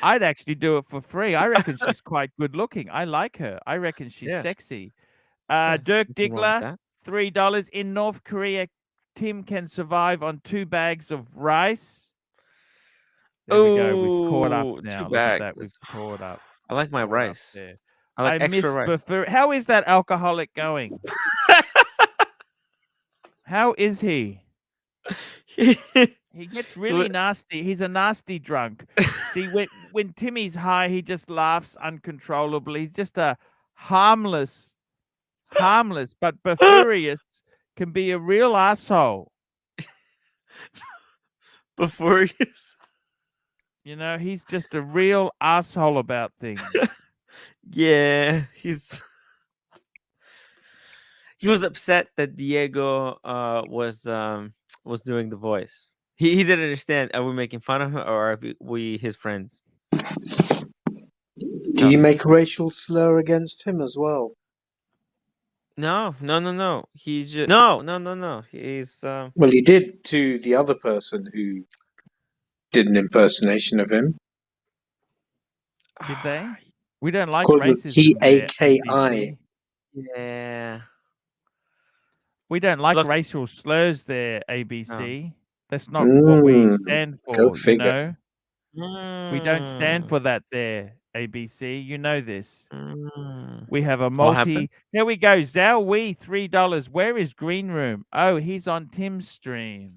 I'd actually do it for free. I reckon she's quite good looking. I like her. I reckon she's Yeah. sexy. Dirk nothing wrong with Diggler, that. $3. In North Korea, Tim can survive on 2 bags of rice. There we go. We've caught Ooh, up now. 2 Look at that. bags. We've caught up. I like my Caught up rice. there. I like extra rice. How is that alcoholic going? How is he? He gets really nasty. He's a nasty drunk. See, when Timmy's high, he just laughs uncontrollably. He's just a harmless, but Befurious can be a real asshole. Befurious. You know, he's just a real asshole about things. Yeah, he was upset that Diego was doing the voice. He didn't understand. Are we making fun of him or are we his friends? Did you make a racial slur against him as well? No. He's just no. He's Well, he did to the other person who did an impersonation of him. Did they? We don't like Called him racism there, TAKI. ABC. Yeah. We don't like Look, racial slurs there, ABC. That's not Mm, what we stand go for, you figure. know? We don't stand for that there, ABC. You know this. Mm. We have a What happened? There we go. Zhao Wei, $3. Where is Green Room? Oh, he's on Tim's stream.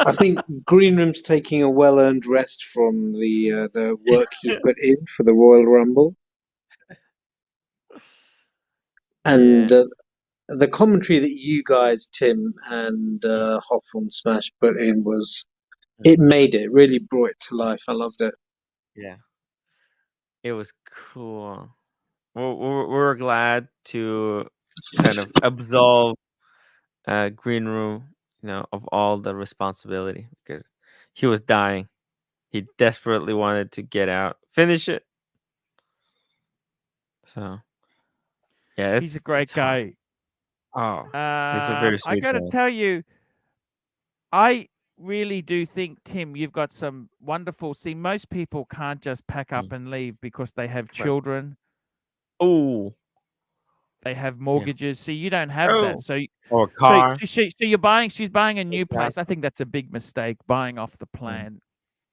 I think Green Room's taking a well-earned rest from the work he put in for the Royal Rumble, and the commentary that you guys, Tim and Hoff on Smash, put in it made it, really brought it to life. I loved it. Yeah. It was cool. We're glad to kind of absolve Green Room, of all the responsibility because he was dying. He desperately wanted to get out, finish it. So, yeah, He's a great guy. Oh, he's a very I sweet got to guy. tell you, I really do think, Tim, you've got some wonderful. See, most people can't just pack up and leave because they have children. Oh, they have mortgages. See, you don't have Oh. that. So, Or a car. So you're buying. She's buying a new Exactly. place. I think that's a big mistake. Buying off the plan.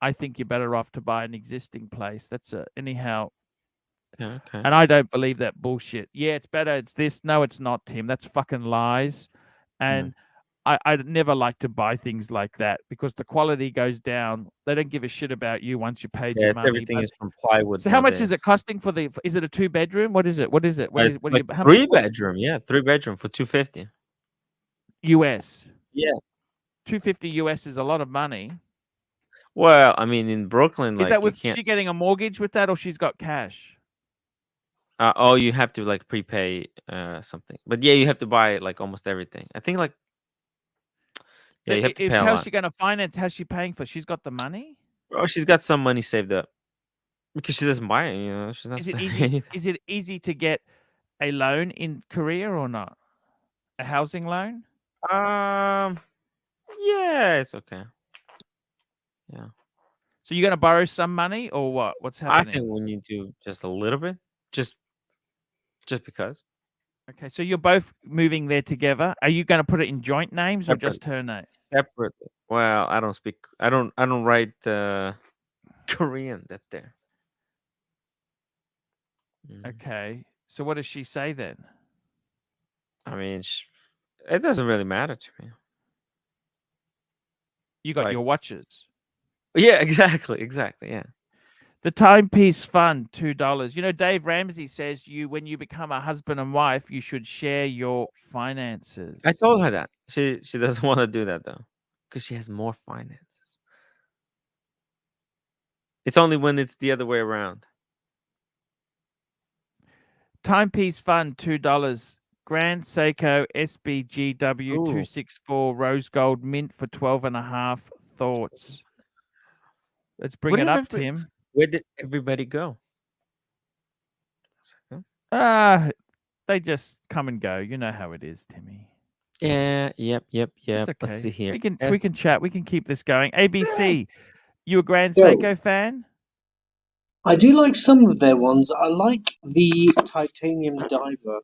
I think you're better off to buy an existing place. That's anyhow. Okay. And I don't believe that bullshit. Yeah, it's better. It's this. No, it's not, Tim. That's fucking lies. And I'd never like to buy things like that because the quality goes down. They don't give a shit about you once you paid your money. Everything is from plywood. So how much is nowadays. it costing for the? Is it a 2-bedroom? What is it? What is it? What is? It's What like do you? How much? 3-bedroom. Yeah, 3-bedroom for $250. US. Yeah. $250 US is a lot of money. Well, I mean, in Brooklyn, Is that with you can't. she getting a mortgage with that, or she's got cash? You have to like prepay something, but yeah, you have to buy like almost everything. I think like you have to pay a How's lot. she going to finance? How's she paying for? She's got the money. Oh, she's got some money saved up because she doesn't buy it. She's not. Is it easy? Is it easy to get a loan in Korea or not? A housing loan? Yeah, it's okay. Yeah. So you're going to borrow some money or what? What's happening? I think we need to just a little bit, just because. Okay, so you're both moving there together. Are you going to put it in joint names or just her name? Separately. Well, I don't speak. I don't write Korean that there. Okay, so what does she say then? I mean, it doesn't really matter to me. You got your watches. Yeah, exactly. Yeah. The Timepiece Fund, $2. You know, Dave Ramsey says when you become a husband and wife, you should share your finances. I told her that. She doesn't want to do that though, because she has more finances. It's only when it's the other way around. Timepiece Fund, $2. Grand Seiko SBGW 264 rose gold mint for 12.5. Thoughts. Let's bring it up, Tim. Where did everybody go? They just come and go. You know how it is, Timmy. Yeah. Yep. It's okay. Let's see here. We can chat. We can keep this going. ABC, you a Grand Seiko fan? I do like some of their ones. I like the titanium diver,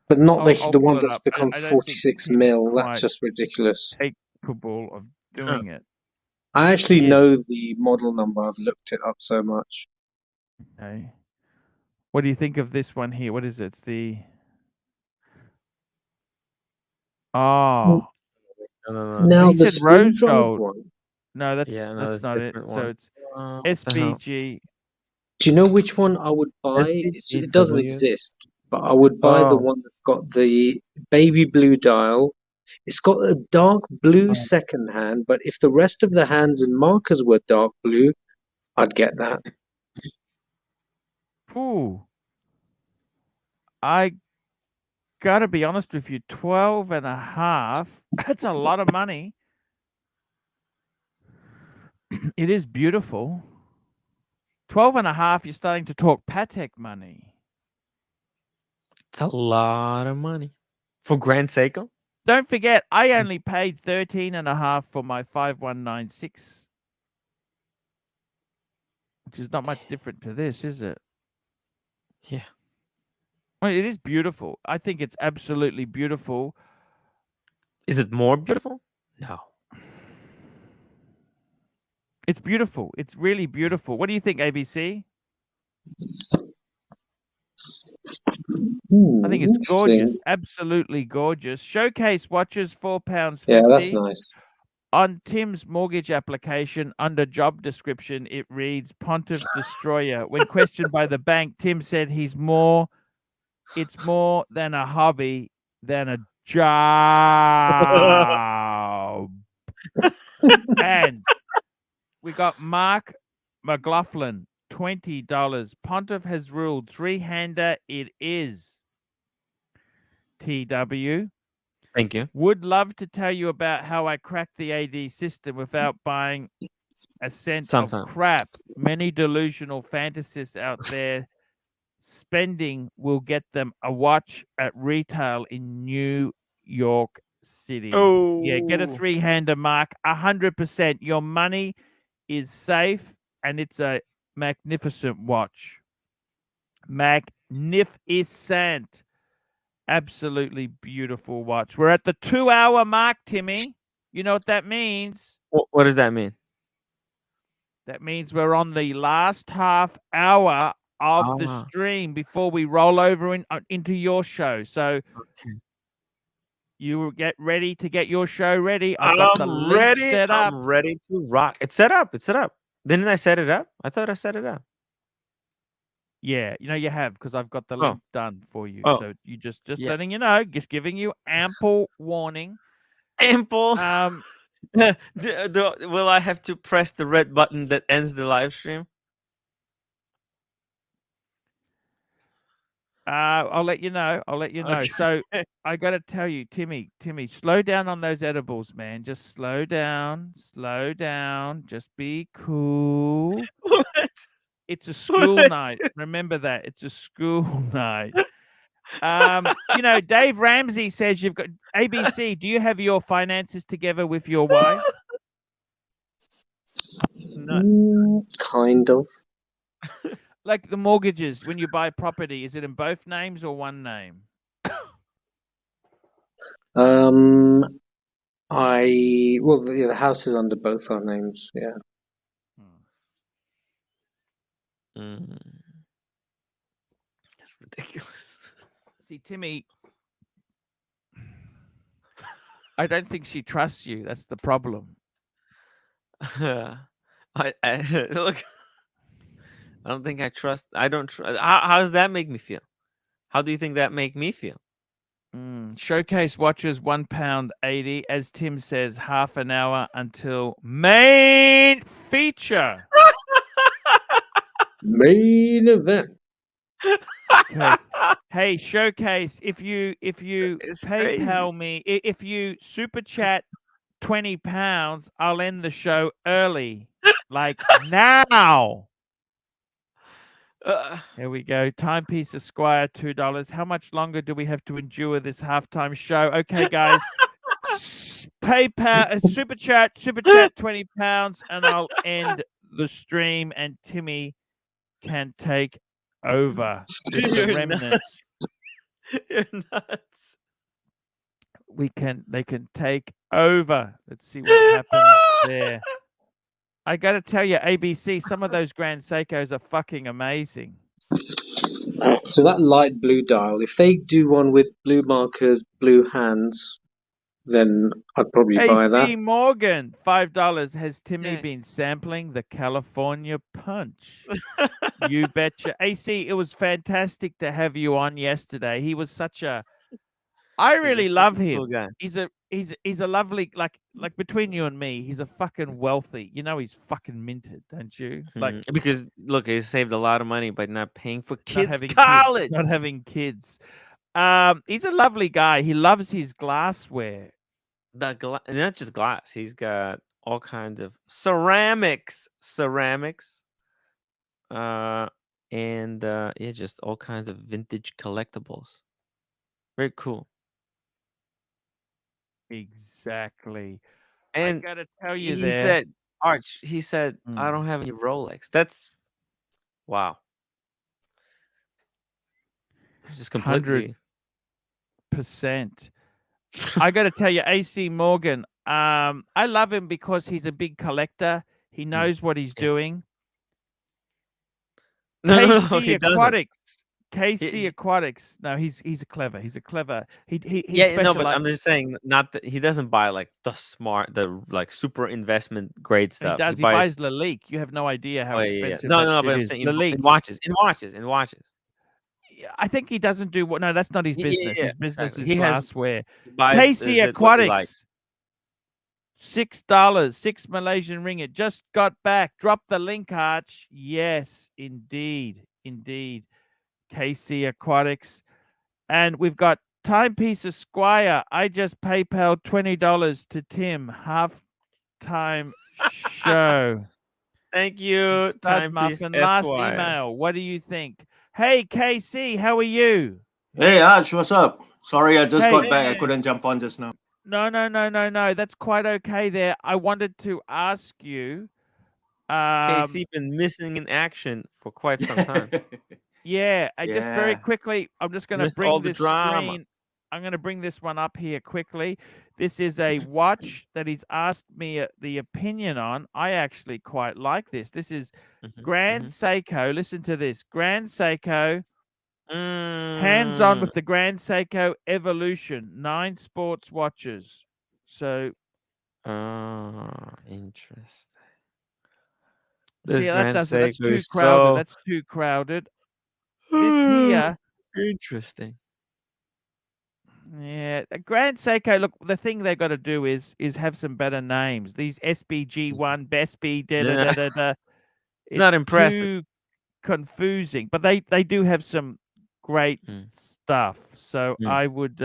but not the one that's become 46 mil. That's just ridiculous. Capable of doing it. I actually know the model number. I've looked it up so much. Okay. What do you think of this one here? What is it? It's the... Oh. No. Now He the said rose spoon gold. one. No, that's not it. one. So it's SBG. Do you know which one I would buy? It doesn't exist, but I would buy the one that's got the baby blue dial, It's got a dark blue second hand, but if the rest of the hands and markers were dark blue, I'd get that. Ooh. I gotta be honest with you, 12.5. That's a lot of money. It is beautiful. 12.5, you're starting to talk Patek money. It's a lot of money for Grand Seiko. Don't forget, I only paid 13.5 for my 5196, which is not much different to this, is it? Yeah. Well, it is beautiful. I think it's absolutely beautiful. Is it more beautiful? No. It's beautiful. It's really beautiful. What do you think, ABC? I think it's gorgeous. Interesting. Absolutely gorgeous. Showcase watches, £4.50. Yeah, that's nice. On Tim's mortgage application, under job description, it reads Pontiff Destroyer. When questioned by the bank, Tim said it's more than a hobby than a job. And we got Mark McLaughlin, $20. Pontiff has ruled three-hander. It is. TW. Thank you. Would love to tell you about how I cracked the AD system without buying a cent Sometime. of crap. Many delusional fantasists out there spending will get them a watch at retail in New York City. Yeah, get a Oh. three-hander, Mark. 100%. Your money is safe, and it's a magnificent watch. Magnificent. Absolutely beautiful watch. We're at the 2-hour mark, Timmy. You know what that means? What does that mean? That means we're on the last half hour of the stream before we roll over into your show. So you will get ready to get your show ready. I've got the link set up. I'm ready to rock. It's set up. It's set up. Didn't I set it up? I thought I set it up. Yeah, you have, because I've got the link done for you. Oh. So you just letting you know, just giving you ample warning. Ample. Will I have to press the red button that ends the live stream? I'll let you know. Okay. So I got to tell you, Timmy, slow down on those edibles, man. Just slow down. Just be cool. What? It's a school night. Remember that. It's a school night. Dave Ramsey says you've got ABC. Do you have your finances together with your wife? Kind of. Like the mortgages, when you buy property, is it in both names or one name? The house is under both our names. Yeah. That's ridiculous. See, Timmy, I don't think she trusts you. That's the problem. Look, I don't think I trust. I don't trust. How does that make me feel? How do you think that make me feel? Showcase watches £1.80. As Tim says, half an hour until main feature. Main event. Okay. Hey, Showcase, if you PayPal me, if you super chat £20, I'll end the show early. Like now. Here we go. Timepiece Esquire, $2. How much longer do we have to endure this halftime show? Okay, guys. PayPal, super chat £20, and I'll end the stream, and Timmy can take over with the remnants. You're nuts. They can take over. Let's see what happens there. I got to tell you, ABC, some of those Grand Seikos are fucking amazing. So that light blue dial, if they do one with blue markers, blue hands, then I'd probably buy that. AC Morgan, $5. Has Timmy been sampling the California Punch? You betcha. AC, it was fantastic to have you on yesterday. He was such a... I really such love a him. cool guy. He's a lovely like between you and me, he's a fucking wealthy. You know he's fucking minted, don't you? Like Because look, he saved a lot of money by not paying for not kids' having college. kids, not having kids. He's a lovely guy. He loves his glassware. Not just glass. He's got all kinds of ceramics. And yeah, just all kinds of vintage collectibles. Very cool. Exactly. And I gotta tell you, he said, Arch, he said, I Mm. don't have any Rolex. That's wow. Just completely 100%. I got to tell you, AC Morgan. I love him because he's a big collector. He knows what he's doing. No, KC he doesn't. Aquatics. KC Aquatics. No, he's clever. He's a clever. He Yeah, no, but specializes. I'm just saying, not that he doesn't buy like the like super investment grade He stuff. does. He buys Lalique. You have no idea how Oh, yeah. expensive No, that no, shit but I'm is. saying Lalique. in watches. Yeah, I think he doesn't do what. No, that's not his Yeah, business. yeah, His business exactly. is He glassware. buys KC is it what you like. Aquatics. $6, 6 Malaysian ringgit. Just got back. Drop the link, Arch. Yes, indeed. KC Aquatics. And we've got Timepiece Esquire. I just PayPal $20 to Tim. Halftime show. Thank you, Stud Timepiece Muffin. Last Esquire. email. What do you think? Hey, KC, how are you? Hey, Arch, what's up? Sorry, I just Hey. got back. I couldn't jump on just now. No. That's quite okay there. I wanted to ask you. KC been missing in action for quite some time. Yeah, just very Yeah. quickly, I'm just going to Missed all bring the this drama. screen. I'm going to bring this one up here quickly. This is a watch that he's asked me the opinion on. I actually quite like this. This is Grand Seiko. Listen to this. Grand Seiko. Hands-on with the Grand Seiko Evolution. 9 sports watches. So. Interesting. See how that does it. That's too crowded. That's too crowded. This here. Interesting. Yeah, the Grand Seiko. Look, the thing they've got to do is have some better names. These SBG1, BESB, It's not impressive. Too confusing, but they do have some great stuff. So I would.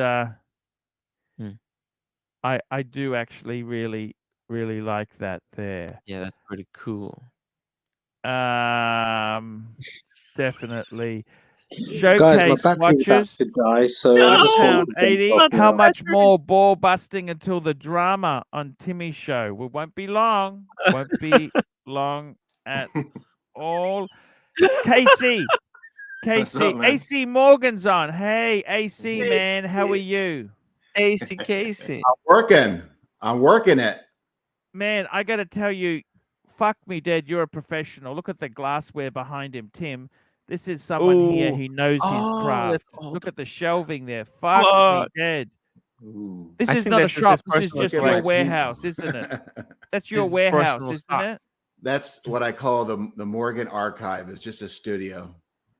I do actually really like that there. Yeah, that's pretty cool. Definitely. Guys, Showcase my battery's about watches. to die, so I just want to £1.80. jump off How now. much more ball busting until the drama on Timmy's show? We won't be long. Won't be long at all. KC, What's up, man? AC Morgan's on. Hey, AC man, how are you? Casey. I'm working it. Man, I got to tell you, fuck me dead. You're a professional. Look at the glassware behind him, Tim. This is someone here. He knows his craft. Look at the shelving there. Fuck me dead. This is not a shop. This is just your warehouse, isn't it? That's your warehouse, isn't it? That's what I call the Morgan Archive. It's just a studio,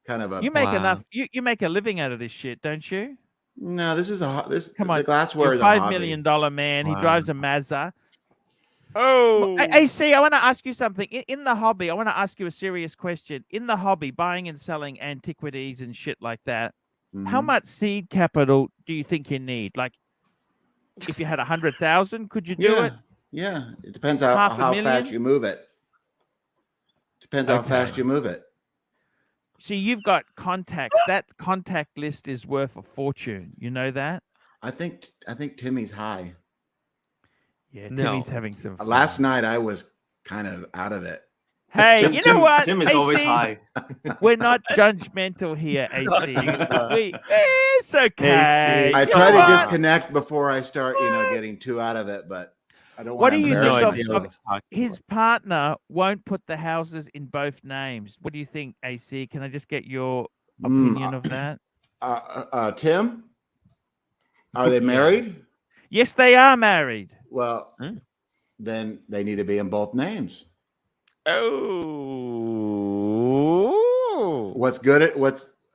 kind of a. You make enough. You make a living out of this shit, don't you? No, this is Come on. The glassware You're is a a $5 hobby. million man. He Wow. drives a Mazda. Oh, AC, I want to ask you something. In the hobby, I want to ask you a serious question. In the hobby, buying and selling antiquities and shit like that, how much seed capital do you think you need? Like, if you had 100,000, could you do it? Yeah, it depends how fast you move it. Depends how fast you move it. See, you've got contacts. That contact list is worth a fortune. You know that? I think Timmy's high. Yeah, Timmy's having some fun. Last night I was kind of out of it. Hey, you know what? Tim is AC, always high. We're not judgmental here, AC. It's okay. I try to disconnect before I start, getting too out of it, but I don't What want do to you embarrass think of myself. his partner won't put the houses in both names? What do you think, AC? Can I just get your opinion of that? Tim, are they married? Yes, they are married. Well, then they need to be in both names. Oh,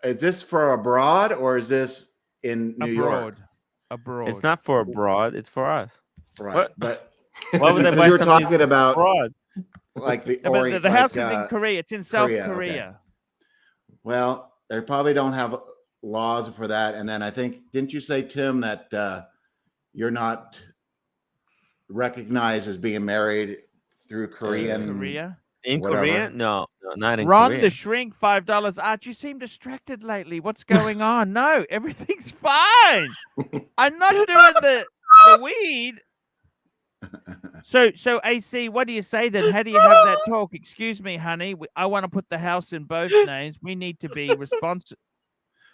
Is this for abroad or is this in New York? abroad. It's not for abroad. It's for us. Right, What? but Why would I because buy you're something talking about abroad? like the Yeah, but Orient, the house like, is in Korea. It's in South Korea, okay. Korea. Well, they probably don't have laws for that. And then I think, didn't you say, Tim, that you're not recognized as being married through Korean? Korea? In whatever? Korea? No, not in Ron Korea. the Shrink, $5. Arch, you seem distracted lately. What's going on? No, everything's fine. I'm not doing the weed. So AC, what do you say then? How do you have that talk? Excuse me, honey. I want to put the house in both names. We need to be responsive.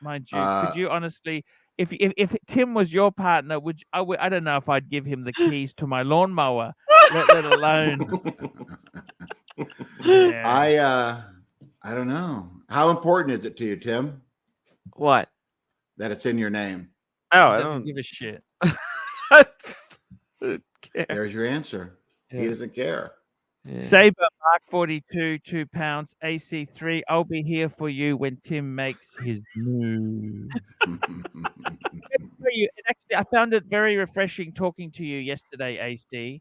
Mind you, could you honestly, if Tim was your partner, I don't know if I'd give him the keys to my lawnmower, let alone. Yeah. I don't know. How important is it to you, Tim? What? That it's in your name. Oh, He I doesn't don't give a shit. There's your answer. Yeah. He doesn't care. Yeah. Saber Mark 42, £2. AC3. I'll be here for you when Tim makes his move. Actually, I found it very refreshing talking to you yesterday, AC.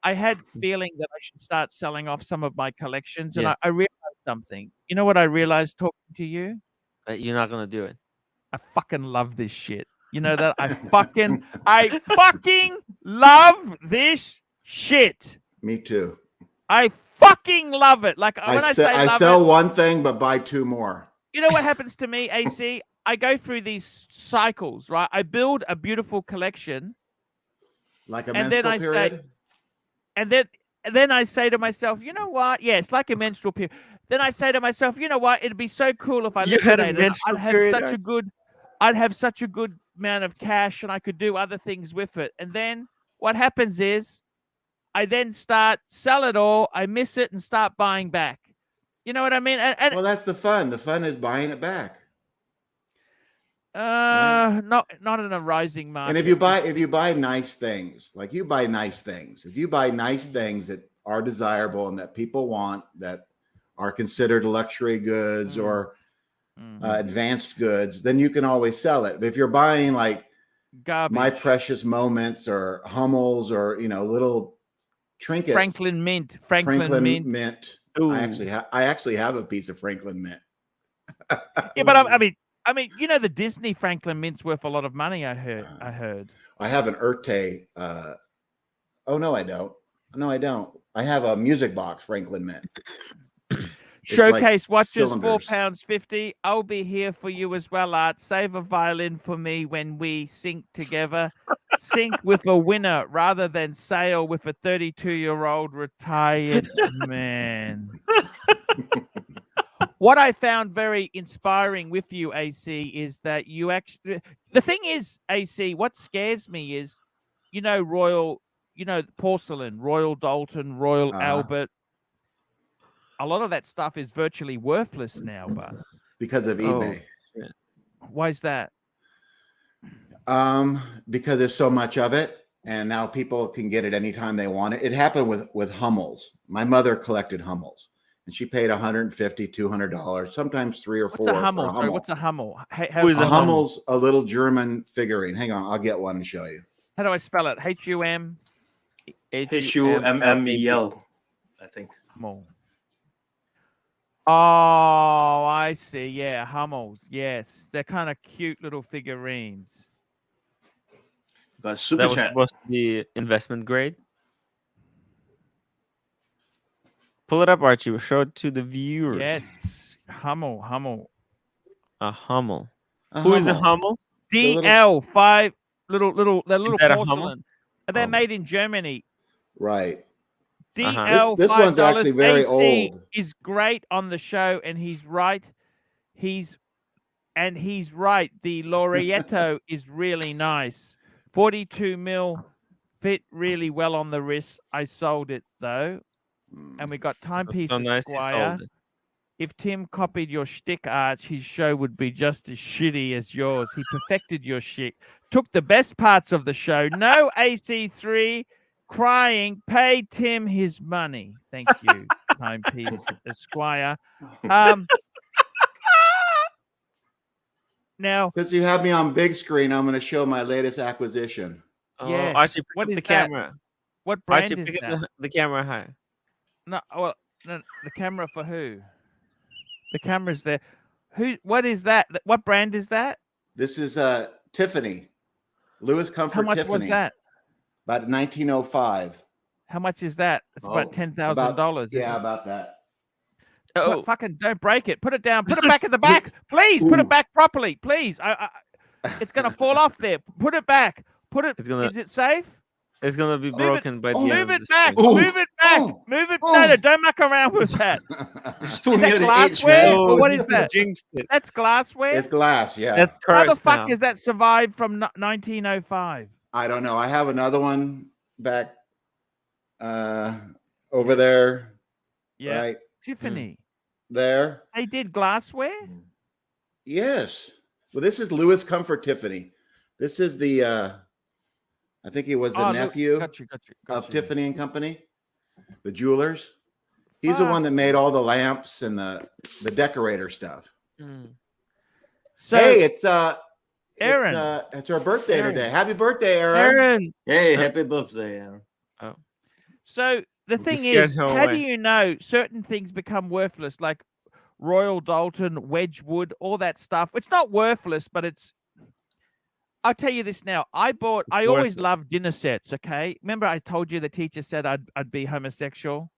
I had feeling that I should start selling off some of my collections, and Yes. I realized something. You know what I realized talking to you? You're not gonna do it. I fucking love this shit. You know that? I fucking love this shit. Me too. I fucking love it. Like when I say I sell one thing, but buy two more. You know what happens to me, AC? I go through these cycles, right? I build a beautiful collection. Like a and then menstrual period? And then I say to myself, you know what? Yeah, it's like a menstrual period. Then I say to myself, you know what? It'd be so cool if I liquidated it. I'd have such a good amount of cash and I could do other things with it. And then what happens is I then sell it all, I miss it and start buying back. You know what I mean? And well, that's the fun. The fun is buying it back. Not in a rising market. And if you buy nice things, like you buy nice things, if you buy nice things that are desirable and that people want, that are considered luxury goods or advanced goods, then you can always sell it. But if you're buying like garbage, My Precious Moments or Hummels or little trinkets, Franklin Mint. I actually have a piece of Franklin Mint. Yeah, but I mean, you know, the Disney Franklin Mint's worth a lot of money. I heard. I have an Urte. Oh no, I don't. No, I don't. I have a music box Franklin Mint. Showcase like watches, cylinders. £4.50. I'll be here for you as well, Art. Save a violin for me when we sync together. Sync with a winner rather than sail with a 32-year-old retired man. What I found very inspiring with you, AC, is that you actually... The thing is, AC, what scares me is, porcelain, Royal Dalton, Royal Albert. A lot of that stuff is virtually worthless now, but because of eBay. Why is that? Because there's so much of it, and now people can get it anytime they want it. It happened with Hummels. My mother collected Hummels, and she paid $150, $200, sometimes $3 or $4. What's a Hummel? Sorry, what's a Hummel? Who is a Hummel's? A little German figurine. Hang on, I'll get one and show you. How do I spell it? H-U-M? H-U-M-M-E-L, I think. Hummel. Oh, I see. Yeah, Hummels. Yes, they're kind of cute little figurines. That was supposed to be investment grade. Pull it up, Archie. We'll show it to the viewers. Yes, Hummel. A Hummel. Who is a Hummel? DL 5 they're little that a Hummel? porcelain. They're made in Germany. Right. DL This one's actually very AC old. is great on the show, and he's right. He's right. The Laureato is really nice. 42 mil, fit really well on the wrist. I sold it though, and we got timepiece so nice Esquire. sold it. If Tim copied your shtick, Arch, his show would be just as shitty as yours. He perfected your shtick, took the best parts of the show. No AC3 crying. Pay Tim his money. Thank you, timepiece Esquire. Now, since you have me on big screen, I'm going to show my latest acquisition. Oh, yes. Archie, pick What up is the that? camera. What brand Archie, is pick that? up the camera high. No, well, no, the camera for who? The camera's there. Who? What is that? What brand is that? This is Tiffany, Lewis Comfort How much Tiffany. was that? About 1905. How much is that? It's about $10,000. Yeah, about that. Oh, Fucking don't break it. Put it down. Put it back in the back. Please put it back properly. Please. It's gonna fall off there. Put it back. Put it. Is it safe? It's gonna be broken by the end. Move of it this back. stream. Move it back. Move it. No, don't muck around with that. Is too that near the edge, glassware? man. Or what is Just that? jinxed it. That's glassware. It's glass, yeah. That's How the cursed fuck now. is that survived from 1905? I don't know. I have another one back over there. Yeah. Right Tiffany. there. They did glassware? Yes. Well, this is Lewis Comfort Tiffany. This is the I think he was the nephew got you. of Tiffany and Company, the jewelers. He's the one that made all the lamps and the decorator stuff. So, hey, it's Aaron. it's her birthday Aaron. today. Happy birthday, Aaron. Aaron. Hey, happy birthday, Aaron. Oh. So the thing scared is, her how do away. you know certain things become worthless, like Royal Dalton, Wedgwood, all that stuff? It's not worthless, but it's. I'll tell you this now. I always worthless. loved dinner sets. Okay, remember I told you the teacher said I'd be homosexual.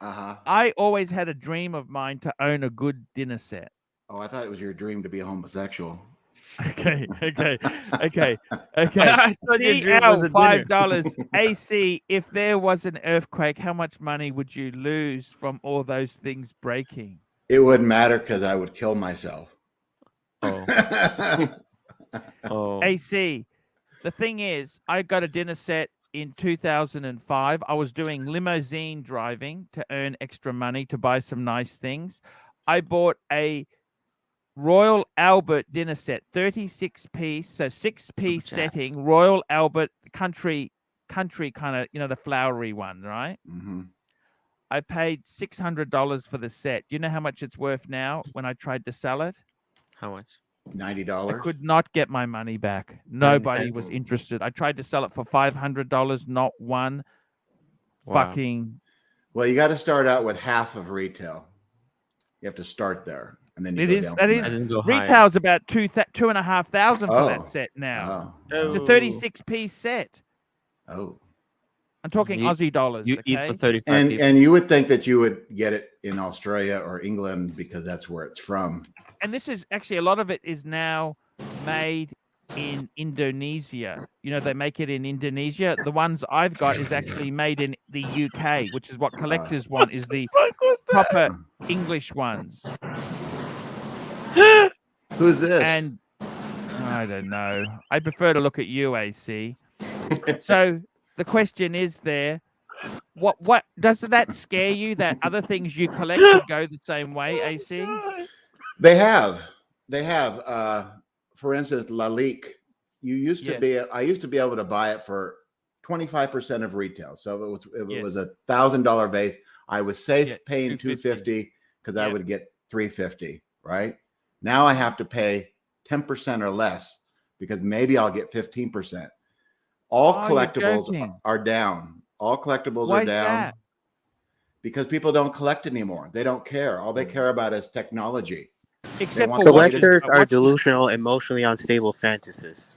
I always had a dream of mine to own a good dinner set. Oh, I thought it was your dream to be homosexual. Okay. I thought your dream was a dinner. $5. AC, if there was an earthquake, how much money would you lose from all those things breaking? It wouldn't matter because I would kill myself. Oh. Oh. AC, the thing is, I got a dinner set in 2005. I was doing limousine driving to earn extra money to buy some nice things. I bought a Royal Albert dinner set, 36 piece, so 6-piece setting, Royal Albert country kind of, the flowery one, right? Mm-hmm. I paid $600 for the set. You know how much it's worth now when I tried to sell it? How much? $90. I could not get my money back. Nobody was interested. I tried to sell it for $500, not one fucking. Well, you got to start out with half of retail. You have to start there, and then you go down. That is retail's about $2,500 for that set now. It's a 36-piece set. Oh. I'm talking Aussie dollars. You eat for 35 people. And you would think that you would get it in Australia or England because that's where it's from. And this is actually, a lot of it is now made in Indonesia. You know, they make it in Indonesia. The ones I've got is actually made in the UK, which is what collectors want, is the proper English ones. Who's this? And I don't know. I prefer to look at you, AC. So the question is there, what does that scare you that other things you collect would go the same way, AC? They have. For instance, Lalique. I used to be able to buy it for 25% of retail. So if it was $1,000 vase, I was safe paying $250 because I would get $350. Right now, I have to pay 10% or less because maybe I'll get 15%. All collectibles are down. All collectibles are down that? because people don't collect anymore. They don't care. All they care about is technology. Except for collectors are delusional, emotionally unstable fantasists.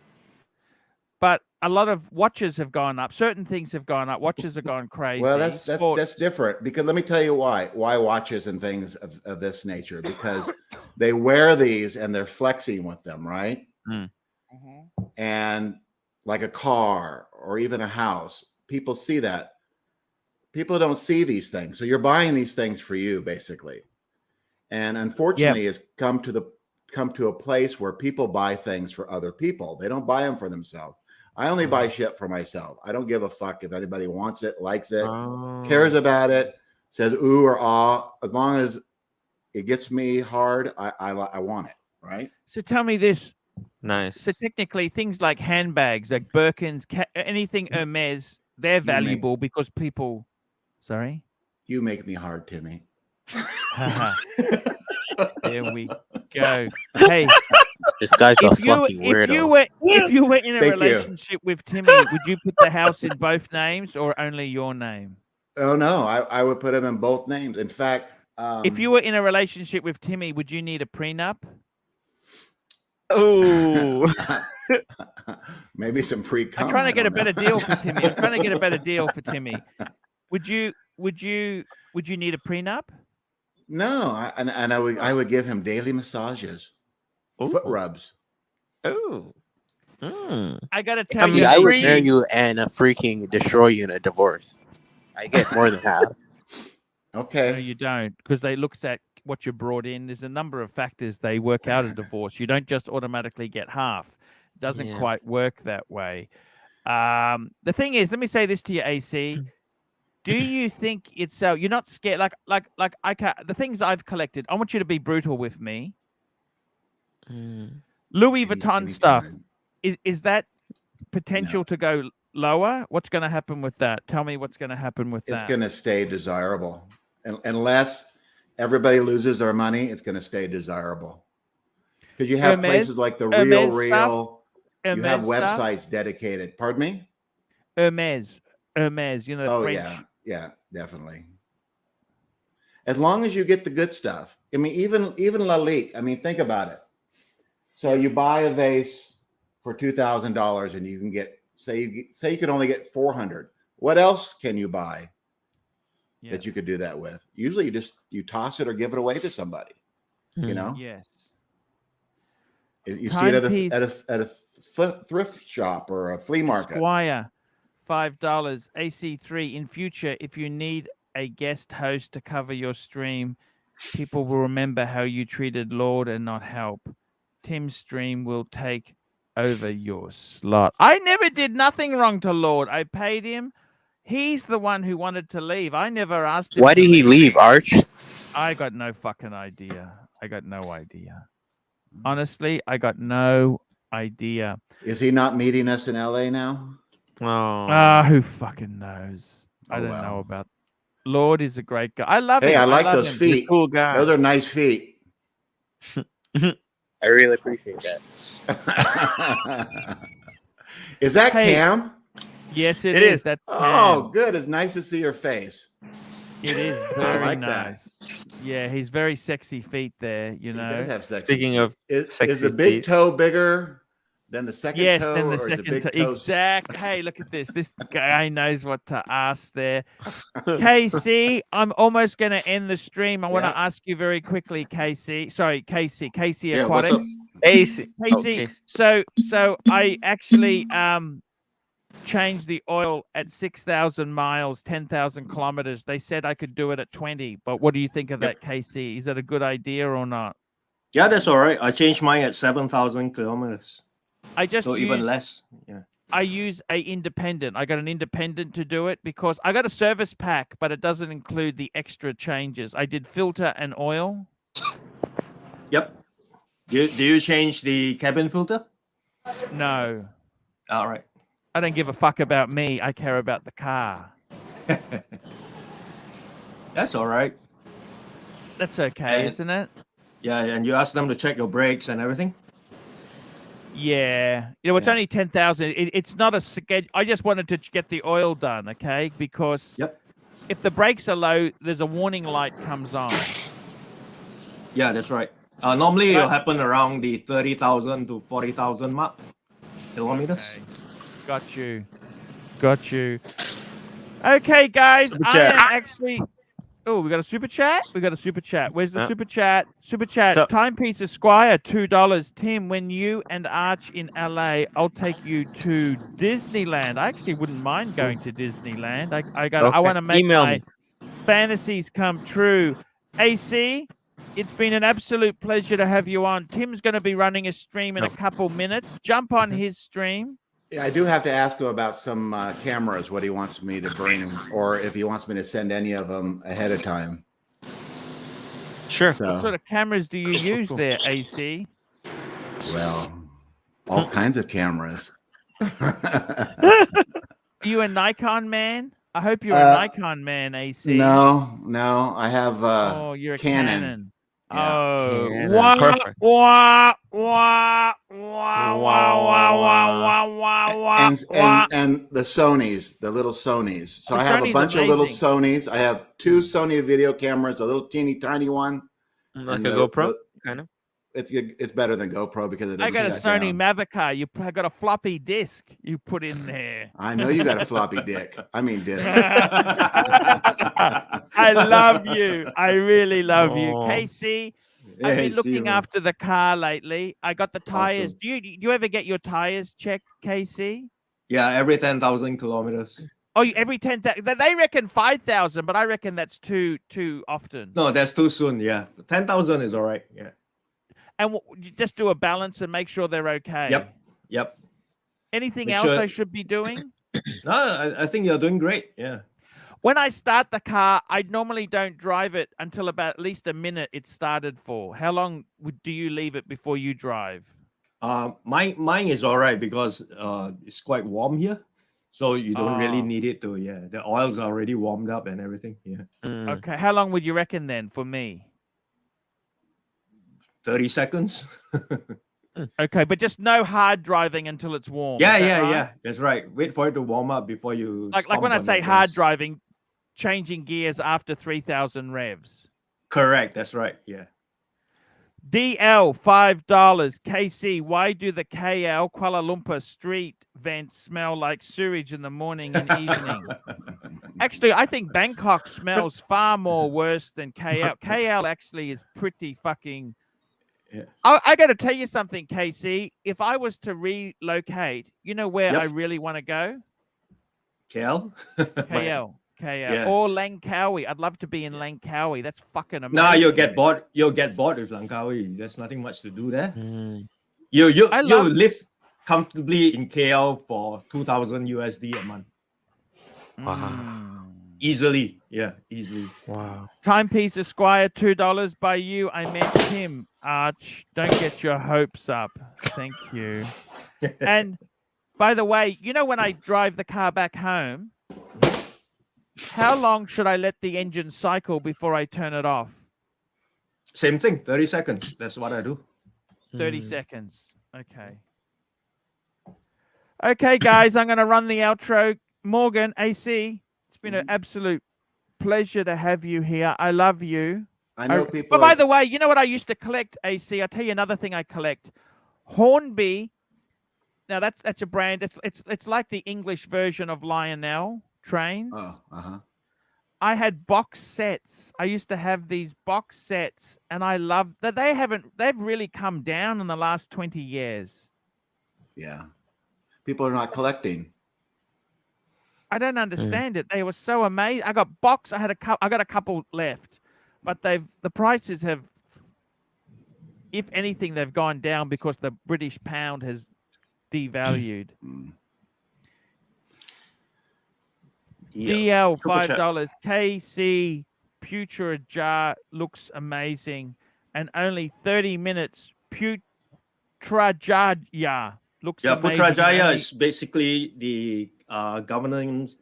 But a lot of watches have gone up. Certain things have gone up. Watches have gone crazy. Well, that's different because let me tell you why watches and things of this nature, because they wear these and they're flexing with them, right? And like a car or even a house, people see that. People don't see these things. So you're buying these things for you, basically. And unfortunately, it's come to a place where people buy things for other people. They don't buy them for themselves. I only buy shit for myself. I don't give a fuck if anybody wants it, likes it, cares about it, says ooh or ah. As long as it gets me hard, I want it, right? So tell me this. Nice. So technically, things like handbags, like Birkins, anything Hermes, they're valuable because people. Sorry. You make me hard, Timmy. There we go. Hey, This guy's a If you fucking weirdo. if you were in a Thank you. relationship with Timmy, would you put the house in both names or only your name? Oh no, I would put him in both names. In fact, If you were in a relationship with Timmy, would you need a prenup? Oh, maybe some pre-com. I'm trying to I get a don't know. better deal for Timmy. I'm trying to get a better deal for Timmy. Would you need a prenup? No, and I would give him daily massages, foot rubs. Oh. I gotta tell Dude, you, I would AC, marry you and freaking destroy you in a divorce. I get more than half. Okay. No, you don't, because they looks at what you brought in. There's a number of factors they work out a divorce. You don't just automatically get half. It doesn't Yeah. quite work that way. The thing is, let me say this to you, AC. Do you think it's so? You're not scared? Like I can the things I've collected. I want you to be brutal with me. Louis Vuitton stuff. Is that potential to go lower? What's going to happen with that? Tell me what's going to happen with It's that. going to stay desirable. Unless everybody loses their money, it's going to stay desirable. Because you have places like the Hermes Real. You have Hermes stuff? websites dedicated. Pardon me? Hermes, you know, the Oh, French. yeah, definitely. As long as you get the good stuff. I mean, even Lalique. I mean, think about it. So you buy a vase for $2,000 and you can get, say you could only get 400. What else can you buy that you could do that with? Usually you toss it or give it away to somebody. You know? Yes. You see it at a thrift shop or a flea market. Squire, $5. AC3. In future, if you need a guest host to cover your stream, people will remember how you treated Lord and not help. Tim's stream will take over your slot. I never did nothing wrong to Lord. I paid him. He's the one who wanted to leave. I never asked him. Why did he leave, Arch? I got no fucking idea. I got no idea. Honestly, I got no idea. Is he not meeting us in LA now? Oh. Who fucking knows? I don't know about. Lord is a great guy. I love him. Hey, I like love those him. feet. Cool guy. Those are nice feet. I really appreciate that. Is that Cam? Yes, it is. That's oh, Cam. good. It's nice to see your face. It is I very like nice. Yeah, he's very sexy feet there. You know. He does have sexy. Speaking feet. of is sexy the big feet. toe bigger than the second Yes, toe? then the or is second big toe. toe... Exact. Hey, look at this. This guy knows what to ask there. KC, I'm almost going to end the stream. I want to ask you very quickly, KC. Sorry, KC Yeah, what's Aquatics. up? AC. KC. So I actually changed the oil at 6,000 miles, 10,000 kilometers. They said I could do it at 20. But what do you think of that, KC? Is that a good idea or not? Yeah, that's all right. I changed mine at 7,000 kilometers. I just so even less. Yeah. I use a independent. I got an independent to do it because I got a service pack, but it doesn't include the extra changes. I did filter and oil. Yep. Do you change the cabin filter? No. All right. I don't give a fuck about me. I care about the car. That's all right. That's okay, isn't it? Yeah, and you ask them to check your brakes and everything? Yeah. You know, it's only 10,000. It's not a schedule. I just wanted to get the oil done, okay? Because if the brakes are low, there's a warning light comes on. Yeah, that's right. Normally, it'll happen around the 30,000 to 40,000 mark kilometers. Okay. Got you. Okay, guys. I am actually... Oh, we got a super chat? We got a super chat. Where's the super chat? Super chat. So, Timepiece Esquire, $2. Tim, when you and Arch in LA, I'll take you to Disneyland. I actually wouldn't mind going to Disneyland. I want to make my fantasies come true. AC, it's been an absolute pleasure to have you on. Tim's going to be running a stream in a couple minutes. Jump on his stream. Yeah, I do have to ask him about some cameras, what he wants me to bring him, or if he wants me to send any of them ahead of time. Sure. So, What sort of cameras do you use there, AC? well, all kinds of cameras. Are you a Nikon man? I hope you're a Nikon man, AC. No, I have oh, you're a Canon. Yeah. Oh, Canon, wah, perfect. wah, wah, wah, wah, wah, wah, wah, wah, wah. And the Sonys, the little Sonys. So The I have a Sony's bunch of little amazing. Sonys. I have two Sony video cameras, a little teeny tiny one, Like and a GoPro, kind of. It's better than GoPro because it I doesn't got a shut Sony down. Mavic. I got a floppy disk you put in there. I know you got a floppy dick. I mean disk. I love you. I really love you, Oh. Casey. Yeah, I've been see looking you, man. after the car lately. I got the tires. Awesome. Do you ever get your tires checked, Casey? Yeah, every 10,000 kilometers. Oh, every 10,000. They reckon 5,000, but I reckon that's too often. No, that's too soon. Yeah, 10,000 is all right. Yeah. And you just do a balance and make sure they're okay. Yep. Anything Make else sure- I should be doing? No, I think you're doing great. Yeah. When I start the car, I normally don't drive it until about at least a minute it's started for. How long do you leave it before you drive? Mine is all right because it's quite warm here, so you don't really Oh. need it to. Yeah, the oils are already warmed up and everything. Yeah. Okay, how long would you reckon then for me? 30 seconds. Okay, but just no hard driving until it's warm. Yeah, is that yeah, right? yeah. That's right. Wait for it to warm up before you. Like stomp when I on the say hard gas. driving, changing gears after 3,000 revs. Correct. That's right. Yeah. DL $5. KC, why do the KL Kuala Lumpur street vents smell like sewage in the morning and evening? Actually, I think Bangkok smells far more worse than KL. KL actually is pretty fucking. Yeah. I got to tell you something, KC. If I was to relocate, you know where I really want to go? KL. KL. Yeah. Or Langkawi. I'd love to be in Langkawi. That's fucking amazing. Nah, you'll get bored. You'll get bored with Langkawi. There's nothing much to do there. Mm. You live comfortably in KL for 2,000 USD a month. Wow. Easily. Yeah, easily. Wow. Timepiece Esquire, $2 by you. I meant him. Arch, don't get your hopes up. Thank you. And by the way, you know when I drive the car back home, how long should I let the engine cycle before I turn it off? Same thing, 30 seconds. That's what I do. 30 seconds. Okay. Okay, guys, I'm going to run the outro. Morgan, AC, it's been an absolute pleasure to have you here. I love you. I know people. But by the way, you know what I used to collect, AC? I'll tell you another thing I collect. Hornby. Now that's a brand. It's like the English version of Lionel trains. I had box sets. I used to have these box sets, and I love that they've really come down in the last 20 years. Yeah. People are not collecting. I don't understand it. They were so amazing. I got a couple left, but the prices have, if anything, they've gone down because the British pound has devalued. DL $5. KC Putra jar looks amazing, and only 30 minutes. Putrajaya looks Yeah, amazing. Putrajaya is basically the governance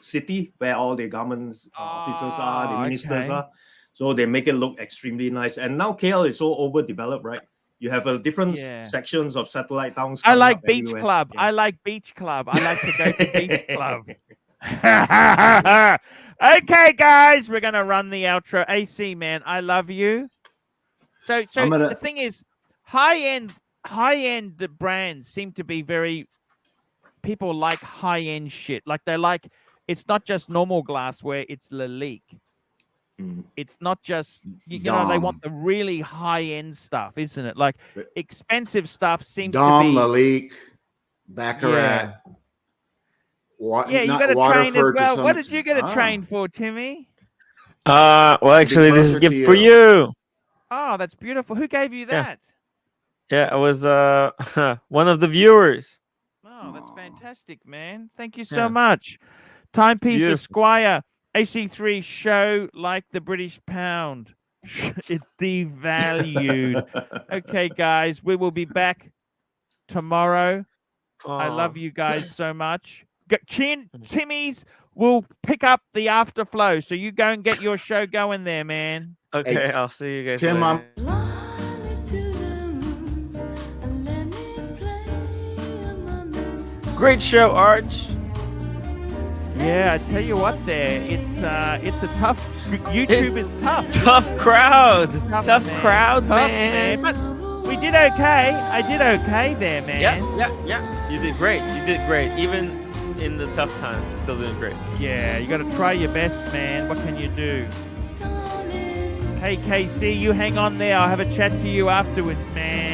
city where all the government officers are, the ministers okay. are. So they make it look extremely nice. And now KL is so overdeveloped, right? You have a different sections of satellite towns. I like up Beach everywhere. Club. Yeah. I like Beach Club. I like to go to Beach Club. Okay, guys, we're gonna run the outro. AC, man, I love you. So the thing is, high-end brands seem to be very. People like high-end shit. Like they like. It's not just normal glassware. It's Lalique. It's not just you know they want the really high-end stuff, isn't it? Like expensive stuff seems to be Lalique, Baccarat. Yeah, you got to train as well. What did you get to train for, Timmy? Well, actually, this is a gift for you. Oh, that's beautiful. Who gave you that? Yeah, it was one of the viewers. Oh, that's fantastic, man. Thank you so much. Timepiece Esquire, AC3 show like the British pound. It's devalued. Okay, guys, we will be back tomorrow. I love you guys so much. Timmy's will pick up the afterflow, so you go and get your show going there, man. Okay, Hey, I'll see you guys Tim, later. Great show, Arch. Yeah, I tell you what, it's a tough. YouTube is tough. Tough crowd. Tough man. crowd, Tough, man. But we did okay. I did okay there, man. Yeah. You did great. You did great. Even in the tough times, you're still doing great. Yeah, you got to try your best, man. What can you do? Hey, KC, you hang on there. I'll have a chat to you afterwards, man.